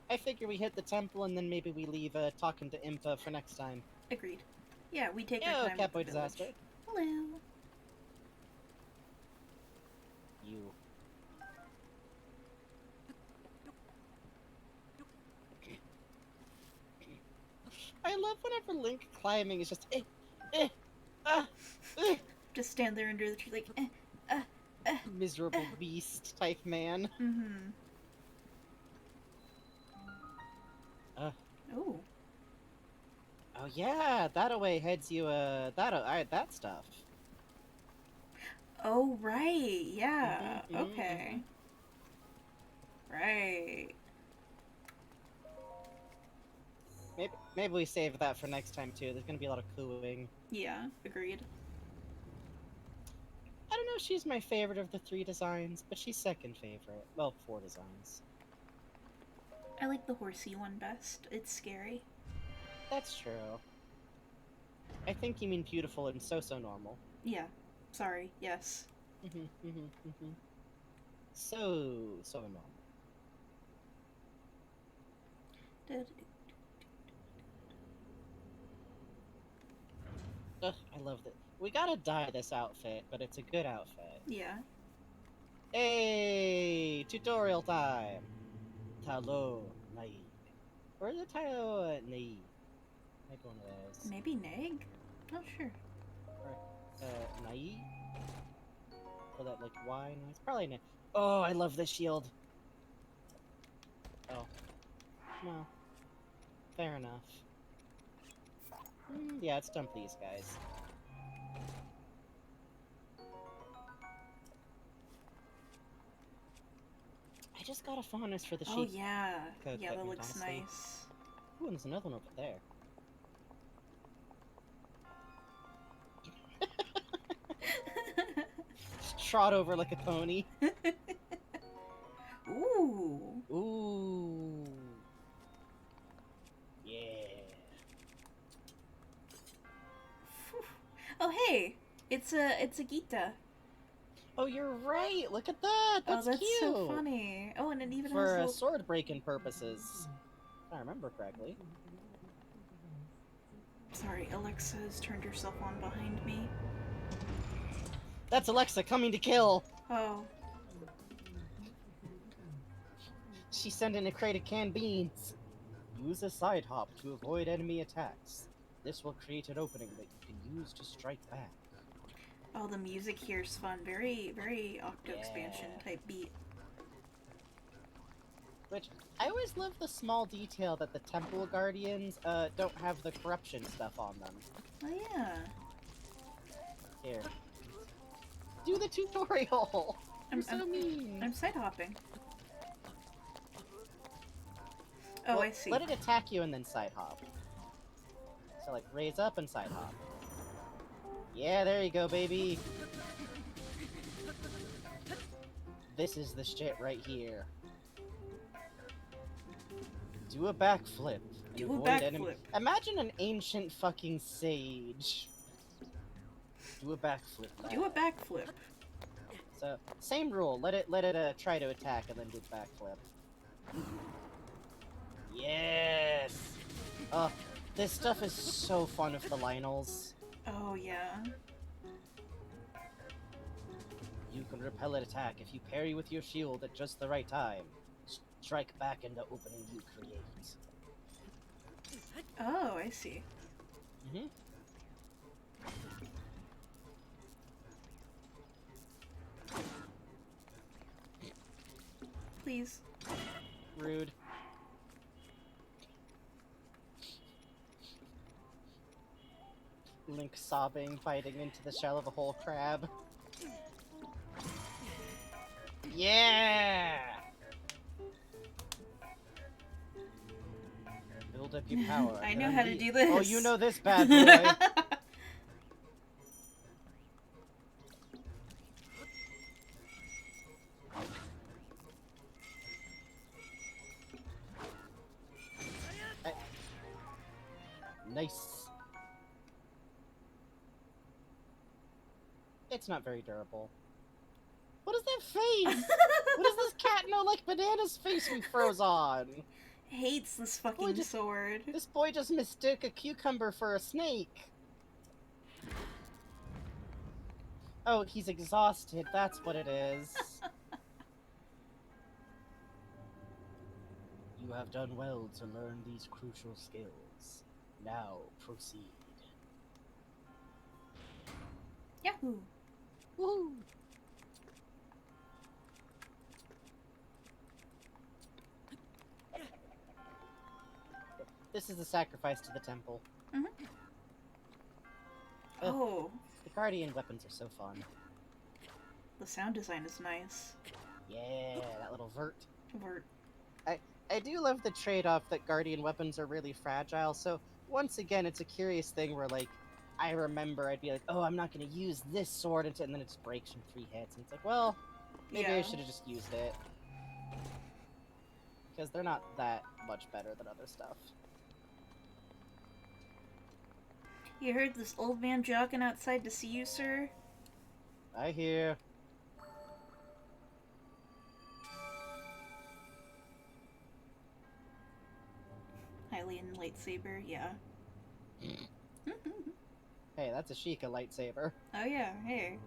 I figure we hit the temple and then maybe we leave talking to Impa for next time. agreed. Yeah, we take our Yo, time with Catboy the village. Disaster. Hello. You. I love whenever Link climbing is just ah, Just stand there under the tree like, miserable beast type man. mm-hmm. Oh. Oh yeah, that away heads you that stuff. Oh, right. Yeah. Mhm, mhm, Okay. Right. Maybe we save that for next time too. There's gonna be a lot of cooing. Yeah, agreed. I don't know if she's my favorite of the 3 designs, but she's second favorite. Well, 4 designs. I like the horsey one best. It's scary. That's true. I think you mean beautiful and so normal. Yeah. Sorry. Yes. So normal. Ugh, I love that. We gotta dye this outfit, but it's a good outfit. Yeah. Hey, tutorial time. Talo Nai. Where's the Talo Nai? Maybe one of those. Maybe Neg? Not sure. Or, Nai? For that, like, Y noise? Probably Nai. Oh, I love this shield. Oh. Well. Fair enough. Yeah, let's dump these guys. I just got a fondness for the sheep. Oh, yeah. Yeah, that Coconut, looks honestly. nice. Ooh, and there's another one over there. Just trot over like a pony. Ooh. Ooh. Yeah. Phew. Oh, hey. It's a Gita. Oh, you're right. Look at that. That's, oh, that's cute. so funny. Oh, and it even For has little... sword breaking purposes. If I remember correctly. Sorry, Alexa has turned herself on behind me. That's Alexa coming to kill. Oh. She sent in a crate of canned beans. Use a side hop to avoid enemy attacks. This will create an opening that you can use to strike back. Oh, the music here is fun. Very, very Octo Expansion type beat. Which, I always love the small detail that the Temple Guardians don't have the corruption stuff on them. Oh, yeah. Here. Do the tutorial! You're so I'm mean! I'm side hopping. Oh, Well, I see. Let it attack you and then side hop. So, like, raise up and side hop. Yeah, there you go, baby! This is the shit right here. Do a backflip. and Do a avoid enemy- backflip. Imagine an ancient fucking sage. Do a backflip. Do a lad. backflip. So, same rule. Let it try to attack and then do the backflip. Yes! Oh, this stuff is so fun with the Lionels. Oh, yeah. You can repel an attack if you parry with your shield at just the right time. Strike back in the opening you create. Oh, I see. Mm-hmm. Please. Rude. Link sobbing, biting into the shell of a whole crab. Yeah! Build up your power. I know Earn how to the- do this. Oh, you know this, bad boy. Nice. It's not very durable. What is that face? What is this cat no like bananas face we froze on? Hates this fucking sword. This boy just mistook a cucumber for a snake. Oh, he's exhausted. That's what it is. You have done well to learn these crucial skills. Now proceed. Yahoo! Woohoo! This is the sacrifice to the temple. Mm-hmm. Oh. The guardian weapons are so fun. The sound design is nice. Yeah, that little vert. Vert. I do love the trade-off that guardian weapons are really fragile, so once again, it's a curious thing where, like, I remember I'd be like, oh, I'm not going to use this sword, and then it just breaks from 3 hits, and it's like, well, maybe I should have just used it. Because they're not that much better than other stuff. You heard this old man jogging outside to see you, sir? I hear. Hylian lightsaber, yeah. Hey, that's a Sheikah lightsaber. Oh yeah, hey.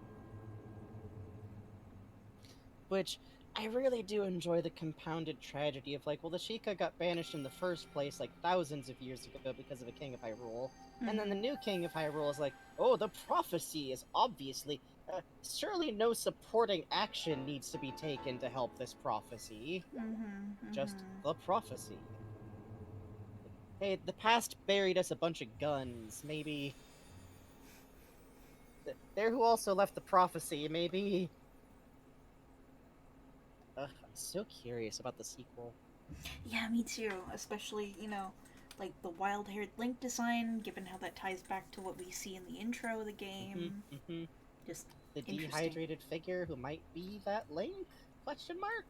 Which, I really do enjoy the compounded tragedy of, like, well, the Sheikah got banished in the first place, like, thousands of years ago because of a King of Hyrule. And then the new King of Hyrule is like, oh, the prophecy is obviously... surely no supporting action needs to be taken to help this prophecy. Just the prophecy. Hey, the past buried us a bunch of guns. Maybe... There who also left the prophecy, maybe... I'm so curious about the sequel. Yeah, me too. Especially, you know, like the wild-haired Link design, given how that ties back to what we see in the intro of the game. Just the dehydrated figure who might be that Link? Question mark?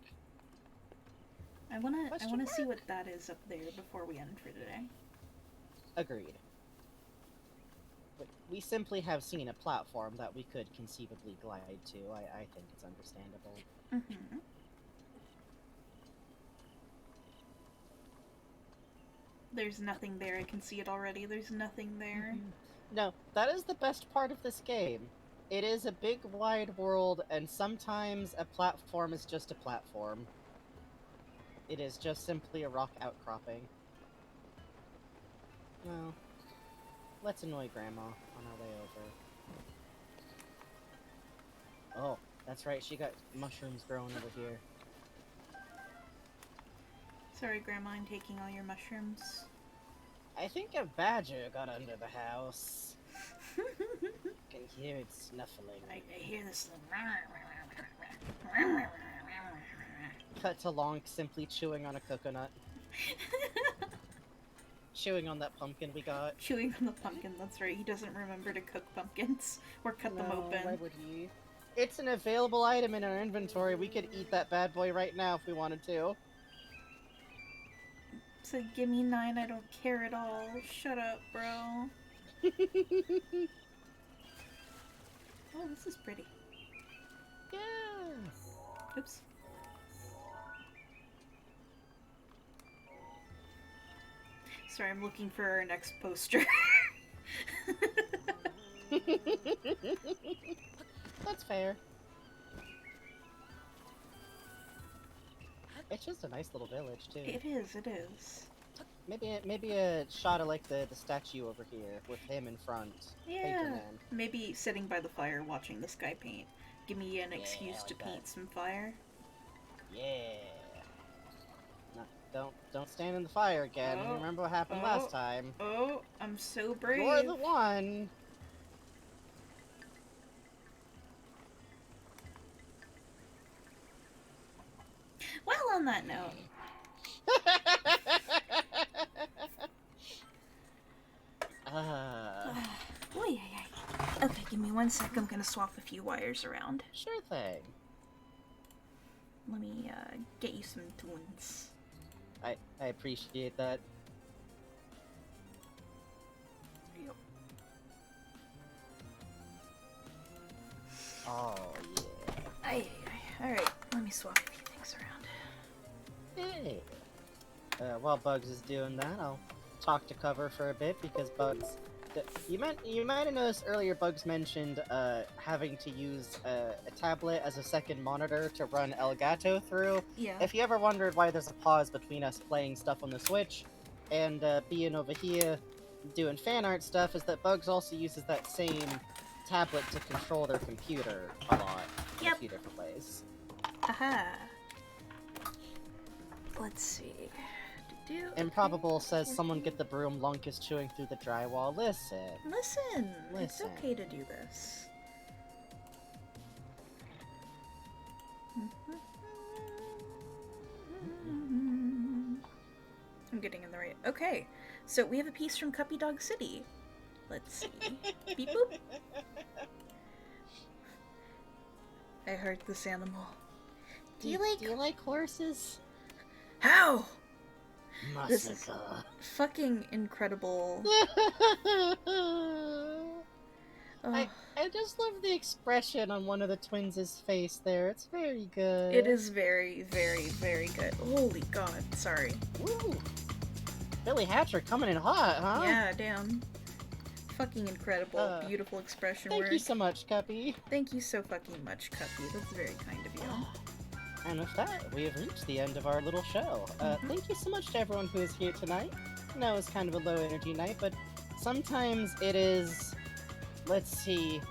I wanna see what that is up there before we end for today. Agreed. But we simply have seen a platform that we could conceivably glide to. I think it's understandable. There's nothing there. I can see it already. There's nothing there. No, that is the best part of this game. It is a big, wide world, and sometimes a platform is just a platform. It is just simply a rock outcropping. Well, let's annoy Grandma on our way over. Oh, that's right, she got mushrooms growing over here. Sorry, Grandma, I'm taking all your mushrooms. I think a badger got under the house. Can hear it snuffling. I hear this. Cut to Lonk simply chewing on a coconut. Chewing on that pumpkin we got. Chewing on the pumpkin, that's right. He doesn't remember to cook pumpkins or cut them open. Why would he? It's an available item in our inventory. We could eat that bad boy right now if we wanted to. So give me 9, I don't care at all. Shut up, bro. Oh, this is pretty. Yes. Oops. Sorry, I'm looking for our next poster. That's fair. It's just a nice little village, too. It is, it is. Maybe a shot of, like, the statue over here, with him in front. Yeah, maybe sitting by the fire watching the sky paint. Give me an excuse to paint some fire. Yeah. No, don't stand in the fire again. Oh, Remember what happened last time. Oh, I'm so brave. You're the one. Well, on that note. Okay, give me 1 sec. I'm gonna swap a few wires around. Sure thing. Let me get you some tunes. I appreciate that. Yep. Oh yeah. Aye, aye, aye. swap a few things around. Hey. While Bugs is doing that, I'll talk to Cover for a bit because Bugs. You might have noticed earlier Bugs mentioned having to use a tablet as a second monitor to run Elgato through. Yeah. If you ever wondered why there's a pause between us playing stuff on the Switch and being over here doing fan art stuff, is that Bugs also uses that same tablet to control their computer a lot in a few different ways. Aha. Let's see. Improbable says someone get the broom, Lonk is chewing through the drywall. Listen. Listen. It's Listen. okay to do this. I'm getting in the right. Okay, so we have a piece from Cuppy Dog City. Let's see. Beep boop. I heard this animal. Do you like horses? How? This is Massacre. fucking incredible. I just love the expression on one of the twins' face there. It's very good. It is very, very, very good. Holy god, sorry. Woo. Billy Hatcher coming in hot, huh? Yeah, damn. Fucking incredible, beautiful expression Thank work. you so much, Cuppy. Thank you so fucking much, Cuppy. That's very kind of you. And with that, we have reached the end of our little show. Thank you so much to everyone who is here tonight. I know it's kind of a low energy night, but sometimes it is, let's see,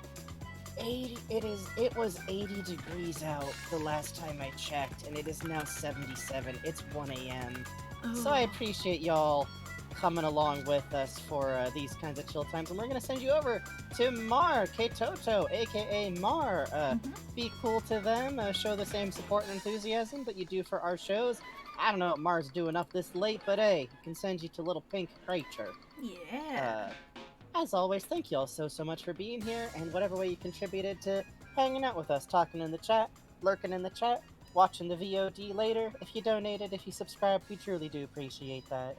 it was 80 degrees out the last time I checked, and it is now 77. It's 1 a.m. So I appreciate y'all coming along with us for these kinds of chill times, and we're gonna send you over to Mar K-Toto, aka Mar. Be cool to them, show the same support and enthusiasm that you do for our shows. I don't know what Mar's doing up this late, but hey, you can send you to little pink creature. Yeah. As always, thank you all so much for being here, and whatever way you contributed to hanging out with us, talking in the chat, lurking in the chat, watching the VOD later. If you donated, if you subscribed, we truly do appreciate that.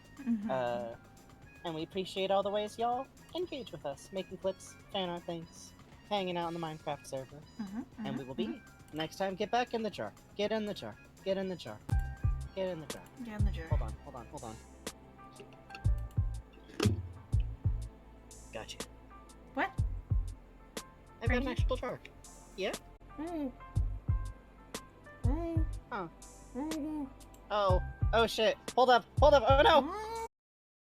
And we appreciate all the ways y'all engage with us, making clips, fan art things, hanging out on the Minecraft server. And we will be next time. Get back in the jar. Get in the jar. Get in the jar. Get in the jar. Get in the jar. Hold on. Gotcha. What? I've got an actual jar. Yeah? Oh. Oh shit. Hold up. Oh no!